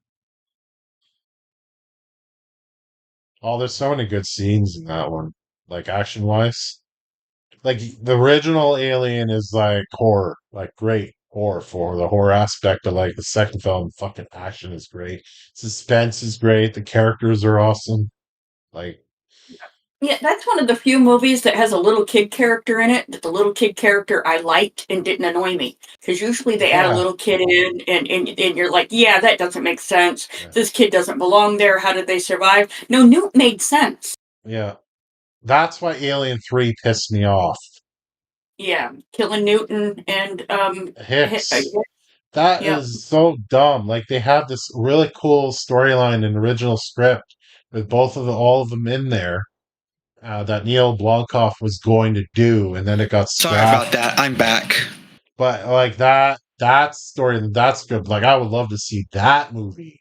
Oh, there's so many good scenes in that one, like action wise. Like the original Alien is like horror, like great horror for the horror aspect of like the second film. Fucking action is great, suspense is great, the characters are awesome. Like, Yeah, that's one of the few movies that has a little kid character in it. That the little kid character I liked and didn't annoy me. Because usually they add a yeah, little kid in, and you're like, yeah, that doesn't make sense. yeah, This kid doesn't belong there. How did they survive? No, Newt made sense. yeah. That's why Alien 3 pissed me off. Yeah, killing Newton and Hicks. That yeah. is so dumb. Like they have this really cool storyline and original script with all of them in there that Neil Blomkamp was going to do, and then it got Sorry scrapped. about that. I'm back. But like that story, that's good. Like I would love to see that movie.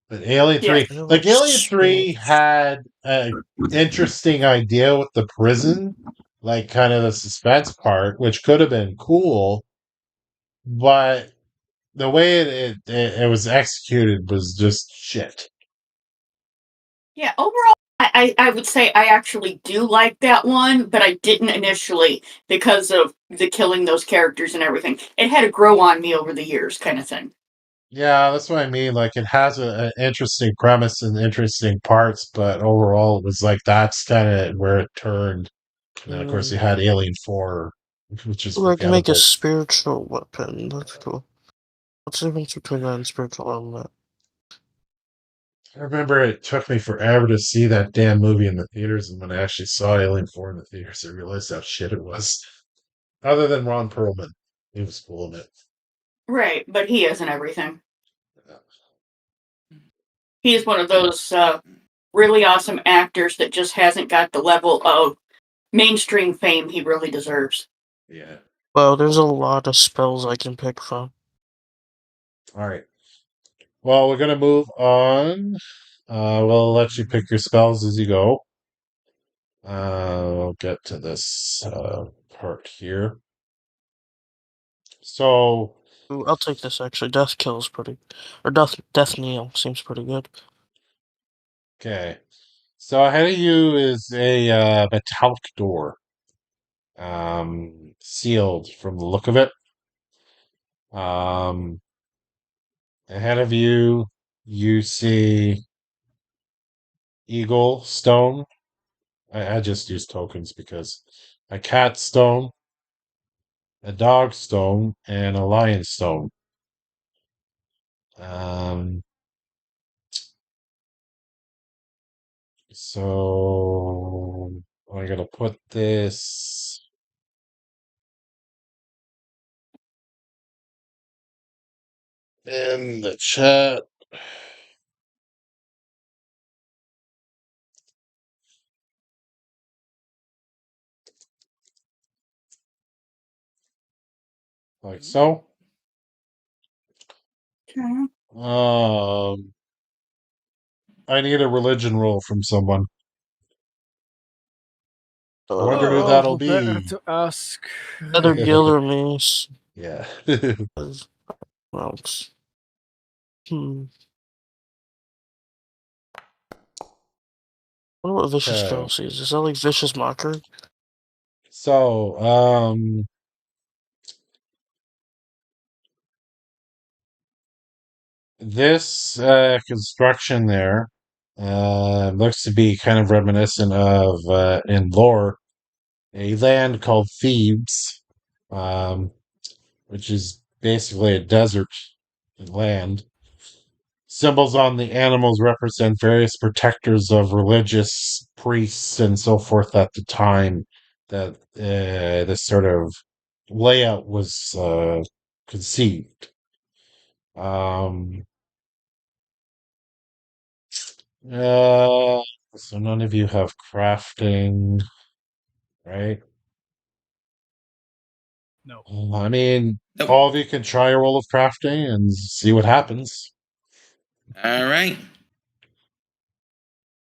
But Alien Yes. 3, I know like Alien 3 spells. had a interesting idea with the prison, like kind of the suspense part, which could have been cool, but the way it was executed was just shit. Yeah, overall, I would say I actually do like that one, but I didn't initially because of the killing those characters and everything. It had to grow on me over the years, kind of thing. Yeah, that's what I mean. Like, it has an interesting premise and interesting parts, but overall, it was like that's kind of where it turned. And then, of course, you had Alien 4, which is Or I can make a forgettable. spiritual weapon. That's cool. What's the difference between that and spiritual armament? I remember it took me forever to see that damn movie in the theaters, and when I actually saw Alien 4 in the theaters, I realized how shit it was. Other than Ron Perlman, he was cool in it. Right, but he isn't everything. Yeah. He is one of those really awesome actors that just hasn't got the level of mainstream fame he really deserves. Yeah. Well, there's a lot of spells I can pick from. All right. Well, we're gonna move on. We'll let you pick your spells as you go. I'll get to this part here. So, Ooh, I'll take this actually. Death kill is pretty, or death kneel seems pretty good. okay. So ahead of you is a metallic door, sealed from the look of it. Um, Ahead of you, you see eagle stone. I just use tokens because a cat stone, a dog stone, and a lion stone. Um, so I'm gonna put this in the chat. Like so. Okay. I need a religion roll from someone. I wonder who Oh, that'll better be. to ask. Either Gil or me. Yeah. Rounds. I wonder what vicious Okay. fallacy is. Is that like vicious mockery? So, this construction there looks to be kind of reminiscent of, in lore, a land called Thebes, um, which is basically a desert land. Symbols on the animals represent various protectors of religious priests and so forth at the time that this sort of layout was conceived. Um, uh, so none of you have crafting, right? No. I mean, Nope. all of you can try a roll of crafting and see what happens. All right.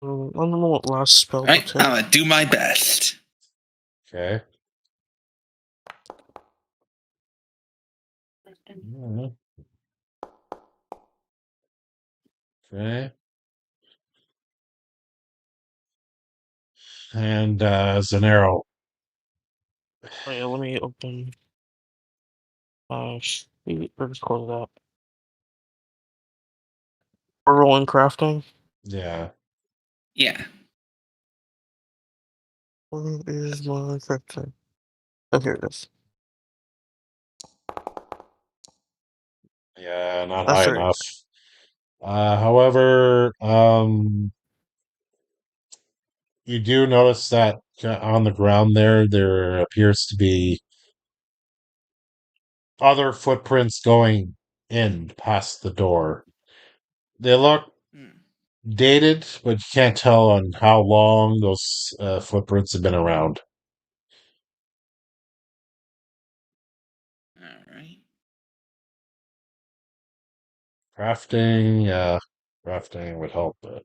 I don't know what last spell All to right. take. I'm gonna do my best. Okay. Mhm. Okay. And Zanero. Oh yeah, let me open sheet or just close it up. We're rolling crafting. Yeah. Yeah. Where is my crafting? Oh, here it is. Yeah, not That's high very enough. However, you do notice that on the ground there appears to be other footprints going in past the door. They look Hmm. dated, but you can't tell on how long those footprints have been around. All right. Crafting, yeah, crafting would help, but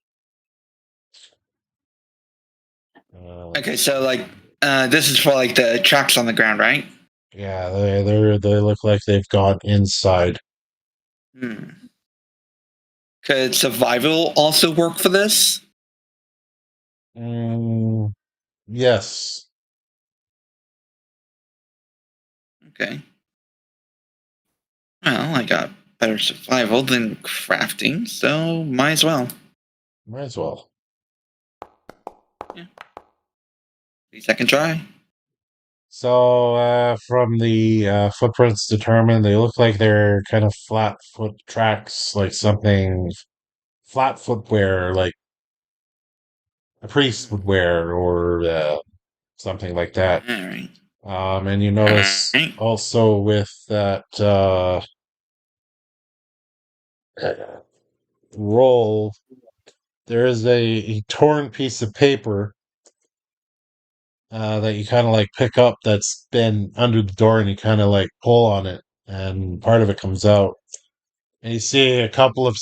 Okay, so like, this is for like the tracks on the ground, right? yeah, they look like they've gone inside. Hmm. Could survival also work for this? Mm, yes. Okay. Well, I got better survival than crafting, so might as well. Might as well. Second try. So, from the footprints determined, they look like they're kind of flat foot tracks, like something flat footwear, like a priest would wear, or something like that. Alright. And you notice Alright. also with that roll, there is a torn piece of paper that you kind of like pick up that's been under the door, and you kind of like pull on it, and part of it comes out. And you see a couple of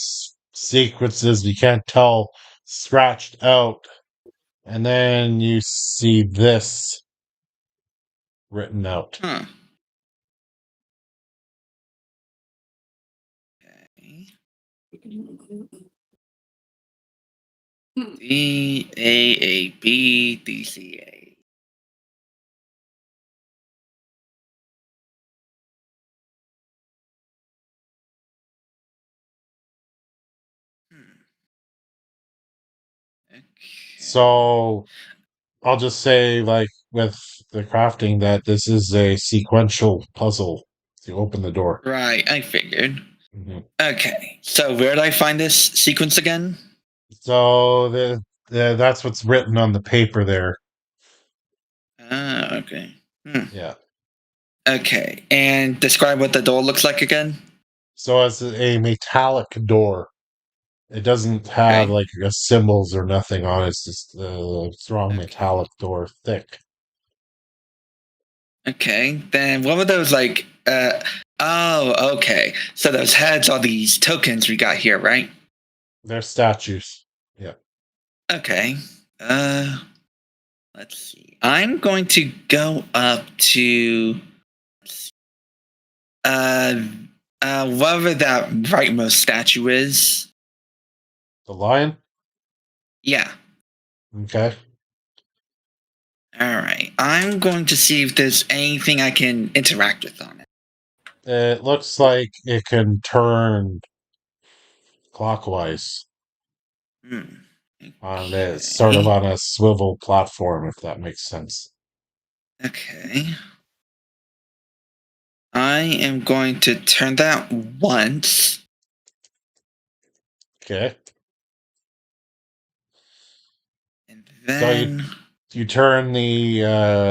sequences you can't tell scratched out, and then you see this written out. Huh. Okay. DAABDCA. Okay. So I'll just say, like with the crafting, that this is a sequential puzzle to open the door. Right, I figured. Mhm. Okay, so where did I find this sequence again? So that's what's written on the paper there. Okay. Yeah. Okay, and describe what the door looks like again? So it's a metallic door. It doesn't have Okay. like symbols or nothing on it. It's just a strong Okay. metallic door, thick. Okay, then what were those like? Oh, okay. So those heads are these tokens we got here, right? They're statues. Yeah. Okay. Let's see. I'm going to go up to whatever that rightmost statue is. The lion? Yeah. Okay. All right. I'm going to see if there's anything I can interact with on it. It looks like it can turn clockwise. On it, sort of Okay. on a swivel platform, if that makes sense. Okay. I am going to turn that once. Okay. And So then. you turn the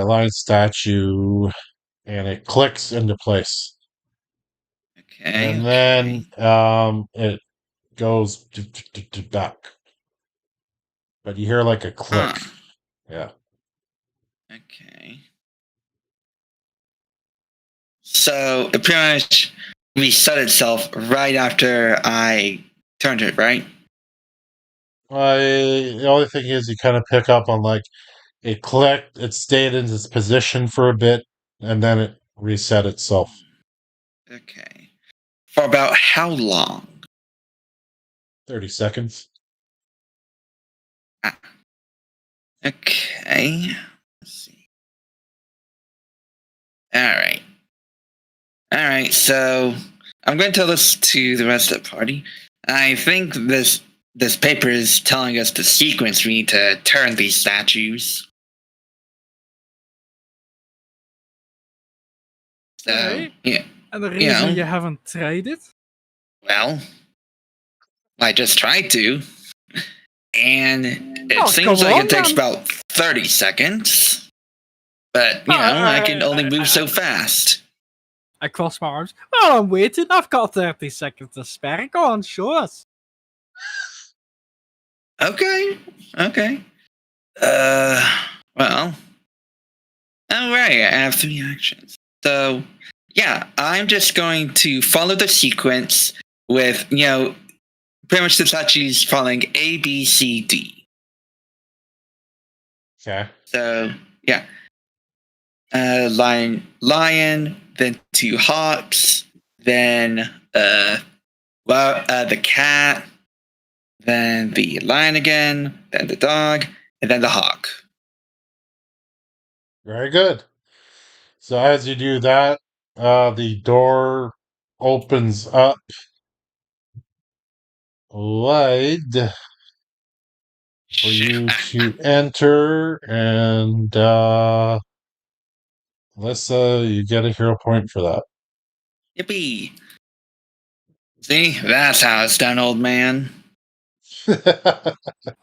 lion statue, and it clicks into place. Okay. And Okay. then it goes back. But you hear like a click. Huh. Yeah. Okay. So it pretty much reset itself right after I turned it, right? The only thing is you kind of pick up on like it clicked, it stayed in its position for a bit, and then it reset itself. Okay. For about how long? 30 seconds. Okay. Let's see. All right. All right. So I'm going to tell this to the rest of the party. I think this paper is telling us the sequence we need to turn these statues. So Alright. yeah. And the reason know. you haven't tried it? Well, I just tried to. And it Oh, seems come like on, it takes then. about 30 seconds. But, I can only move so fast. I cross my arms. Oh, I'm waiting. I've got 30 seconds to spare. Go on, show us. Okay. Well. Alright, I have 3 actions. So, yeah, I'm just going to follow the sequence with, pretty much the statues following A, B, C, D. Okay. So, yeah. Lion, then 2 hawks, then the cat, then the lion again, then the dog, and then the hawk. Very good. So as you do that, the door opens up, like for you to enter, and Alyssa, you get a hero point for that. Yippee! See, that's how it's done, old man. Who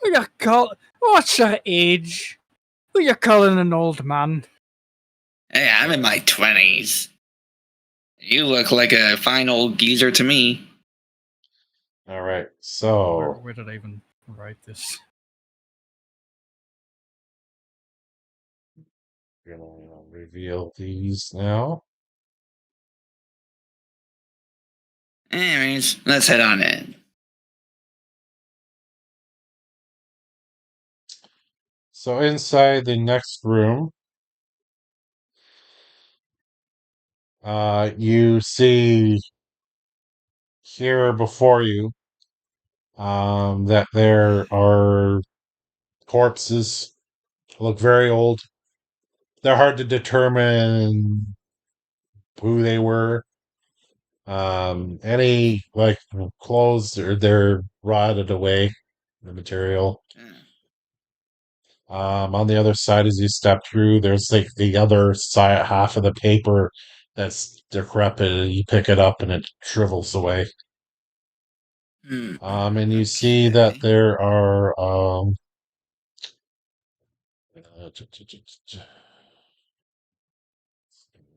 you call? What's your age? Who you calling an old man? Hey, I'm in my 20s. You look like a fine old geezer to me. All right, so Where did I even write this? we're gonna reveal these now. Anyways, let's head on in. So inside the next room, you see here before you that there are corpses. Look very old. They're hard to determine who they were. Any like clothes, or they're rotted away, the material. On the other side, as you step through, there's like the other side, half of the paper that's decrepit. And you pick it up and it shrivels away. And you see that Okay. there are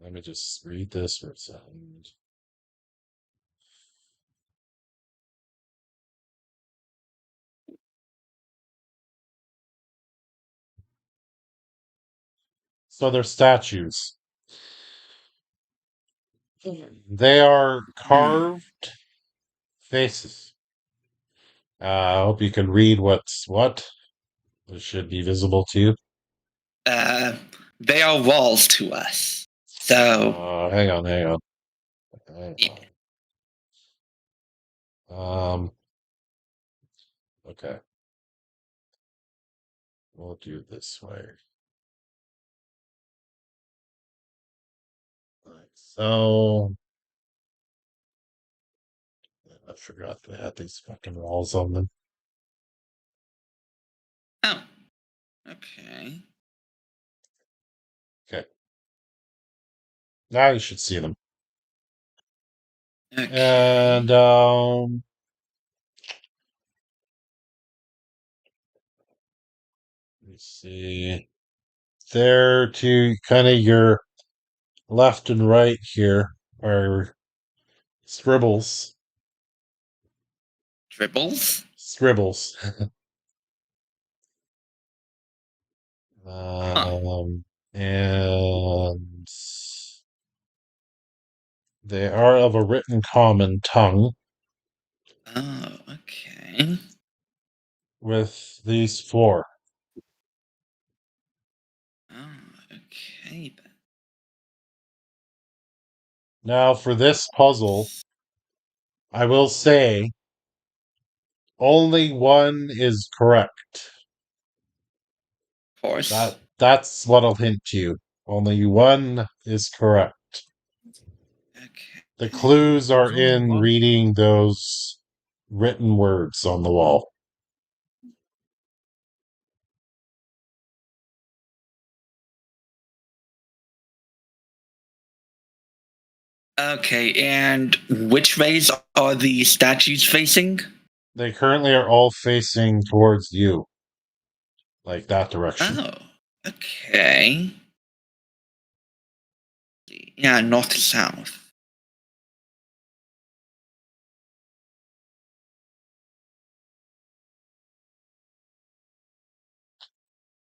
let me just read this for a second. So they're statues. They are carved faces. I hope you can read what's what. It should be visible to you. They are walls to us. So, Hang on, hang on. yeah. Okay. We'll do it this way. Alright, so I forgot they had these fucking walls on them. Oh, okay. Okay. Now you should see them. Okay. And let me see. There to kind of your left and right here are scribbles. Dribbles? Scribbles. Huh. And they are of a written common tongue Oh, okay. with these four. Oh, okay then. Now, for this puzzle, I will say only one is correct. Of course. That's what I'll hint to you. Only one is correct. Okay. The clues are There's only in one. reading those written words on the wall. Okay, and which ways are the statues facing? They currently are all facing towards you, like that direction. Oh, okay. Yeah, north to south.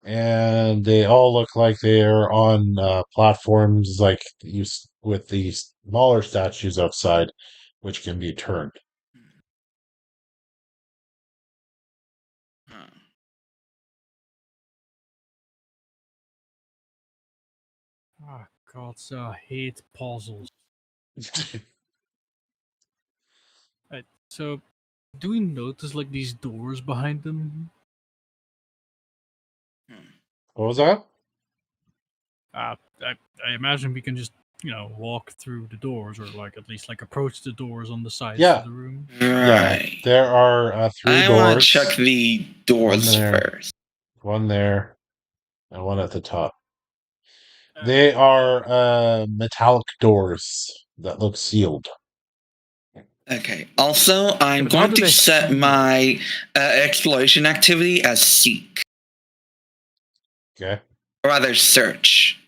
And they all look like they are on platforms like used with the smaller statues outside, which can be turned. Huh. Oh god, so I hate puzzles. Right, so do we notice like these doors behind them? What was that? I imagine we can just walk through the doors, or like at least like approach the doors on the sides Yeah. of the room? Yeah, Right. there are 3 I want doors. to check the doors One there. first. One there, and one at the top. They are metallic doors that look sealed. Okay. Also, I'm but how going do to they set see my exploration activity as seek, Okay. or rather search.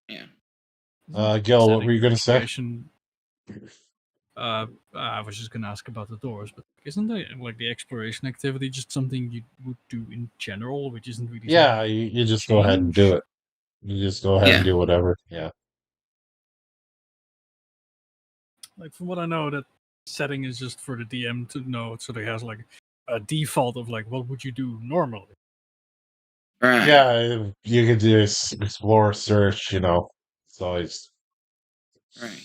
Gil, what Setting were you your going to say? exploration- I was just gonna ask about the doors, but isn't like the exploration activity just something you would do in general, which isn't really Yeah, something you just go ahead and do change? it. You just go ahead and Yeah. do whatever. Yeah. Like from what I know, that setting is just for the DM to know, so they has like a default of like what would you do normally. Right. Yeah, you could do explore, search, It's always. Right.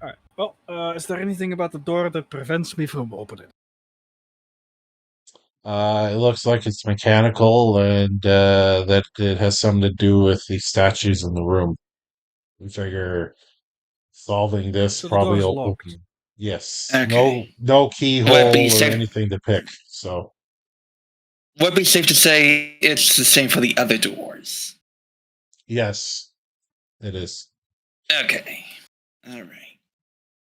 All right. Well, is there anything about the door that prevents me from opening? It looks like it's mechanical and that it has something to do with the statues in the room. We figure solving this So the door probably is will locked. open. Yes. Okay. No Would it be keyhole or safe? anything to pick. So Would it be safe to say it's the same for the other doors? yes, it is. Okay. All right.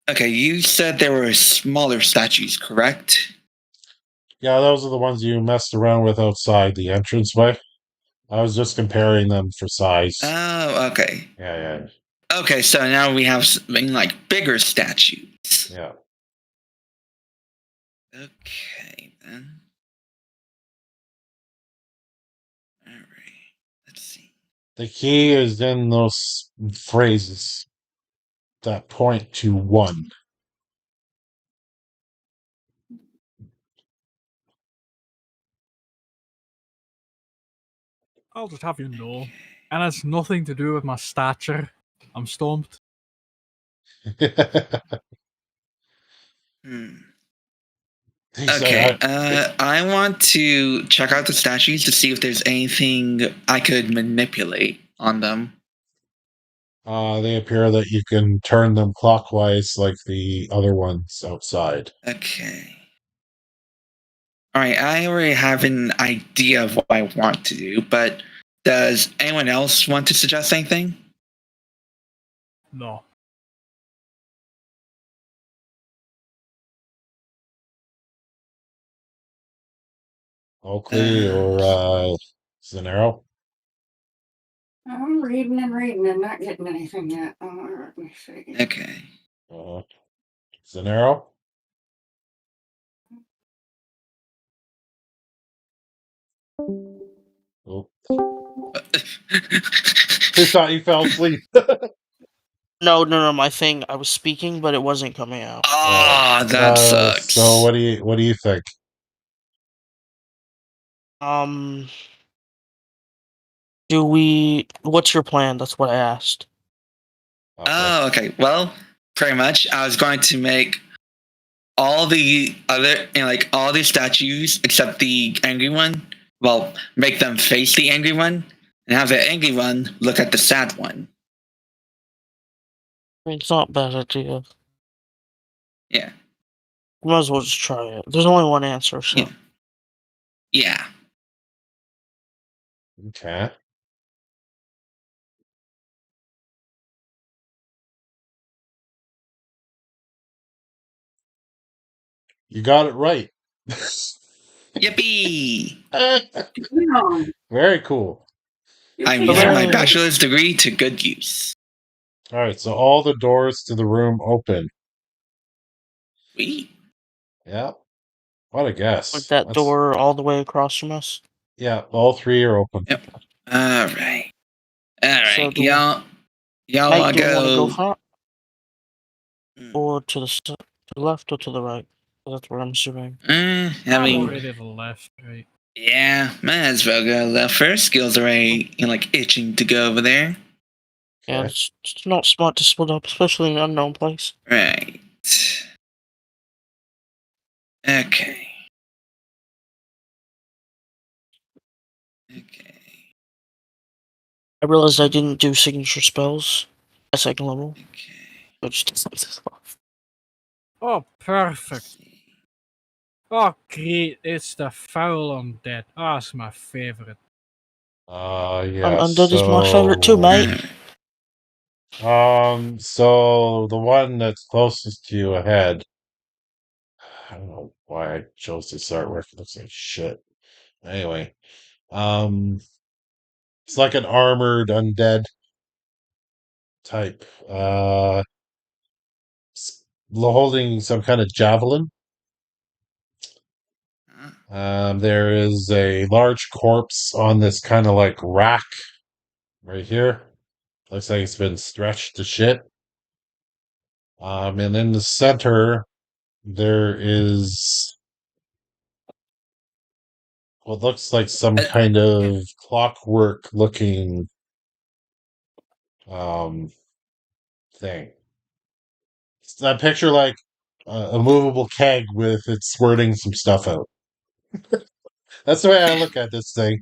Okay, you said there were smaller statues, correct? Yeah, those are the ones you messed around with outside the entranceway. I was just comparing them for size. Oh, okay. Yeah, Okay, so now we have something like bigger statues. yeah. Okay, then. All right. Let's see. The key is in those phrases that point to one. I'll just have you know, and it's nothing to do with my stature. I'm stumped. Hmm. He Okay, said, I want to check out the statues to see if there's anything I could manipulate on them. they appear that you can turn them clockwise like the other ones outside. Okay. All right, I already have an idea of what I want to do, but does anyone else want to suggest anything? No. Oakley or Zanero? I'm reading and not getting anything yet. Let me see. Okay. Zanero? Oh, he thought he fell asleep. No, my thing. I was speaking, but it wasn't coming out. Ah, that sucks. So what do you think? Do we? What's your plan? That's what I asked. Oh, okay. Well, pretty much. I was going to make all the other, like all the statues except the angry one. Well, make them face the angry one, and have the angry one look at the sad one. I mean, it's not a bad idea. Yeah. We might as well just try it. There's only one answer, so. Yeah. Yeah. Okay. You got it right. Yippee! Yeah, Very cool. you I'm can using my Hooray. bachelor's degree to good use. All right, so all the doors to the room open. Sweet. Yeah. What a Like guess. that door all the way across from us. Yeah, all 3 are open. Yep. All right. All right. So do y'all Mike, want do to we want to go go? front Hmm. or to to the left or to the right? That's what I'm assuming. I I'm mean, already to the left, right? yeah, might as well go left first. Skills already like itching to go over there. Yeah, Okay. it's not smart to split up, especially in an unknown place. Right. Okay. Okay. I realized I didn't do signature spells at second level. Okay. So just to save this off. Oh, perfect. Oh, great. It's the foul undead. Oh, it's my favorite. Yeah. Undead is my favorite too, mate. So the one that's closest to you ahead. I don't know why I chose this artwork. It looks like shit. Anyway, it's like an armored undead type. Holding some kind of javelin. There is a large corpse on this kind of like rack right here. Looks like it's been stretched to shit. And in the center, there is what looks like some kind of clockwork looking thing. I picture like a movable keg with it squirting some stuff out. That's the way I look at this thing.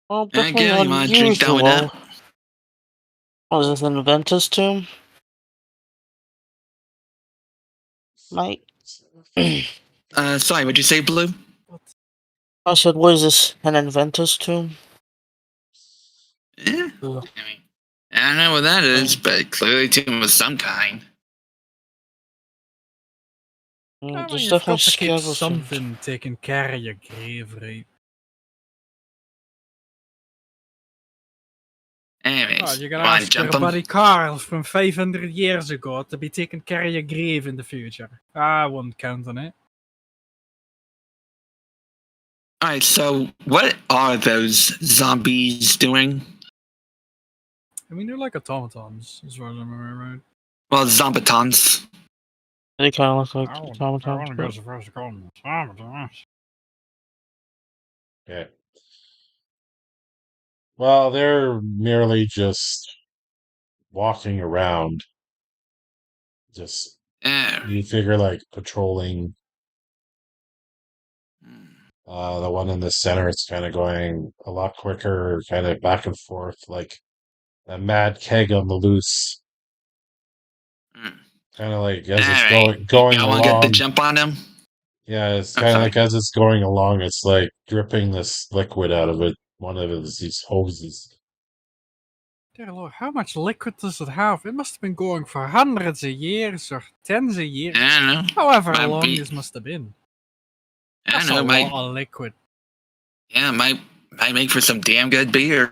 Well, definitely Again, you want to drink down with unusual. that? Oh, is this an inventor's tomb? Mate? Sorry, what'd you say, Blue? I said, what is this? An inventor's tomb? Yeah. Ugh. I mean, I don't know what that is, but clearly tomb of some kind. I mean, There's you've definitely got to keep skeletons. something taking care of your grave, right? Anyways, Oh, you're you gonna want to ask jump your him? buddy Carl from 500 years ago to be taking care of your grave in the future. I wouldn't count on it. Alright, so what are those zombies doing? I mean, they're like automatons, as far as I'm aware, right? Well, zombatons. They kind of look like I automatons, wouldn't go but so far as to call them automatons. Okay. Well, they're merely just walking around. Just Yeah. you figure like patrolling. The one in the center, it's kind of going a lot quicker, kind of back and forth, like a mad keg on the loose. Mm. Kind of like as it's Alright, going y'all want to get the along. jump on him? Yeah, it's I'm kind of sorry. like as it's going along, it's like dripping this liquid out of it. One of these hoses. Dear Lord, how much liquid does it have? It must have been going for hundreds of years or tens of years. I don't know. However Might long be- this must have been. I That's don't know. a Might lot of liquid. might make for some damn good beer.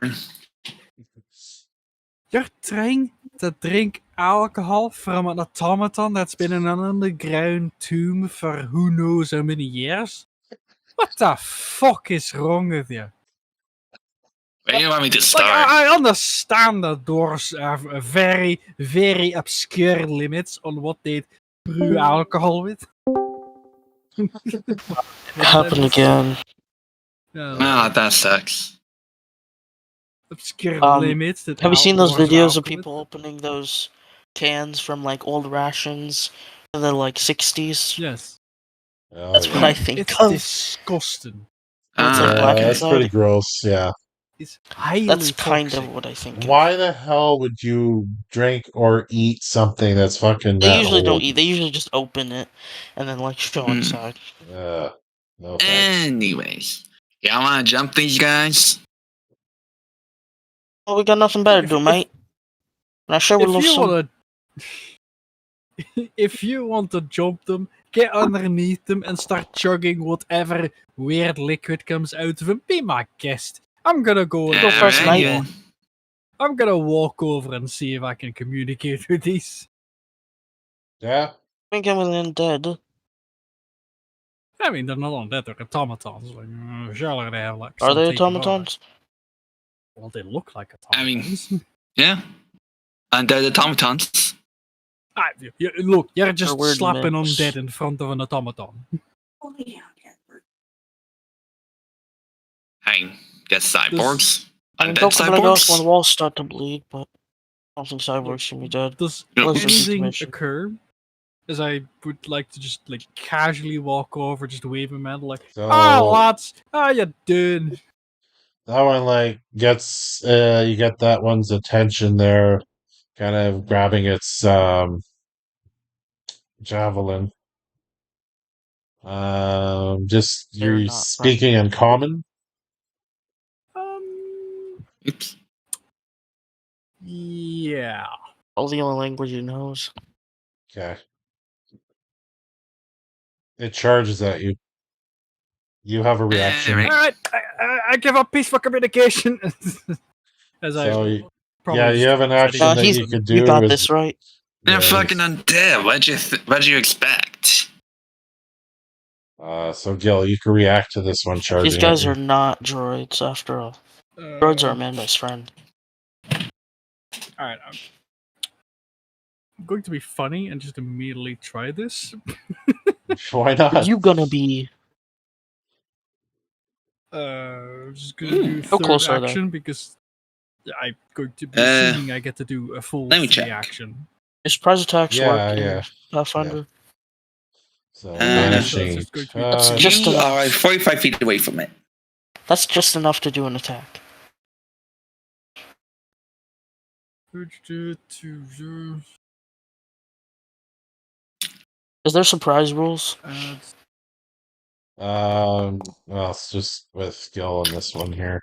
You're trying to drink alcohol from an automaton that's been in an underground tomb for who knows how many years? What the fuck is wrong with you? Where do you want me to Like, start? I understand that doors have a very, very obscure limits on what they brew alcohol with. it happened again. Ah, that sucks. Obscure Um, limits that Have you seen those outdoors videos of alcohol with. people opening those cans from like old rations in the like 60s? Yes. Oh, That's what yeah. I think It's of. disgusting. Where it's like black That's pretty inside. gross. Yeah. It's highly That's kind toxic. of what I think of. Why the hell would you drink or eat something that's fucking They that usually don't old? eat. They usually just open it and then like show Hmm. inside. No thanks. Anyways, y'all want to jump these guys? Oh, we got nothing better to do, mate. And I sure would If love you some. wanna, if you want to jump them, get underneath them and start chugging whatever weird liquid comes out of them. Be my guest. I'm gonna go. Go first, Alright, mate. yeah. I'm gonna walk over and see if I can communicate with these. Yeah. I think I'm undead. I mean, they're not undead, they're automatons. Like, surely they have like Are some they type of automatons? well, they look like I mean- automatons. Yeah. Undead automatons. Look, you're just weird slapping mix. undead in front of an automaton. Oh, yeah, Edward. I guess cyborgs. I mean, Undead don't come like us when cyborgs. walls start to bleed, but I don't think cyborgs should be dead. Does Unless there's anything information. occur? As I would like to just like casually walk over, just wave a hand like, So "Ah, lads, how you doing?" That one like gets you get that one's attention there, kind of grabbing its javelin. Just They're you're not speaking in common. Oops. Yeah. all the only language he knows. Okay. It charges at you. You have a reaction. Alright. All right, I give up peaceful communication. As So, I yeah, you have an ready action to that he's- you could You do. got is- this, right? They're yeah, fucking undead. What'd you expect? so Gil, you can react to this one charging. These guys at are not droids, after all. Droids are Amanda's friend. All right, I'm going to be funny and just immediately try this. you. Why not? You gonna be... Just gonna do How third close are they? action because I'm going to be Uh, assuming I get to do a full let me 3 check. action. Your surprise attacks Yeah, work in yeah. Pathfinder. So Uh, vanishing. Just going to be That's touch. just You enough. are 45 feet away from it. That's just enough to do an attack. Is there surprise rules? Well, it's just with skill on this one here.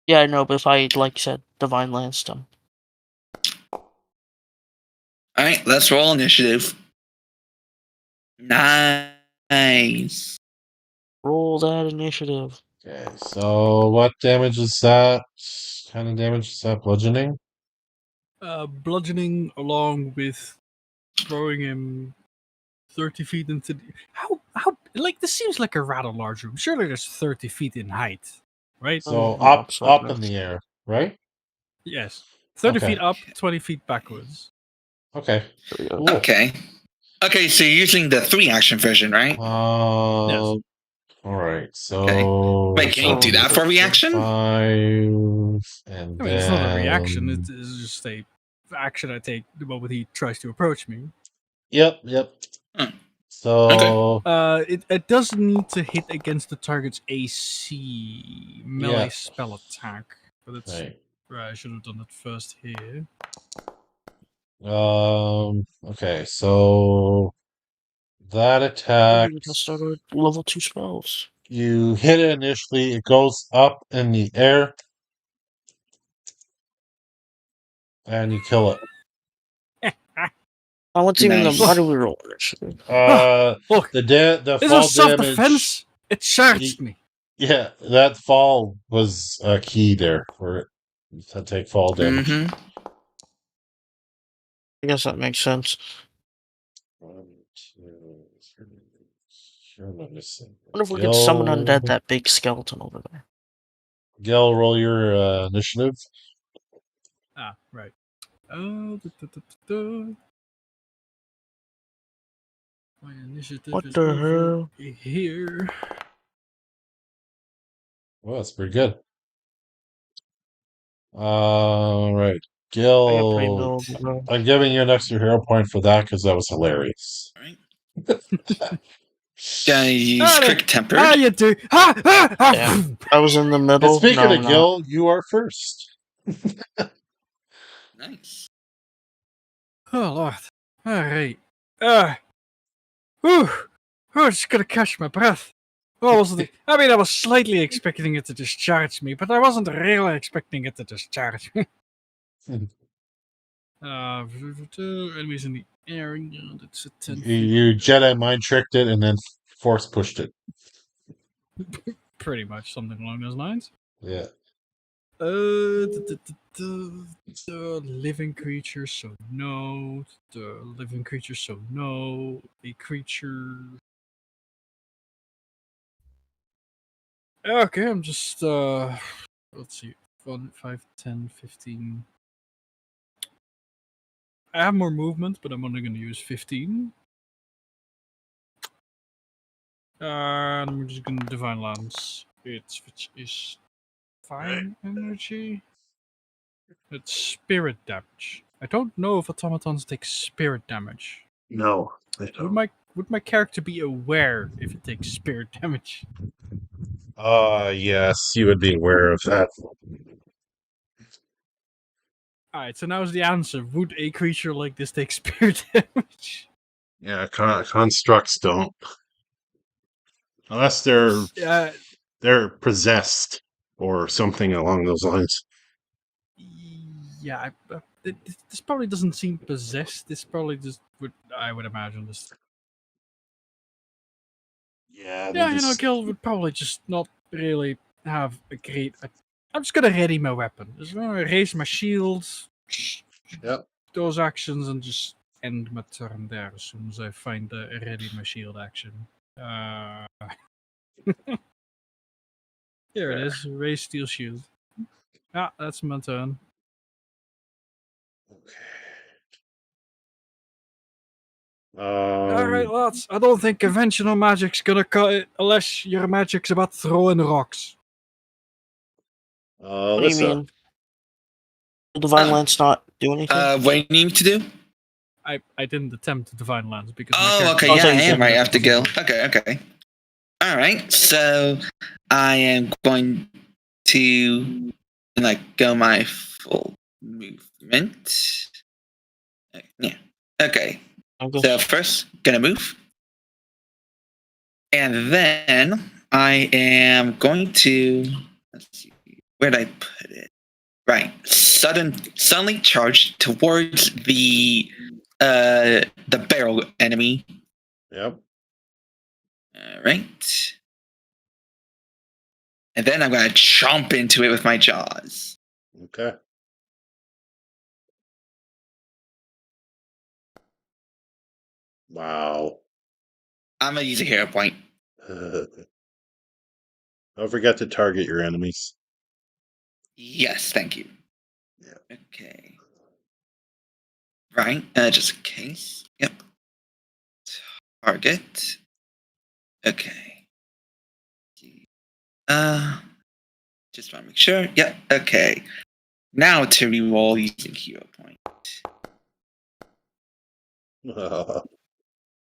Yeah, I know, but if I, like you said, Divine Landstone. Alright, let's roll initiative. Nice. Roll that initiative. Okay, so what damage is that? Kind of damage is that? Bludgeoning? Bludgeoning along with throwing him 30 feet into the... How, like, this seems like a rather large room. Surely there's 30 feet in height, right? So Mm, up looks like in that. the air, right? Yes. 30 Okay. feet up, 20 feet backwards. Okay. There we go. Cool. Okay. Okay, so you're using the 3 action version, right? All right. So Okay. Wait, can you do that for a reaction? 5 and I mean, then it's not a reaction. It is just a action I take the moment he tries to approach me. Yep. Hmm. So It does need to hit against the target's AC melee Yeah. spell attack, but it's right. I should have done it first here. Okay, so that attack You can start with level 2 spells. you hit it initially, it goes up in the air and you kill it. Oh, what's even the... Nice. How do we roll initiative? Look, The this fall is self damage. defense. It charged me. Yeah, that fall was a key there for it to take fall damage. Mm-hmm. I guess that makes sense. 1, 2, 3. Sure, I'm missing. I wonder if we could summon Gil- undead that big skeleton over there. Gil, roll your initiative. Ah, right. Da. My initiative What is the over hell? here. Well, that's pretty good. All right, I got pretty Gil. middle of the road. I'm giving you an extra hero point for that because that was hilarious. Gonna use Ah, quick tempered. Ah, you do. Yeah. I was in the And middle. speaking No, of no. Gil, you are first. Nice. Oh, Lord. All right. Whew. Oh, just gonna catch my breath. Oh, wasn't it? I mean, I was slightly expecting it to discharge me, but I wasn't really expecting it to discharge me. Enemies in the area. That's a 10 feet. You Jedi mind tricked it and then force pushed it. Pretty much something along those lines. Yeah. The living creature, so no. The living creature, so no. A creature. Okay, I'm just let's see. 1, 5, 10, 15. I have more movement, but I'm only gonna use 15. And I'm just gonna divine lance. Which is fine energy. It's spirit damage. I don't know if automatons take spirit damage. No, they Would don't. would my character be aware if it takes spirit damage? Yes, you would be aware of that. Alright, so now's the answer. Would a creature like this take spirit damage? Yeah, constructs don't, unless they're possessed or something along those lines. Yeah, this probably doesn't seem possessed. This probably just would, I would imagine this. Yeah, Yeah, Gil would probably just not really have a great. I'm just gonna ready my weapon. Just gonna raise my shield. Yep. Those actions and just end my turn there as soon as I find the ready my shield action. Here it is. Raise steel shield. Ah, that's my turn. Alright, lads. I don't think conventional magic's gonna cut it unless your magic's about throwing rocks. What do you mean? The Divine Lance not do anything? What do you need to do? I didn't attempt the Divine Lance because my Oh, character okay, yeah, I you am said right that after Gil. doesn't work. Okay. Alright, so I am going to go my full movement. Yeah. Okay. So first, gonna move. And then I am going to, let's see, where did I put it? Right. Suddenly charge towards the barrel enemy. Yep. All right. And then I'm going to chomp into it with my jaws. Okay. Wow. I'm going to use a hero point. Don't forget to target your enemies. Yes, thank you. Yeah. Okay. Right. Just in case. Yep. Target. Okay. Just want to make sure. Yep. Okay. Now to reroll using hero point.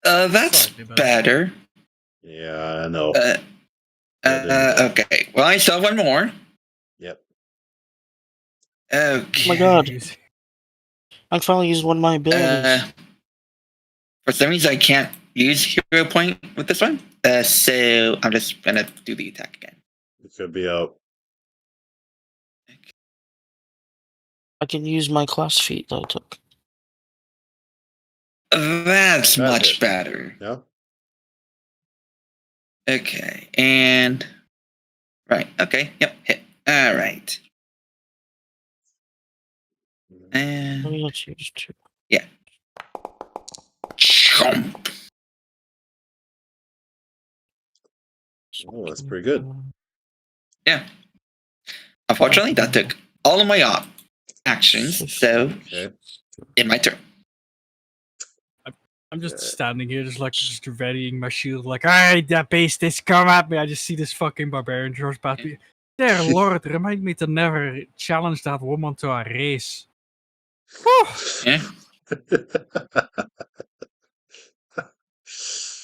That's better. Yeah, I know. Okay. Well, I still have one more. Yep. Okay. Oh my god. I can finally use one of my abilities. For some reason, I can't use hero point with this one. So I'm just gonna do the attack again. It could be out. I can use my class feat that I took. That's That much hit. better. Yeah. Okay, and right. Okay. Yep. Hit. All right. And let's use two. yeah. Chomp. Oh, that's pretty good. Yeah. Unfortunately, that took all of my actions. So Okay. in my turn. I'm just standing here, just readying my shield, like, alright, that beast, come at me. I just see this fucking barbarian George past me. Dear Lord, remind me to never challenge that woman to a race. Yeah.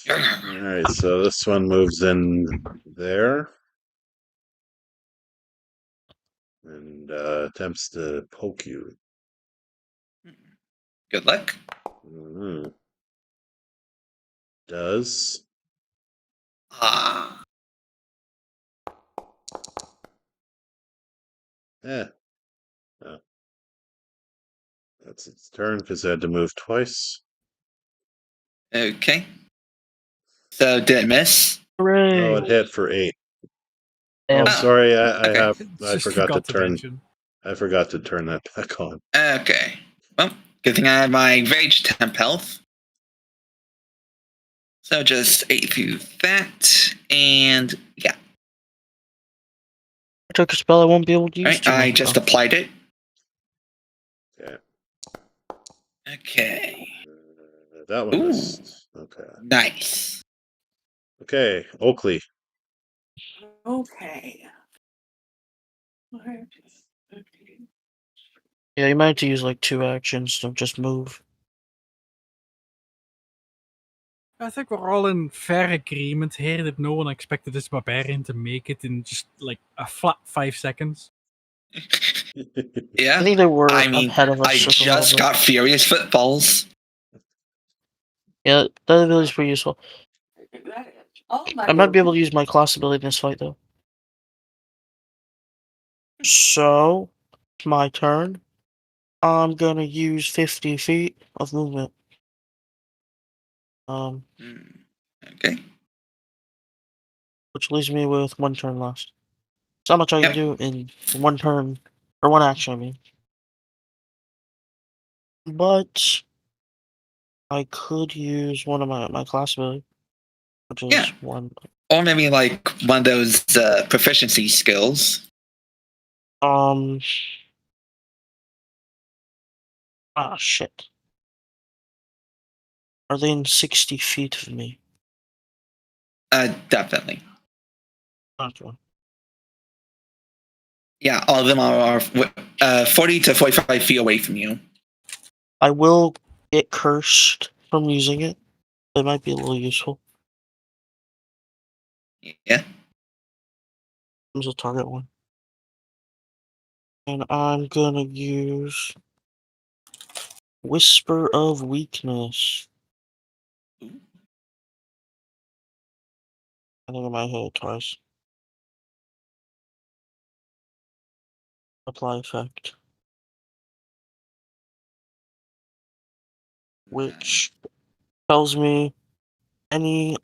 All right, so this one moves in there and attempts to poke you. Good luck. Mm-hmm. Does. Ah. Oh. That's its turn because I had to move twice. Okay. So did it miss? Hooray! Oh, it hit for 8. Damn. Oh, sorry, okay. I forgot to turn. I forgot to turn that back on. Okay. Well, good thing I had my rage temp health. So just 8 through that, and yeah. I took a spell I won't be able to use. Right, I just applied it. Okay. Okay. That one missed. Okay. Nice. Okay, Oakley. Okay. Yeah, you might have to use like 2 actions to just move. I think we're all in fair agreement here that no one expected this barbarian to make it in just like a flat 5 seconds. Yeah. I think they were I mean, ahead of us I just a little just bit. got furious footballs. Yeah, that ability is pretty useful. Oh, my I might be Lord. able to use my class ability in this fight, though. So, my turn. I'm gonna use 50 feet of movement. Okay. Which leaves me with 1 turn left. So how much I can do in 1 turn, or 1 action, I mean. But I could use one of my class ability, which is Yeah. 1. Or maybe like one of those proficiency skills. Shit. Are they in 60 feet of me? Definitely. Okay. Yeah, all of them are 40 to 45 feet away from you. I will get cursed from using it. It might be a little useful. Yeah. There's a target one. And I'm gonna use Whisper of Weakness. I think I might hit it twice. Apply effect. Which tells me any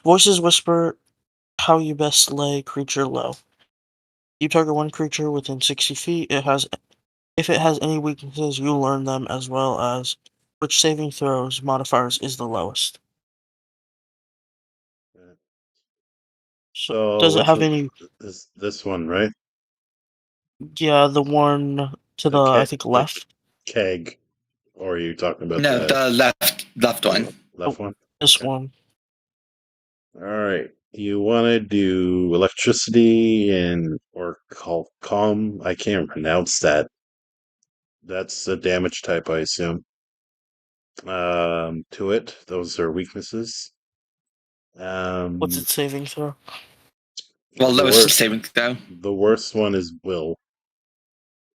voices whisper how you best lay creature low. You target one creature within 60 feet. If it has any weaknesses, you learn them, as well as which saving throws modifiers is the lowest. So Does it which have one any? is this one, right? Yeah, the one to the I think left. Keg. Or are you talking about No, the the left one. left one? This Okay. one. All right. You want to do electricity and or calm? I can't pronounce that. That's a damage type, I assume. To it, those are weaknesses. What's its saving throw? Well, The lowest worst, saving throw. the worst one is will.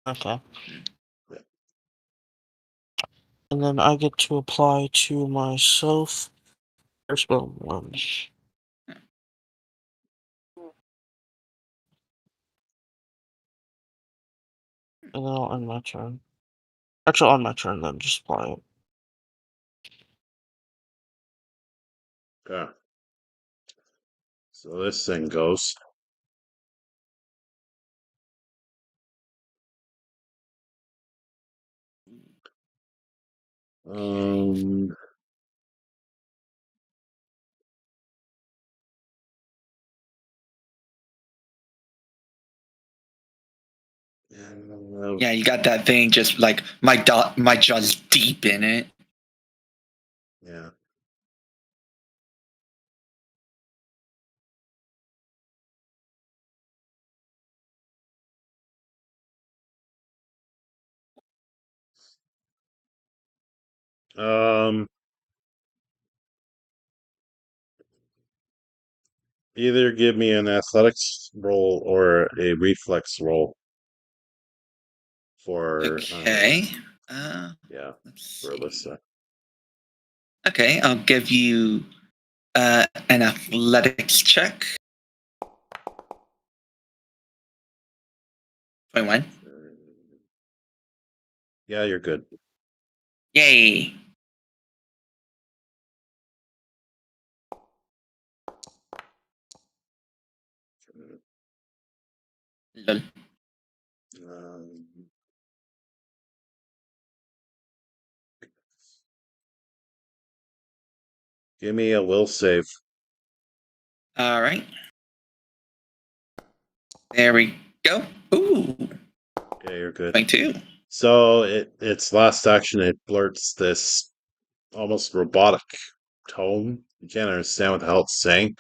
Okay. And then I get to apply to myself. First one. And then I'll end my turn. Actually, on my turn, then just apply it. Okay. So this thing goes. Um. Yeah, you got that thing just like my jaw's deep in it. Yeah. Um. Either give me an athletics roll or a reflex roll for Okay. yeah, Let's for see. Alyssa. Okay, I'll give you an athletics check. 21. Yeah, you're good. Yay. Lol. Um, give me a will save. All right. There we go. Ooh. Yeah, you're good. 22. So its last action, it blurts this almost robotic tone. You can't understand what the hell it's saying.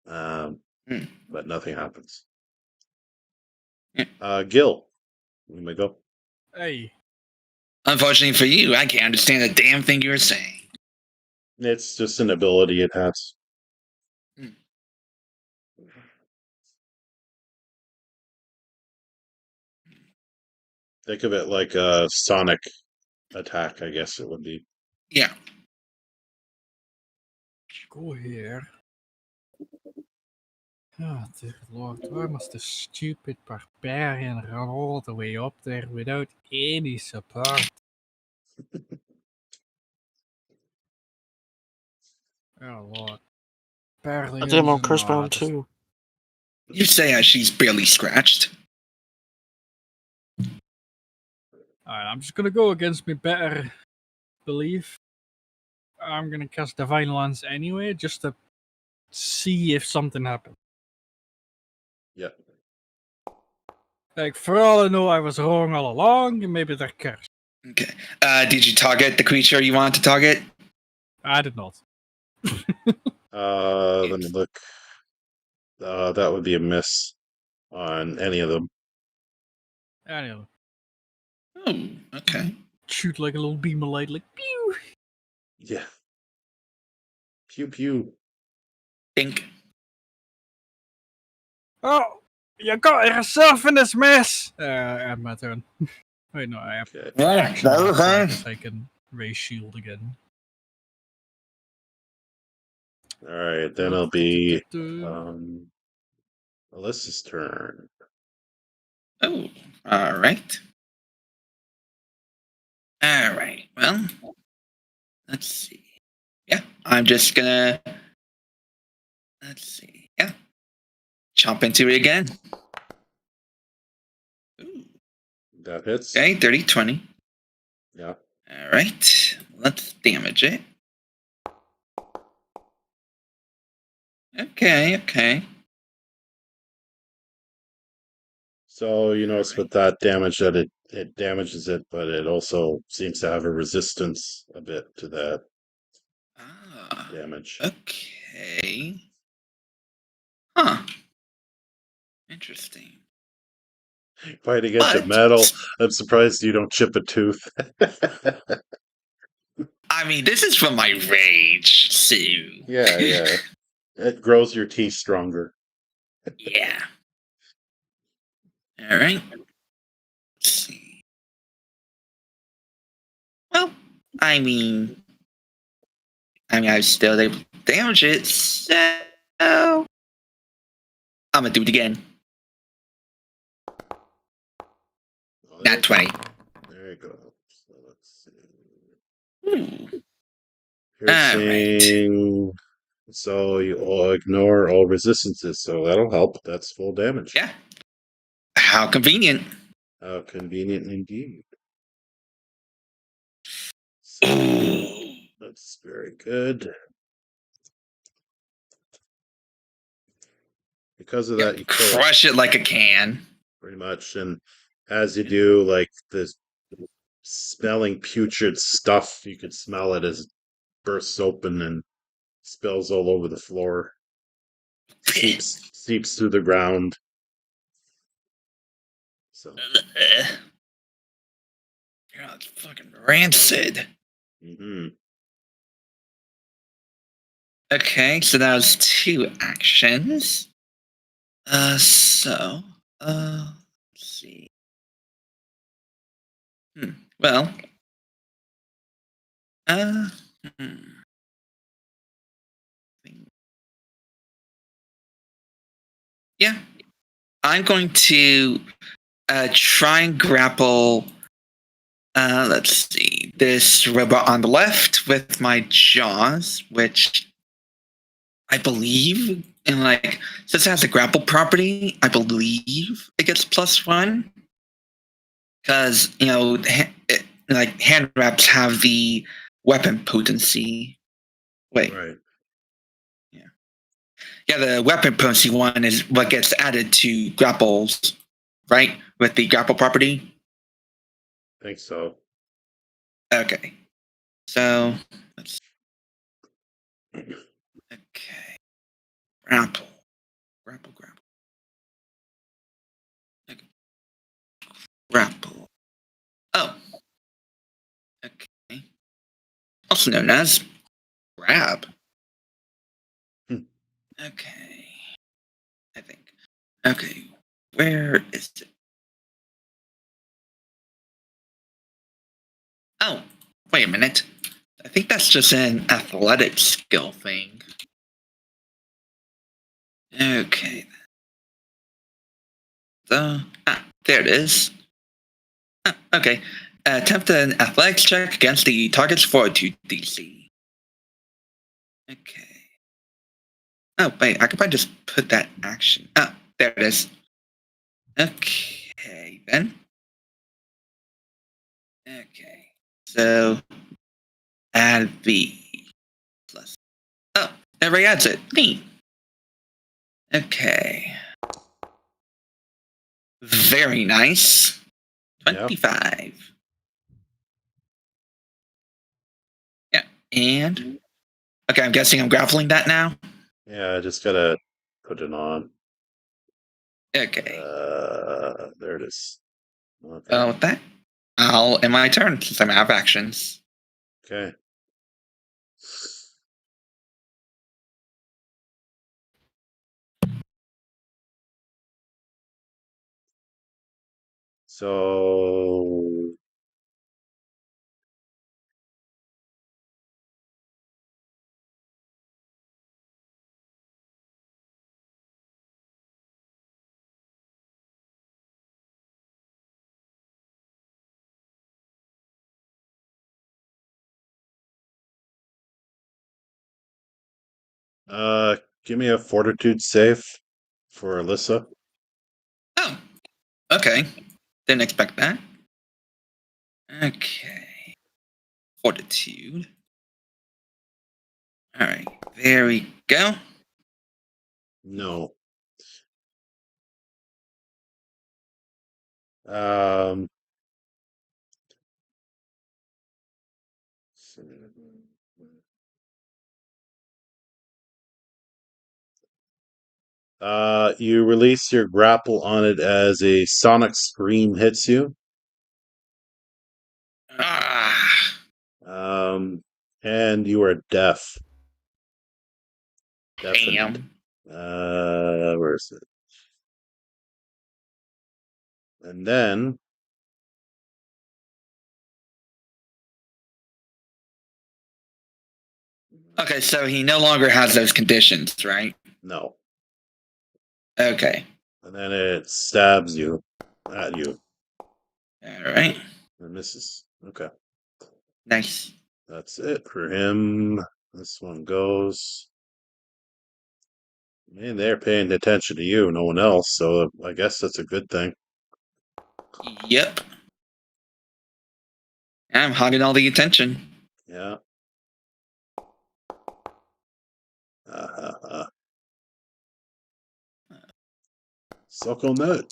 But nothing happens. Gil, you may go. Hey, Unfortunately for you, I can't understand a damn thing you're saying. It's just an ability it has. Hmm. Think of it like a sonic attack, I guess it would be. Yeah. Go here. Oh, dear Lord, why must the stupid barbarian run all the way up there without any support? Oh, Lord. Barely I did him on using- Curse oh, Bound this- too. You say as she's barely scratched. Alright, I'm just gonna go against my better belief. I'm gonna cast Divine Lance anyway, just to see if something happens. Yeah. Like, for all I know, I was wrong all along, and maybe they're cursed. Okay. Did you target the creature you want to target? I did not. Let me look. That would be a miss on any of them. Anyway, Oh, okay. shoot like a little beam of light, like, pew! Yeah. Pew pew. Think. Oh! You got yourself in this mess! And my turn. Wait, no, I have Okay. action, so I guess I can raise shield again. All right, then it'll be Alyssa's turn. Oh, all right. All right. Well, let's see. Yeah, I'm just gonna. Let's see. Yeah, chomp into it again. Ooh. That hits. Okay, 30, 20. Yeah. All right, let's damage it. Okay. So you notice with that damage that it damages it, but it also seems to have a resistance a bit to that Ah, damage. okay. Huh. Interesting. Fighting into But metal. I'm surprised you don't chip a tooth. I mean, this is from my rage, so Yeah. It grows your teeth stronger. yeah. All right. Let's see. Well, I still able to damage it, so I'm gonna do it again. Oh, Not 20. There you go. So let's see. Ooh. Piercing. So you all ignore all resistances, so that'll help. That's full damage. Yeah. How convenient. How convenient indeed. So that's very good. Because of that, Yep. you kill it Crush it like a can. pretty much. And as you do, like this smelling putrid stuff, you can smell it as it bursts open and spills all over the floor. Seeps through the ground. So Yeah, it's fucking rancid. Okay, so that was 2 actions. Let's see. Well, uh, hmm. Yeah, I'm going to try and grapple. Let's see, this robot on the left with my jaws, which I believe, and like, since it has a grapple property, I believe it gets +1. Because, like, hand wraps have the weapon potency. Wait. right. Yeah, the weapon potency one is what gets added to grapples, right? With the grapple property. I think so. Okay. So, let's. Okay. Grapple. Okay. Grapple. Oh. Okay. Also known as grab. Hmm. Okay. I think. Okay. Where is it? Oh, wait a minute. I think that's just an athletic skill thing. Okay. So, there it is. Okay. Attempt an athletics check against the target's fortitude DC. Okay. Oh, wait, I could probably just put that action. Oh, there it is. Okay, then. Okay. So, add V plus. Oh, everybody adds it. Neat. Okay. Very nice. 25. Yeah. And okay, I'm guessing I'm grappling that now. Yeah, I just gotta put it on. Okay. There it is. Okay. With that, I'll end my turn since I'm out of actions. Okay. So give me a fortitude save for Alyssa. Oh, okay. Didn't expect that. Okay. Fortitude. All right. There we go. No. Um you release your grapple on it as a sonic scream hits you. Ah. And you are deaf. Deafened. Damn. Where is it? And then Okay, so he no longer has those conditions, right? no. Okay. And then it stabs you at you. All right. And misses. Okay. Nice. That's it for him. This one goes. Man, they're paying attention to you, no one else, so I guess that's a good thing. Yep. I'm hogging all the attention. Yeah. Suck on that.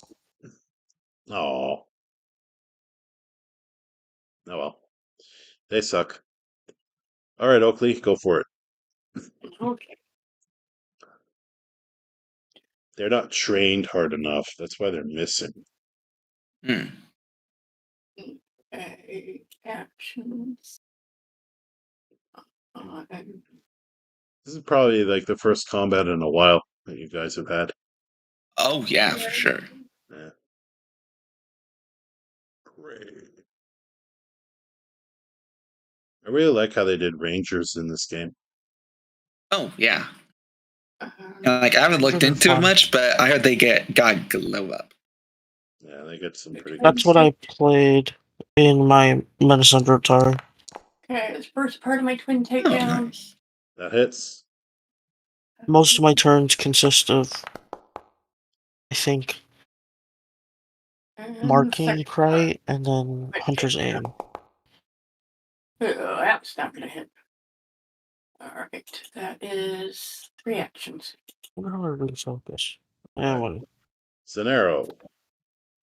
Oh. Oh well. They suck. All right, Oakley, go for it. Okay. They're not trained hard enough. That's why they're missing. Hmm. Actions. This is probably like the first combat in a while that you guys have had. Oh, yeah, for sure. Yeah. Great. I really like how they did Rangers in this game. Oh, yeah. Like, I haven't looked Rangers are into it fun. much, but I heard they got glow up. Yeah, they get some pretty good. That's what I played in my medicine group tower. Okay, this first part of my twin Oh, takedown. nice. That hits. Most of my turns consist of, I think, And marking second right and then hunter's aim. That's not gonna hit. Alright, that is 3 actions. I wonder how I refocus. And when Zanero.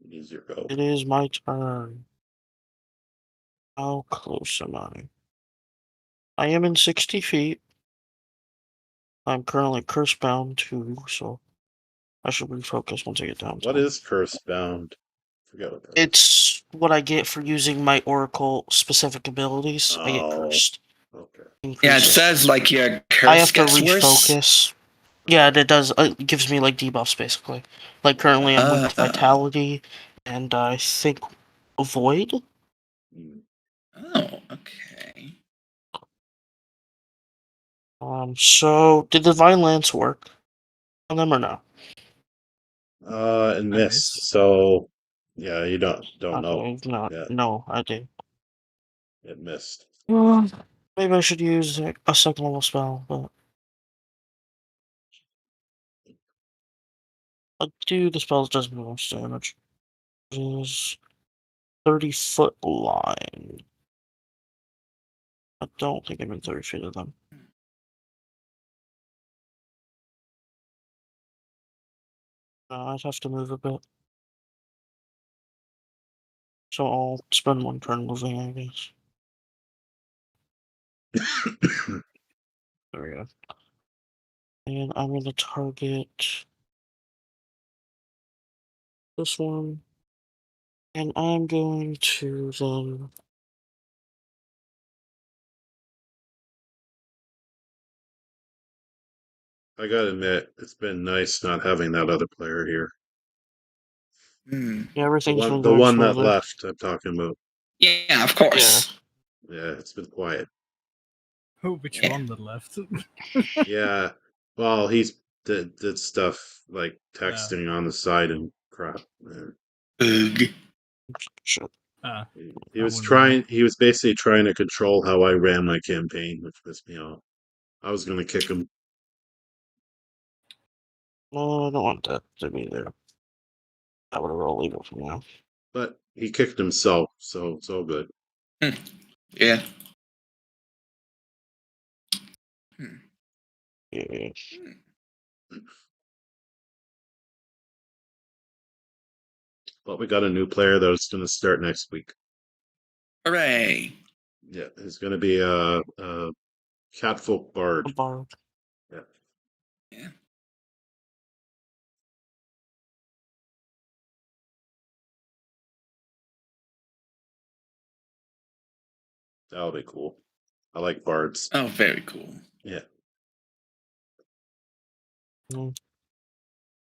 Use your go. it is my turn. How close am I? I am in 60 feet. I'm currently curse bound too, so I should refocus once I get down. What is curse bound? Forget what that is. It's what I get for using my oracle specific abilities. I get Oh. cursed. Okay. Yeah, it increases. says like your I curse have to gets worse. refocus. Yeah, it does. It gives me like debuffs basically. Like currently, I'm weak to vitality, and I think void. Hmm. Oh, okay. So did the Divine Lance work on them or no? It Nice. missed. So, yeah, you don't know. Okay, no, Yeah. no, I did. It missed. Maybe I should use a second level spell, but I'll do the spell that does most damage. Is 30-foot line. I don't think I'm in 30 feet of them. I'd have to move a bit. So I'll spend one turn moving, I guess. There we go. And I'm gonna target this one. And I'm going to then. I gotta admit, it's been nice not having that other player here. Hmm. Yeah, everything's been The going one that smoothly. left, I'm talking about. Yeah, of course. Yeah, it's been quiet. Oh, which Yeah. one that left? Yeah. Well, he's did stuff like texting on the side and crap. Man. Ugh. Shit. He I was wouldn't know. trying. He was basically trying to control how I ran my campaign, which pissed me off. I was gonna kick him. No, I don't want that to be there. That would have rolled legal for now. But he kicked himself, so it's all good. Yeah. Hmm. Yeah. But we got a new player that's going to start next week. Hooray. Yeah, he's going to be a catfolk A bard. bard. Yeah, Yeah. that'll be cool. I like bards. Oh, very cool. Yeah.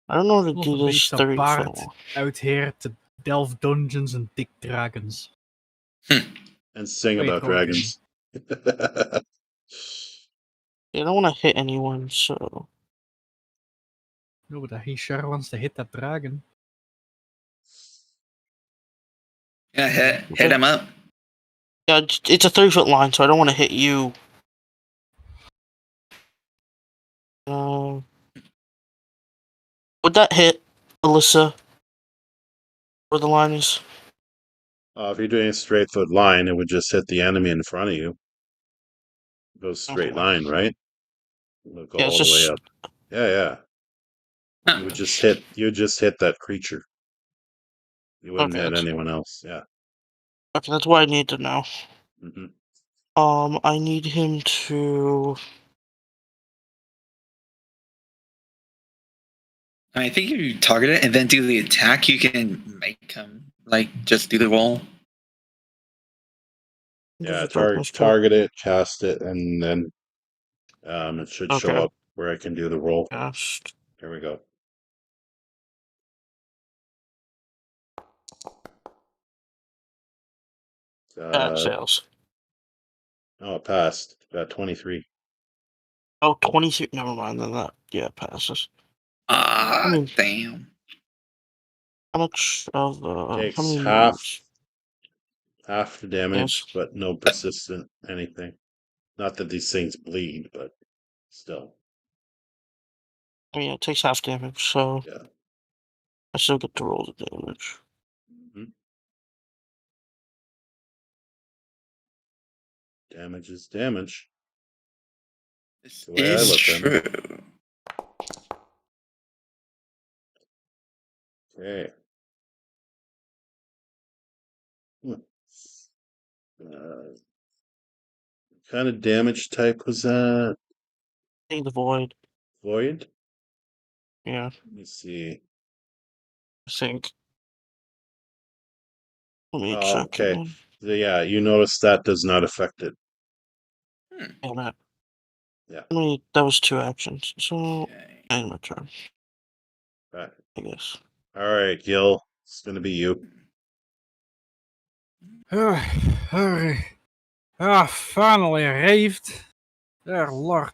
I don't know how to Love do a this beetje 30 bard foot. out here to delve dungeons and dig dragons. And sing Great about role game. dragons. Yeah, I don't want to hit anyone, so. No, but he sure wants to hit that dragon. Yeah, hit Okay. him up. Yeah, it's a 30-foot line, so I don't want to hit you. Would that hit Alyssa? Where the line is? If you're doing a straight foot line, it would just hit the enemy in front of you. It goes straight Okay. line, right? It'll go Yeah, it's all the way just. up. Yeah, yeah. Huh. You would just hit that creature. You wouldn't Okay, hit anyone else. Yeah. okay, that's what I need to know. Hmm. I need him to. I think if you target it and then do the attack, you can make him like just do the roll. Yeah, There's a darkness cut. target it, cast it, and then it should show Okay. up where I can do the roll. Cast. Here we go. That fails. Oh, it passed. Got 23. Oh, 23. Never mind, then that. Yeah, it passes. Ah, I mean, damn. how much of. How Takes many half moves? the damage, Yes. but no persistent anything. Not that these things bleed, but still. I mean, it takes half damage, so. Yeah. I still get to roll the damage. Mhm. Damage is damage. This The way I is look at it. true. Okay. Uh, kind of damage type was that? I think the void. Void? Yeah, Let me see. I think. Let me Oh, check okay. again. Yeah, you notice that does not affect it. Yeah, that. Yeah. That was 2 actions. So, Okay. end my turn, Right. I guess. All right, Gil. It's gonna be you. Hurry. Finally arrived. Dear Lord.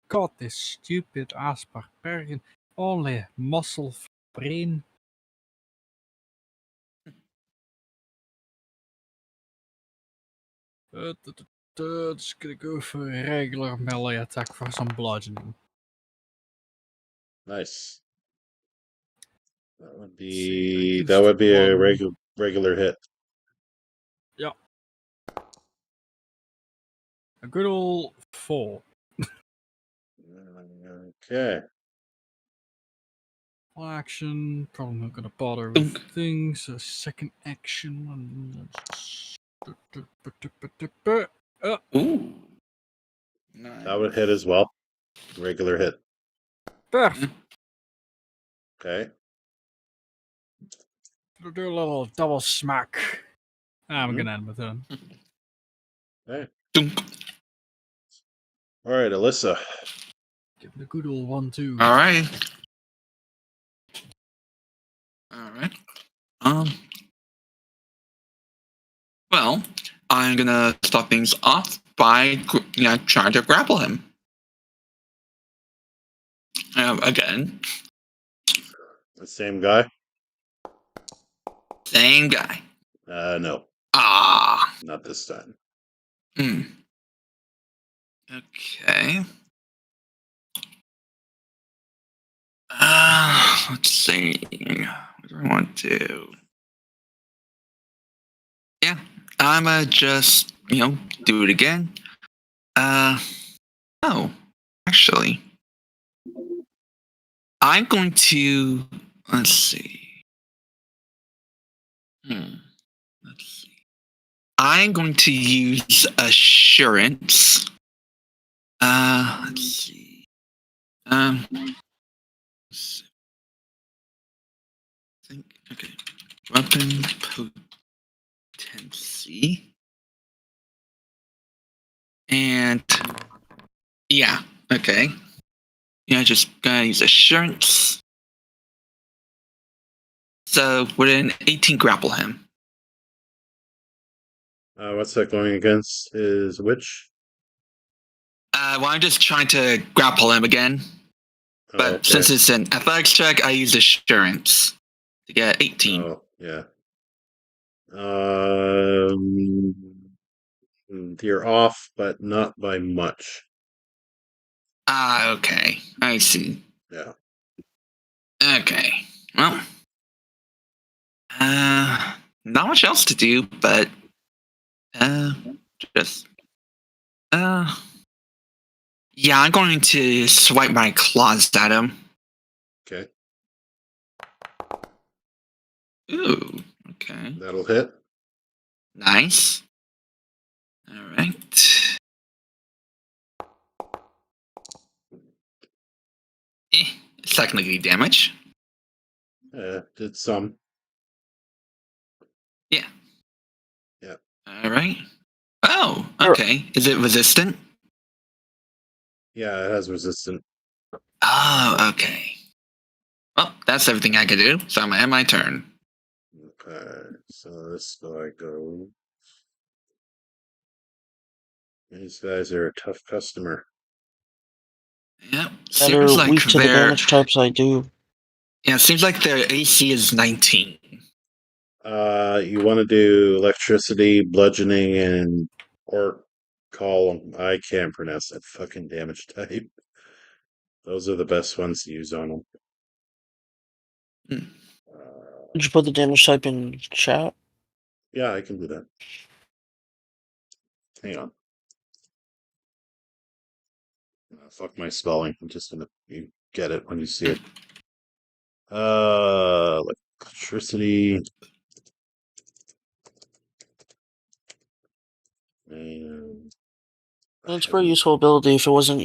God, this stupid ass barbarian. Only muscle for brain. Just gonna go for a regular melee attack for some bludgeoning. Nice. That would See, be against a one. regular hit. Yeah. A good old 4. Okay. One action, probably not gonna bother with things. A second action. Ooh. That would hit as well. Regular hit. Perfect. Okay. Do a little double smack. I'm Mhm. gonna end my turn. Okay. Dunk. All right, Alyssa. Give it a good old 1-2. All right. All right. Well, I'm gonna start things off by trying to grapple him. Again, The same guy? same guy. No, Ah. not this time. Okay. Let's see. What do I want to do? Yeah, I'ma just do it again. Oh, actually, I'm going to let's see. Let's see. I'm going to use assurance. Let's see. Let's see. Okay. Weapon potency. And yeah, okay. Yeah, just gonna use assurance. So we're in 18 grapple him. What's that going against? Is which? Well, I'm just trying to grapple him again. But Okay. since it's an athletics check, I use assurance to get 18. Oh, yeah. You're off, but not by much. Okay. I see. Yeah. Okay. Well, not much else to do, but just yeah, I'm going to swipe my claws at him. Okay. Ooh. Okay. That'll hit. Nice. All right. It's technically damage. Did some. Yeah. Yeah. All right. Oh, okay. Is it resistant? Yeah, it has resistant. Oh, okay. Well, that's everything I can do, so I'm gonna end my turn. Okay. So this guy goes. These guys are a tough customer. Yep. That are Seems like weak to the their damage types I do. seems like their AC is 19. You want to do electricity, bludgeoning, and or call. I can't pronounce that fucking damage type. Those are the best ones to use on them. Hmm. Did you put the damage type in chat? Yeah, I can do that. Hang on. Fuck my spelling. I'm just gonna you get it when you see it. Electricity. And It's a pretty useful ability if it wasn't,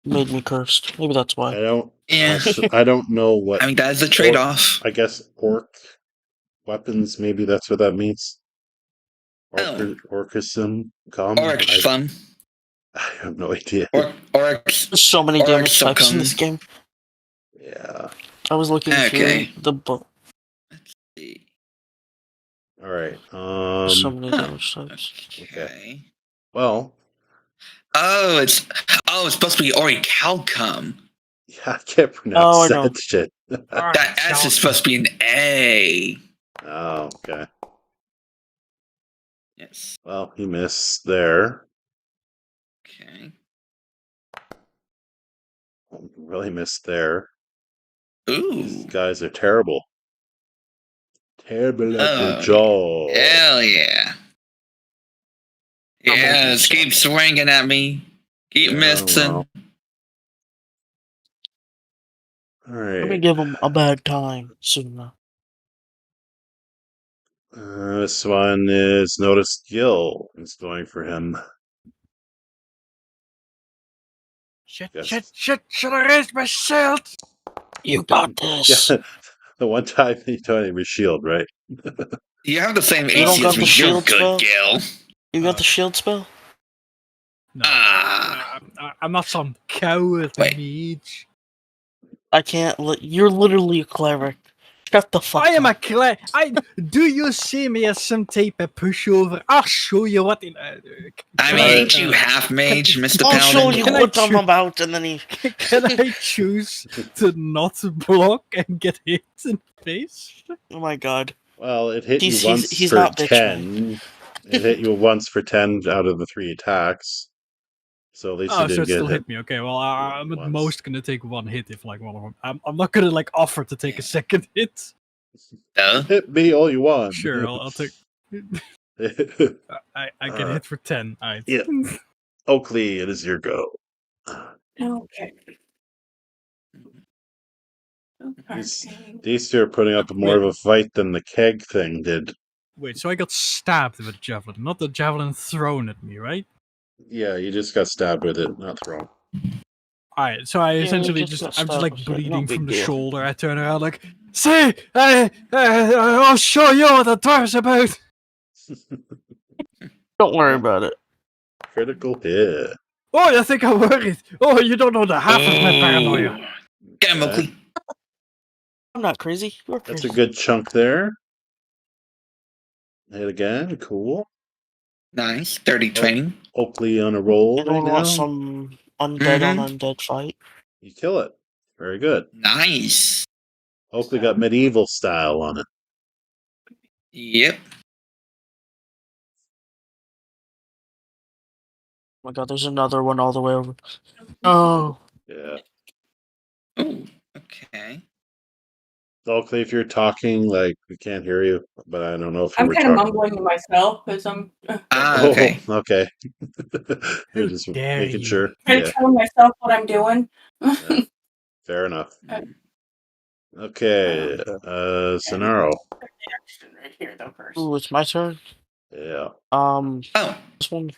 made me cursed. Maybe that's I why. don't Yeah. I don't know what I mean, that is the trade-off. I guess orc weapons, maybe that's what that means. Oh, Orchism or extra fun. I have no idea. Orcs. There's so many Orcs damage still types in come. this game. Yeah. I was looking Okay. through the book. All right. There's so many damage types. Okay. Well, It's supposed to be Orichalcum. yeah, I can't Oh, I pronounce know. that shit. That S is supposed to be an A. Oh, okay. Yes. Well, he missed there. Okay. Really missed there. These Ooh. guys are terrible. Terrible at their Oh, job. hell yeah. Double Yes, keep damage. swinging at me. Keep Yeah, missing. well. All Let me right. give him a bad time soon. This one is Notice Gill is going for him. Shit, Yes. should I raise my shield? You got Yeah, this. the one time he told him his shield, right? You have the same You don't AC got as the me. You're shield good, spell? Gil. You got the shield spell? No. Ah. I'm not some coward Wait. mage. I can't. You're literally a cleric. Shut the fuck I am up. a clan. Do you see me as some type of pushover? I'll show you what in. I can mean, I, ain't you half mage, Mr. I'll show Paladin? you Can I what I'm choose- about, and then he. Can I choose to not block and get hit in the face? Oh my god. Well, it hit you He's once for not bitch 10. It hit you once for 10 out of the 3 attacks. So at least you Oh, so didn't it get still hit. hit me. Okay, well, I'm at once. most gonna take one hit if like one of them. I'm not gonna like offer to take a second hit. Duh. Hit me all you want. Sure, I'll take. I get hit for 10. Alright. Yeah. Oakley, it is your go. Okay. These two are putting up more of a fight than the keg thing did. Wait, so I got stabbed with a javelin, not the javelin thrown at me, right? Yeah, you just got stabbed with it, not thrown. Alright, so I you essentially just got I'm just stabbed like with it, no bleeding big from the deal. shoulder. I turn around like, see, I'll show you what the dwarf's about. Don't worry about it. Critical hit. Oh, you think I'm worried? Oh, you don't know the half of my paranoia. Get him, Okay. Oakley. I'm not crazy. You're That's crazy. a good chunk there. Hit again, cool. Nice. 30 training. Oakley on a roll right Anyone now. want some undead on undead fight? You kill it. Very good. Nice. Oakley got medieval style on it. Yep. Oh my god, there's another one all the way over. Oh. Yeah. Ooh. Okay. Oakley, if you're talking, like, we can't hear you, but I don't know if you I'm were kind of talking. mumbling to myself because I'm Okay. Oh, okay. You're How just dare making you. sure. trying Yeah, to tell myself what I'm doing. yeah, fair enough. Okay, Sonaro. Right here, though, first. Ooh, it's my turn. Yeah. Oh. This one.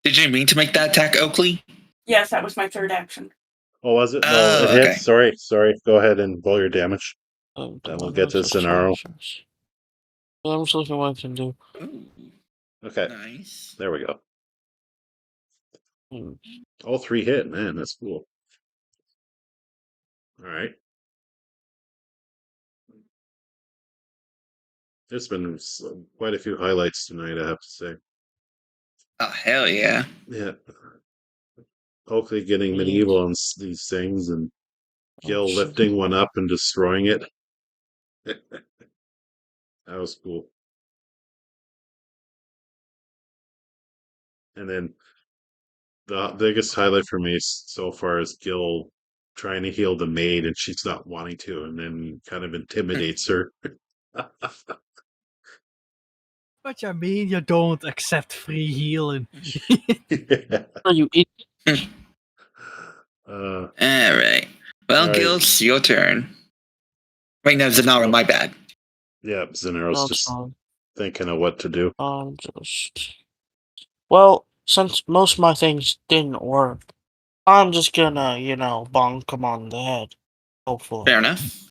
Did you mean to make that attack, Oakley? Yes, that was my third action. Oh, was it? No, Oh, it hit. okay. Sorry. Go ahead and roll your damage. Then we'll get to Sonaro. I'm just looking what I can do. Ooh. Okay, Nice. there we go. Hmm. All 3 hit, man. That's cool. All right. There's been quite a few highlights tonight, I have to say. Oh, hell yeah. Yeah. Oakley getting medieval on these things and Gil lifting one up and destroying it. That was cool. And then the biggest highlight for me so far is Gil trying to heal the maid and she's not wanting to, and then kind of intimidates her. What you mean you don't accept free healing? Yeah. Are you eat? All right. Well, all right. Gil, it's your turn. Wait, no, Zanara, my bad. Yeah, Zenaro's No, just fine. thinking of what to do. Just. Well, since most of my things didn't work, I'm just gonna, bonk him on the head. Hopefully. Fair enough.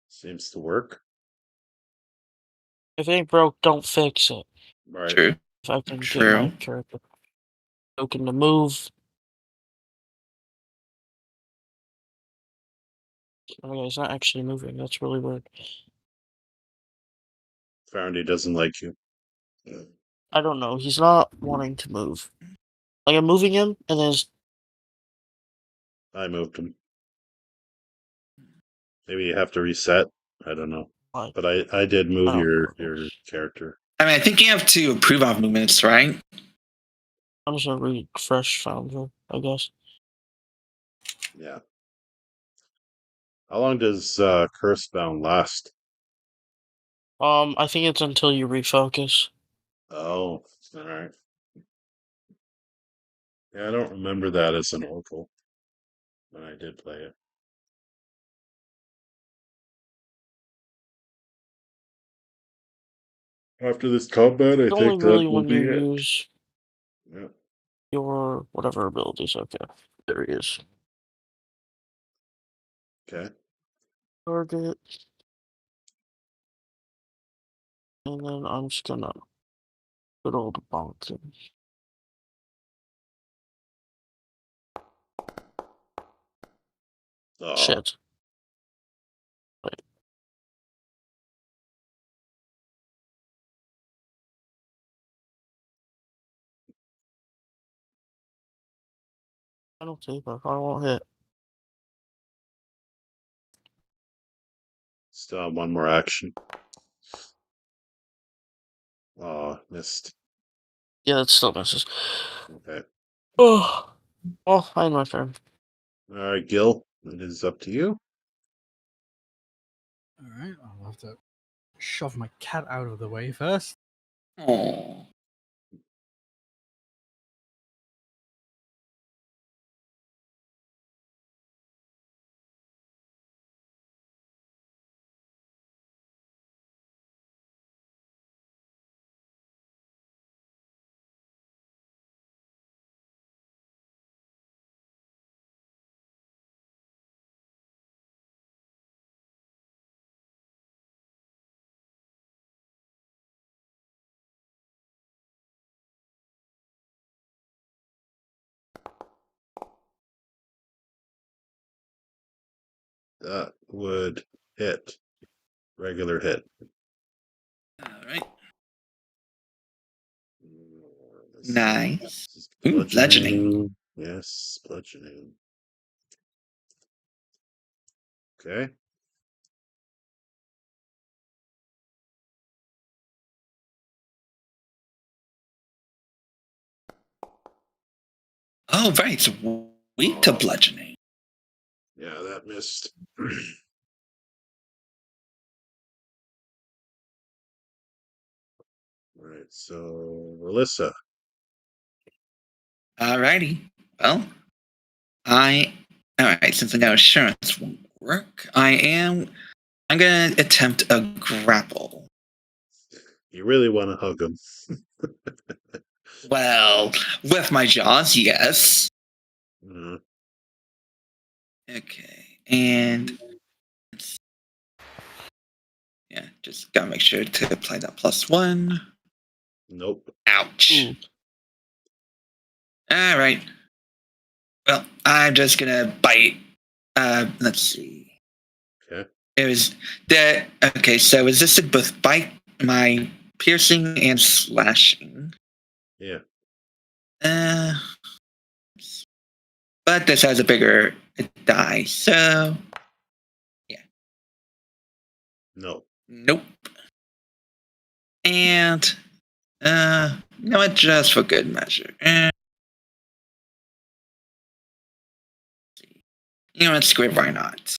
Seems to work. If it ain't broke, don't fix it. Right. True. If I can get True. my character. Token to move. Oh yeah, he's not actually moving. That's really weird. Found he doesn't like you. I don't know. He's not wanting to move. Like, I'm moving him, and there's... I moved him. Maybe you have to reset. I don't know. Like, But I did move I don't your know. character. I mean, I think you have to approve of movements, right? I'm just gonna refresh Founder, I guess. Yeah. How long does Cursebound last? I think it's until you refocus. Oh, all right. Yeah, I don't remember that as an Oracle when I did play it. After this combat, I It's only think that really will when you be it. use Yeah. your whatever abilities. Okay, there he is. Okay. Target. And then I'm just gonna good old bonk him. Oh, Shit. Wait. Penalty, but I won't hit. still have one more action. Oh, missed. Yeah, that still misses. Okay. Oh, well, I had my turn. All right, Gil, it is up to you. Alright, I'll have to shove my cat out of the way first. Oh. That would hit. Regular hit. All right. Let's see. Nice. This is Ooh, bludgeoning. Yes, bludgeoning. Okay. Oh, right. So weak to bludgeoning. Yeah, that missed. All right, so Melissa. Alrighty. Well, alright, since I know assurance won't work, I'm gonna attempt a grapple. You really want to hug him. Well, with my jaws, yes. Uh, Okay, and yeah, just gotta make sure to apply that +1. nope. Ouch. Ooh. Alright. Well, I'm just gonna bite. Let's see. Okay. It was that. Okay, so resisted both bite, my piercing, and slashing. Yeah. But this has a bigger die, so yeah. No. Nope. And you know what? Just for good measure. You know what? Screw it, why not?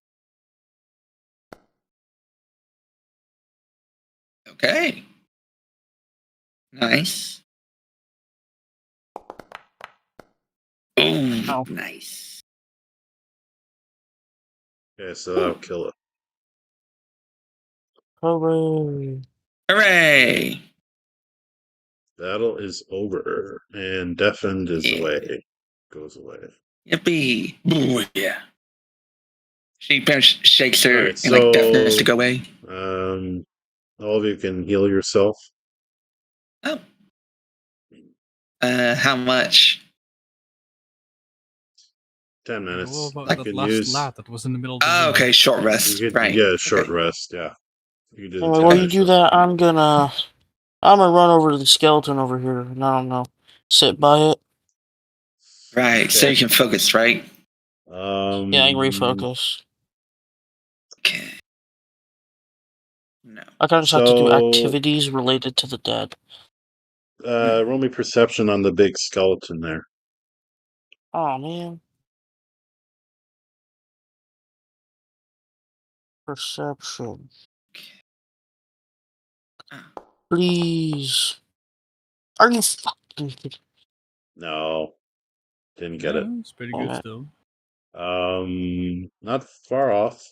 Okay. Nice. Oh, Ow. nice. Okay, so that'll kill it. Hooray. Hooray! Battle is over, and Deafened is Yeah. away. Goes away. Yippee! Ooh, yeah. She shakes her Alright, in like so deafness to go away. all of you can heal yourself. Oh. How much? 10 What minutes. about You that can last use. lad that was in the middle of the Oh, room? okay, short You rest. could Right. get a short Okay. rest. Yeah. You can do the Anyway, 10 while you minutes. do that, I'm gonna run over to the skeleton over here, and I don't know, sit by it. Right. So Okay. you can focus, right? Yeah, I can refocus. Okay. No. I kind of just have to do So, activities related to the dead. roll me perception on the big skeleton there. Oh man. Perception. Please. Are you fucking kidding? No, didn't get it. It's pretty good Alright. still. Not far off,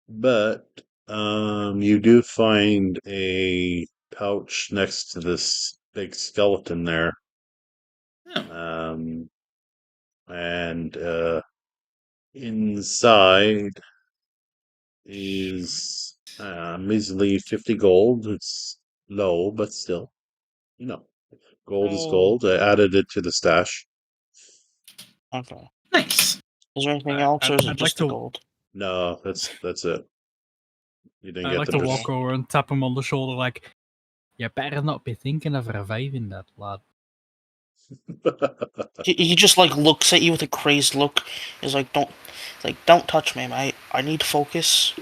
but you do find a pouch next to this big skeleton there. Oh. And inside is measly 50 gold. It's low, but still, you know, gold is gold. I added it to the stash. Okay. Nice. Is there anything else, or is it I'd like just the to. gold? No, that's it. You didn't I'd get like the to Okay. walk over and tap him on the shoulder, like, you better not be thinking of reviving that lad. He just like looks at you with a crazed look. He's like, don't touch me, mate. I need focus.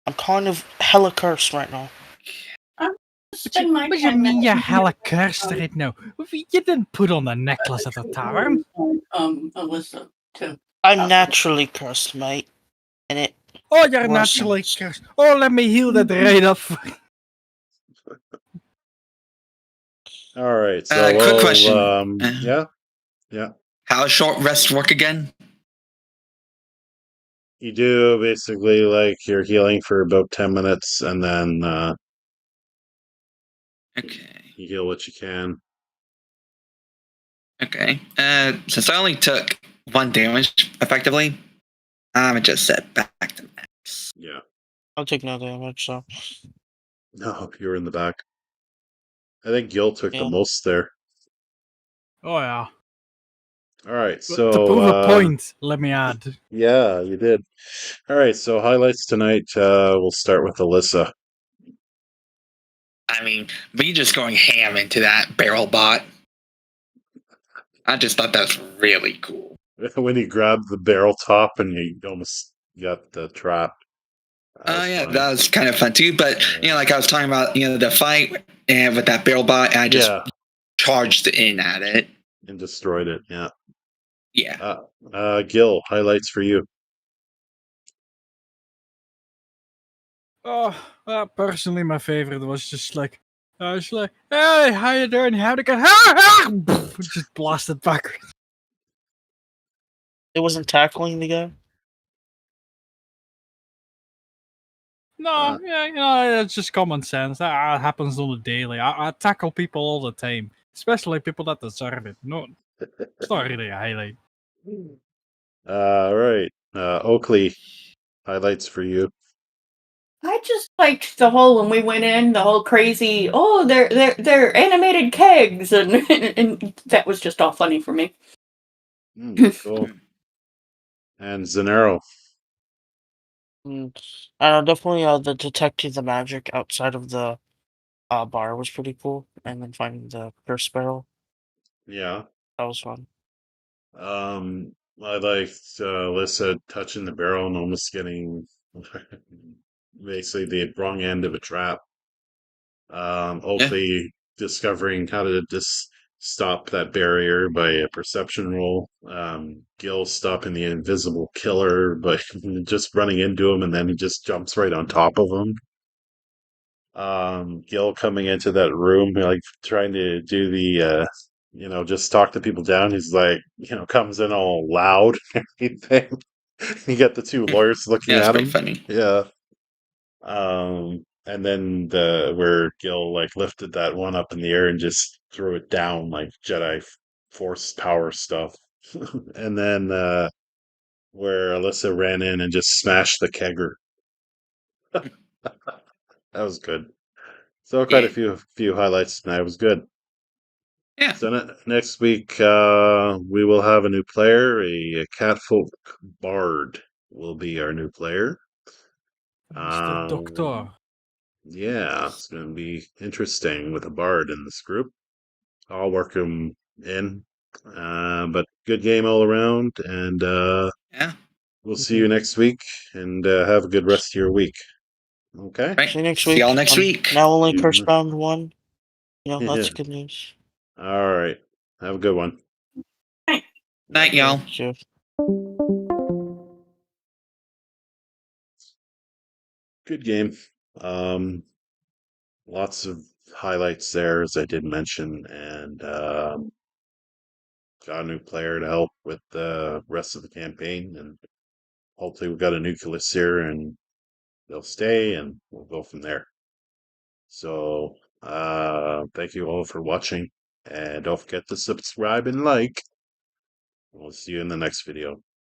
I'm kind of hella cursed right now. Spend my What do you 10 mean minutes you're here, hella cursed right now? You didn't put on the necklace at the tavern. Alyssa, too. I'm naturally cursed, mate. And it Oh, you're worsens. naturally cursed. Oh, let me heal that right up. All right, so Quick question. yeah. How does short rest work again? You do basically like you're healing for about 10 minutes, and then Okay. you heal what you can. Okay. Since I only took 1 damage effectively, I'm just set back to max. Yeah. I'll take no damage, so No, you're in the back. I think Gil took the yeah. most there. Oh, yeah. All right, But to prove a so point, let me add. yeah, you did. All right, so highlights tonight. We'll start with Alyssa. I mean, me just going ham into that barrel bot. I just thought that was really cool. When he grabbed the barrel top and he almost got the trap. Oh yeah, funny. that was kind of fun too. But like I was talking about, the fight and with that barrel bot, and I just charged in at it and destroyed it. Yeah. Yeah. Gil, highlights for you. Oh, personally, my favorite was just like, I was like, hey, how you doing? How'd it go? Just blasted backwards. It wasn't tackling the guy. No, yeah, it's just common sense. That happens on the daily. I tackle people all the time, especially people that deserve it. No, it's not really a highlight. All right. Oakley, highlights for you. I just liked the whole when we went in, the whole crazy. Oh, they're animated kegs, and and that was just all funny for me. Cool. And Zanero. I don't know, definitely the detecting the magic outside of the bar was pretty cool, and then finding the curse barrel. Yeah. That was fun. I liked Alyssa touching the barrel and almost getting basically the wrong end of a trap. Oakley discovering how to just stop that barrier by a perception roll. Gil stopping the invisible killer by just running into him, and then he just jumps right on top of him. Gil coming into that room, like trying to do the just talk to people down. He's like, comes in all loud and everything. You got the two lawyers looking Yeah, it's at pretty him. funny. Yeah. And then where Gil like lifted that one up in the air and just threw it down like Jedi Force power stuff. And then where Alyssa ran in and just smashed the kegger. That was good. So quite a few highlights tonight. It was good. Yeah. So next week, we will have a new player. A catfolk bard will be our new player. Mr. Doctor. Yeah, it's going to be interesting with a bard in this group. I'll work him in. But good game all around, and Yeah. we'll see you next week, and have a good rest of your week. Okay? Right. See you next See week. y'all next week. Now only See you curse ne- bound one. That's Yeah. good news. All right. Have a good one. Night, y'all. Sure. Good game. Lots of highlights there, as I did mention, and got a new player to help with the rest of the campaign, and hopefully we got a nucleus here, and they'll stay, and we'll go from there. So, thank you all for watching, and don't forget to subscribe and like. We'll see you in the next video.